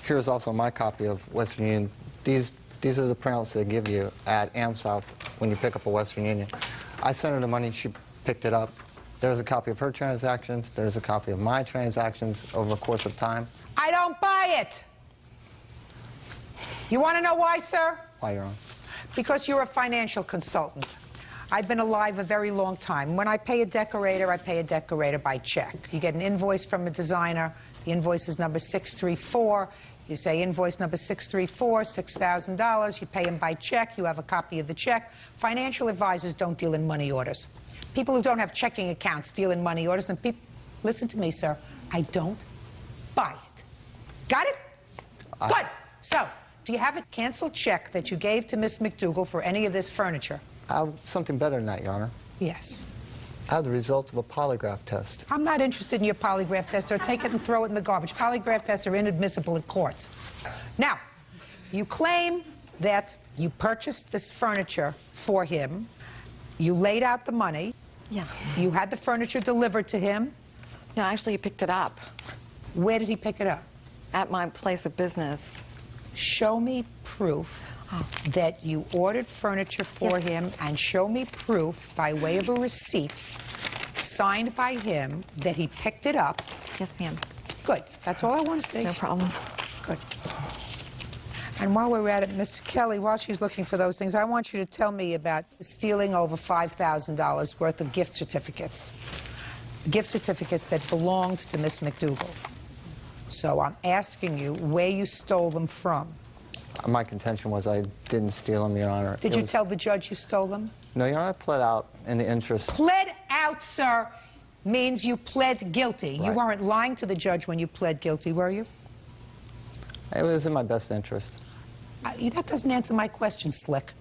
here's also my copy of Western Union. These are the printouts they give you at AmSouth when you pick up a Western Union. I sent her the money, she picked it up. There's a copy of her transactions, there's a copy of my transactions over the course of time. I don't buy it. You want to know why, sir? Why, Your Honor? Because you're a financial consultant. I've been alive a very long time. When I pay a decorator, I pay a decorator by check. You get an invoice from a designer. The invoice is number 634. You say invoice number 634, $6,000. You pay him by check. You have a copy of the check. Financial advisors don't deal in money orders. People who don't have checking accounts deal in money orders. And people, listen to me, sir. I don't buy it. Got it? Good. So, do you have a canceled check that you gave to Miss McDougal for any of this furniture? I have something better than that, Your Honor. Yes. I have the results of a polygraph test. I'm not interested in your polygraph test, or take it and throw it in the garbage. Polygraph tests are inadmissible in courts. Now, you claim that you purchased this furniture for him. You laid out the money. Yeah. You had the furniture delivered to him. No, actually, he picked it up. Where did he pick it up? At my place of business. Show me proof that you ordered furniture for him, and show me proof by way of a receipt signed by him that he picked it up. Yes, ma'am. Good. That's all I want to see. No problem. Good. And while we're at it, Mr. Kelly, while she's looking for those things, I want you to tell me about stealing over $5,000 worth of gift certificates. Gift certificates that belonged to Miss McDougal. So I'm asking you where you stole them from. My contention was I didn't steal them, Your Honor. Did you tell the judge you stole them? No, Your Honor, I pled out in the interest. Pled out, sir, means you pled guilty. Right. You weren't lying to the judge when you pled guilty, were you? It was in my best interest. That doesn't answer my question, Slick.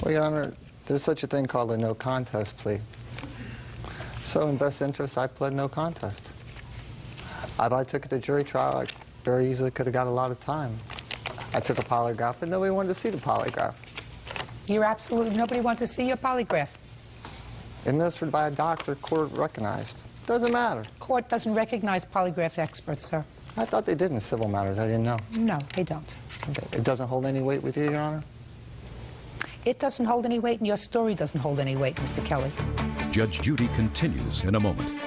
Well, Your Honor, there's such a thing called a no contest plea. So in best interest, I pled no contest. If I took it to jury trial, I very easily could have got a lot of time. I took a polygraph, but nobody wanted to see the polygraph. You're absolutely, nobody wants to see your polygraph. Administered by a doctor, court recognized. Doesn't matter. Court doesn't recognize polygraph experts, sir. I thought they did in civil matters. I didn't know. No, they don't. Okay. It doesn't hold any weight with you, Your Honor? It doesn't hold any weight, and your story doesn't hold any weight, Mr. Kelly. Judge Judy continues in a moment.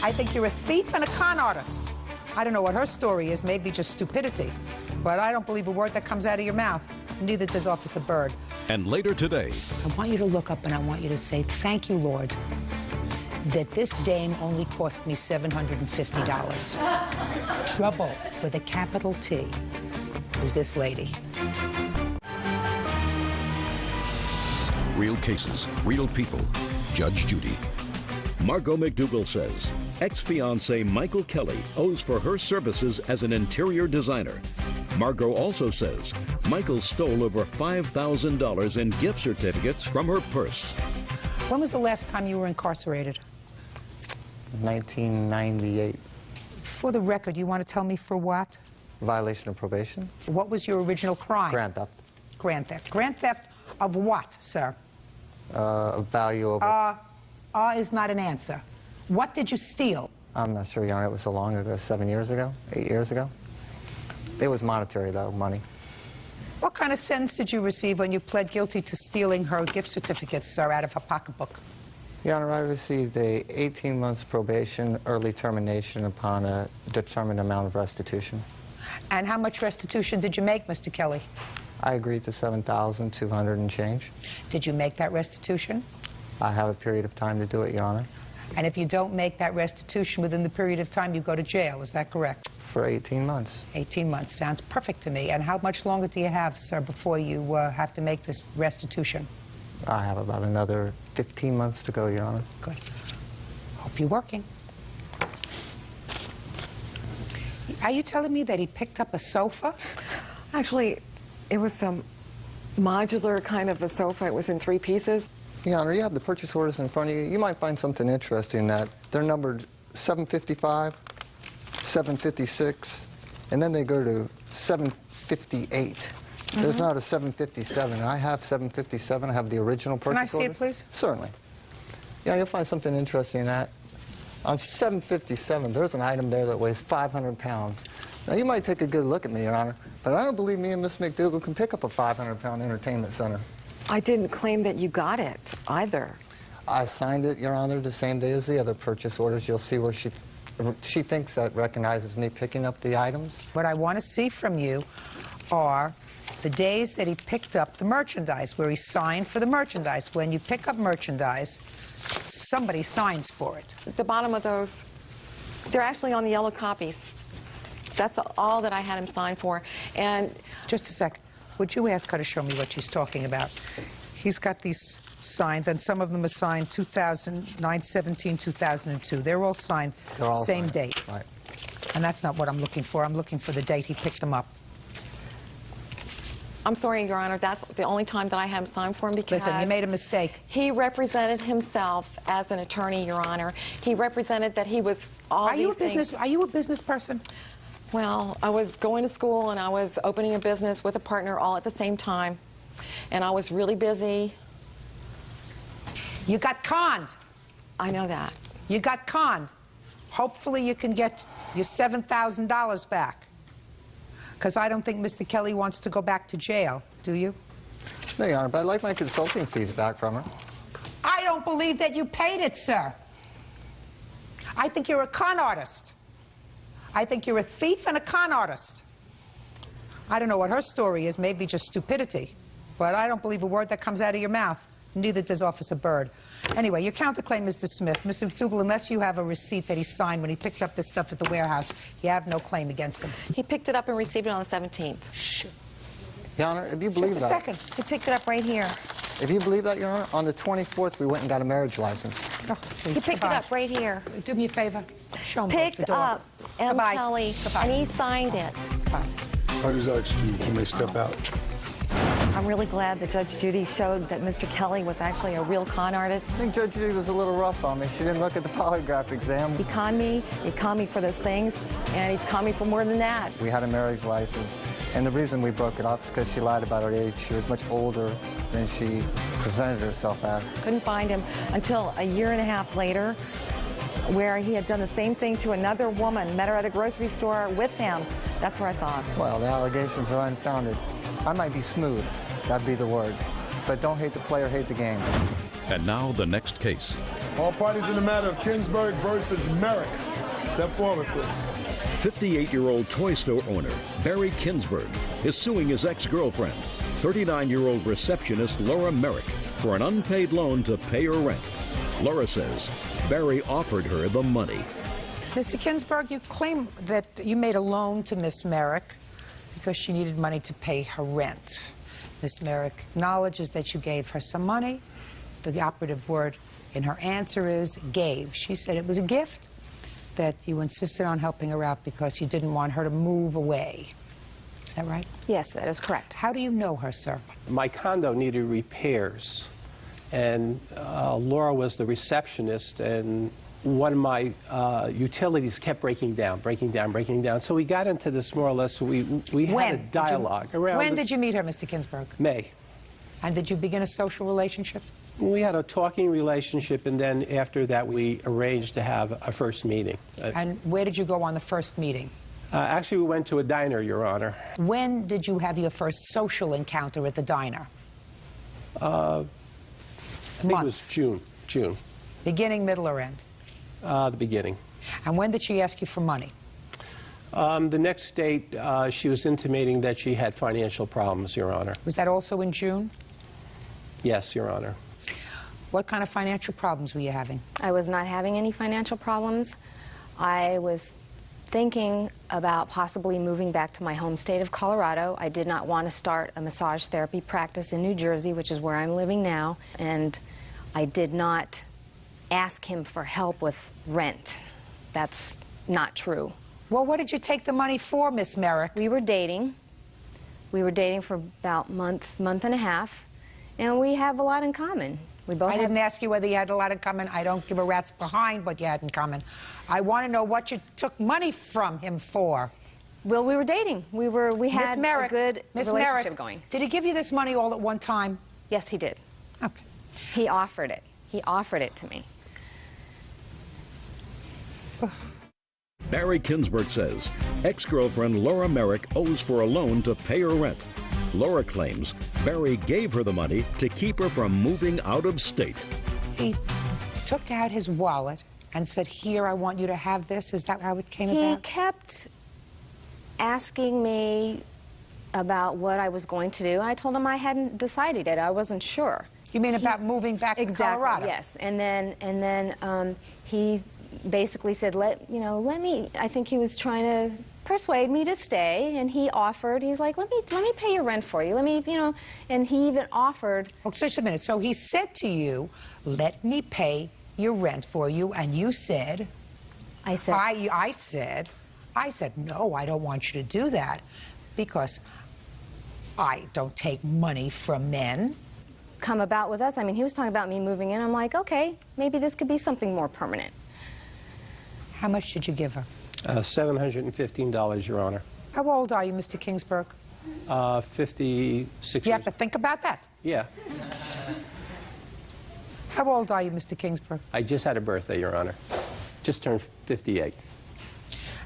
I think you're a thief and a con artist. I don't know what her story is, maybe just stupidity. But I don't believe a word that comes out of your mouth. Neither does Officer Byrd. And later today, I want you to look up and I want you to say, thank you, Lord, that this dame only cost me $750. Trouble with a capital T is this lady. real cases, real people. Judge Judy. Margot McDougall says ex-fiancé Michael Kelly owes for her services as an interior designer. Margot also says Michael stole over $5,000 in gift certificates from her purse. When was the last time you were incarcerated? 1998. For the record, you want to tell me for what? Violation of probation. What was your original crime? Grand theft. Grand theft. Grand theft of what, sir? Value over... is not an answer. What did you steal? I'm not sure, Your Honor. It was so long ago, 7 years ago, 8 years ago. It was monetary, though, money. What kind of sentence did you receive when you pled guilty to stealing her gift certificates, sir, out of her pocketbook? Your Honor, I received a 18 months probation, early termination upon a determined amount of restitution. And how much restitution did you make, Mr. Kelly? I agreed to $7,200 and change. Did you make that restitution? I have a period of time to do it, Your Honor. And if you don't make that restitution within the period of time, you go to jail. Is that correct? For 18 months. 18 months. Sounds perfect to me. And how much longer do you have, sir, before you have to make this restitution? I have about another 15 months to go, Your Honor. Good. Hope you're working. Are you telling me that he picked up a sofa? Actually, it was some modular kind of a sofa. It was in 3 pieces. Your Honor, you have the purchase orders in front of you. You might find something interesting that they're numbered 755, 756, and then they go to 758. There's not a 757. I have 757. I have the original purchase orders. Can I see it, please? Certainly. Yeah, you'll find something interesting in that. On 757, there's an item there that weighs 500 pounds. Now, you might take a good look at me, Your Honor, but I don't believe me and Miss McDougall can pick up a 500-pound entertainment center. I didn't claim that you got it, either. I signed it, Your Honor, the same day as the other purchase orders. You'll see where she thinks that recognizes me picking up the items. What I want to see from you are the days that he picked up the merchandise, where he signed for the merchandise. When you pick up merchandise, somebody signs for it. The bottom of those, they're actually on the yellow copies. That's all that I had him sign for. And just a sec. Would you ask her to show me what she's talking about? He's got these signs, and some of them are signed 9/17, 2002. They're all signed same date. Right. And that's not what I'm looking for. I'm looking for the date he picked them up. I'm sorry, Your Honor, that's the only time that I had him sign for him because... Listen, you made a mistake. He represented himself as an attorney, Your Honor. He represented that he was all these things. Are you a business person? Well, I was going to school and I was opening a business with a partner all at the same time. And I was really busy. You got conned. I know that. You got conned. Hopefully you can get your $7,000 back. Because I don't think Mr. Kelly wants to go back to jail, do you? No, Your Honor, but I'd like my consulting fees back from her. I don't believe that you paid it, sir. I think you're a con artist. I think you're a thief and a con artist. I don't know what her story is, maybe just stupidity. But I don't believe a word that comes out of your mouth. Neither does Officer Byrd. Anyway, your counterclaim is dismissed. Mr. McDougal, unless you have a receipt that he signed when he picked up this stuff at the warehouse, you have no claim against him. He picked it up and received it on the 17th. Shh. Your Honor, if you believe that... Just a second. He picked it up right here. If you believe that, Your Honor, on the 24th, we went and got a marriage license. Oh, He picked it up right here. Do me a favor. Show him Picked the door. up M. Kelly, and he signed it. Parties are excused. You may step out. I'm really glad that Judge Judy showed that Mr. Kelly was actually a real con artist. I think Judge Judy was a little rough on me. She didn't look at the polygraph exam. He conned me for those things, and he's conned me for more than that. We had a marriage license, and the reason we broke it off is because she lied about her age. She was much older than she presented herself as. Couldn't find him until a year and a half later, where he had done the same thing to another woman, met her at a grocery store with him. That's where I saw him. Well, the allegations are unfounded. I might be smooth, that'd be the word. But don't hate the player, hate the game. And now the next case. All parties in the matter of Kinsberg versus Merrick. Step forward, please. 58-year-old toy store owner Barry Kinsberg is suing his ex-girlfriend, 39-year-old receptionist Laura Merrick, for an unpaid loan to pay her rent. Laura says Barry offered her the money. Mr. Kinsberg, you claim that you made a loan to Miss Merrick because she needed money to pay her rent. Miss Merrick acknowledges that you gave her some money. The operative word in her answer is gave. She said it was a gift, that you insisted on helping her out because you didn't want her to move away. Is that right? Yes, that is correct. How do you know her, sir? My condo needed repairs, and Laura was the receptionist, and one of my utilities kept breaking down. So we got into this more or less, we had a dialogue around... When did you meet her, Mr. Kinsberg? May. And did you begin a social relationship? We had a talking relationship, and then after that we arranged to have a first meeting. And where did you go on the first meeting? Actually, we went to a diner, Your Honor. When did you have your first social encounter at the diner? I think it was June. Beginning, middle, or end? The beginning. And when did she ask you for money? The next date, she was intimating that she had financial problems, Your Honor. Was that also in June? Yes, Your Honor. What kind of financial problems were you having? I was not having any financial problems. I was thinking about possibly moving back to my home state of Colorado. I did not want to start a massage therapy practice in New Jersey, which is where I'm living now, and I did not ask him for help with rent. That's not true. Well, what did you take the money for, Miss Merrick? We were dating. We were dating for about month and a half, and we have a lot in common. I didn't ask you whether you had a lot in common. I don't give a rat's behind what you had in common. I want to know what you took money from him for. Well, we were dating. We had a good relationship going. Did he give you this money all at one time? Yes, he did. Okay. He offered it. He offered it to me. Barry Kinsberg says ex-girlfriend Laura Merrick owes for a loan to pay her rent. Laura claims Barry gave her the money to keep her from moving out of state. He took out his wallet and said, here, I want you to have this. Is that how it came about? He kept asking me about what I was going to do. I told him I hadn't decided it. I wasn't sure. You mean about moving back to Colorado? Yes. And then he basically said, let me, I think he was trying to persuade me to stay, and he offered, he's like, let me pay your rent for you, and he even offered. Oh, just a minute. So he said to you, let me pay your rent for you, and you said, I said, no, I don't want you to do that, because I don't take money from men. Come about with us. I mean, he was talking about me moving in. I'm like, okay, maybe this could be something more permanent. How much did you give her? $715, Your Honor. How old are you, Mr. Kinsberg? 56 You have to think about that. Yeah. How old are you, Mr. Kinsberg? I just had a birthday, Your Honor. Just turned 58.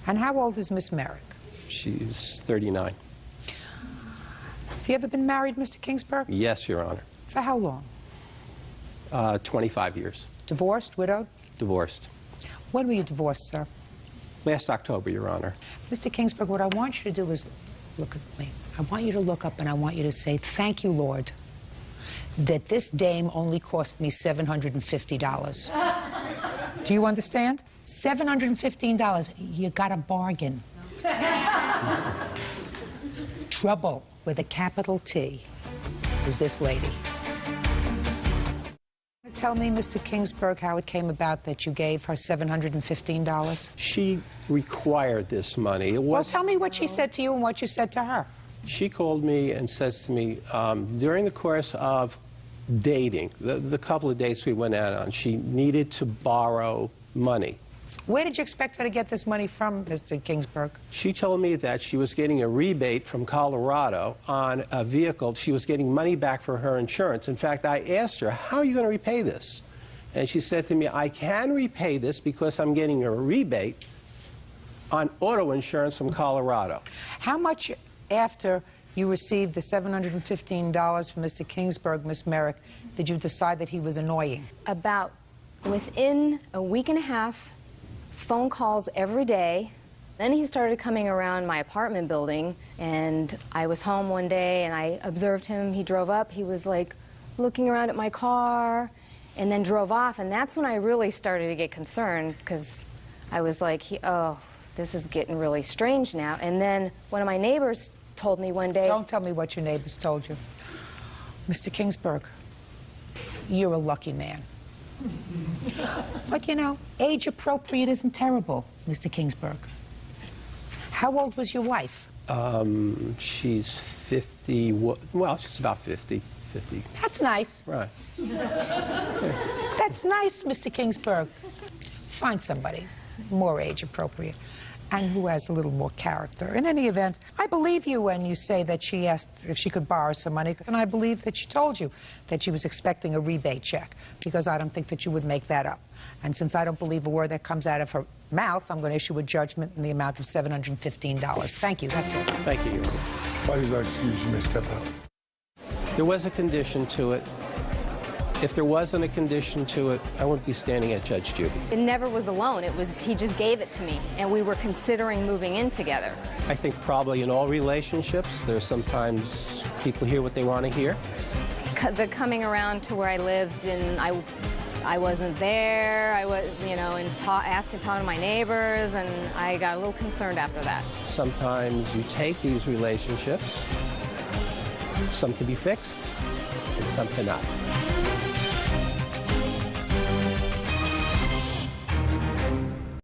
And how old is Miss Merrick? She's 39. Have you ever been married, Mr. Kinsberg? Yes, Your Honor. For how long? 25 years. Divorced, widowed? Divorced. When were you divorced, sir? Last October, Your Honor. Mr. Kinsberg, what I want you to do is look at me. I want you to look up and I want you to say, thank you, Lord. that this dame only cost me $750. Do you understand? $715. You got a bargain. Trouble with a capital T is this lady. Tell me, Mr. Kingsburg, how it came about that you gave her $715? She required this money. Well, tell me what she said to you and what you said to her. She called me and says to me, during the course of dating, the couple of dates we went out on, she needed to borrow money. Where did you expect her to get this money from, Mr. Kingsburg? She told me that she was getting a rebate from Colorado on a vehicle. She was getting money back for her insurance. In fact, I asked her, how are you going to repay this? And she said to me, I can repay this because I'm getting a rebate on auto insurance from Colorado. How much after you received the $715 from Mr. Kingsburg, Miss Merrick, did you decide that he was annoying? About within a week and a half, phone calls every day. Then he started coming around my apartment building, and I was home one day and I observed him. He drove up, he was like looking around at my car and then drove off, and that's when I really started to get concerned because I was like, oh, this is getting really strange now. And then one of my neighbors told me one day... Don't tell me what your neighbors told you. Mr. Kingsburg, you're a lucky man. But, you know, age appropriate isn't terrible, Mr. Kingsburg. How old was your wife? She's 50, well, she's about 50. That's nice. Right. That's nice, Mr. Kingsburg. Find somebody more age appropriate and who has a little more character. In any event, I believe you when you say that she asked if she could borrow some money, and I believe that she told you that she was expecting a rebate check, because I don't think that you would make that up. And since I don't believe a word that comes out of her mouth, I'm going to issue a judgment in the amount of $715. Thank you. That's it. Thank you, Your Honor. Why did I excuse you may step out? There was a condition to it. If there wasn't a condition to it, I wouldn't be standing at Judge Judy. It never was a loan. It was, he just gave it to me, and we were considering moving in together. I think probably in all relationships, there's sometimes people hear what they want to hear. The coming around to where I lived, and I wasn't there, I was, you know, and asking talking to my neighbors, and I got a little concerned after that. Sometimes you take these relationships, some can be fixed, and some cannot.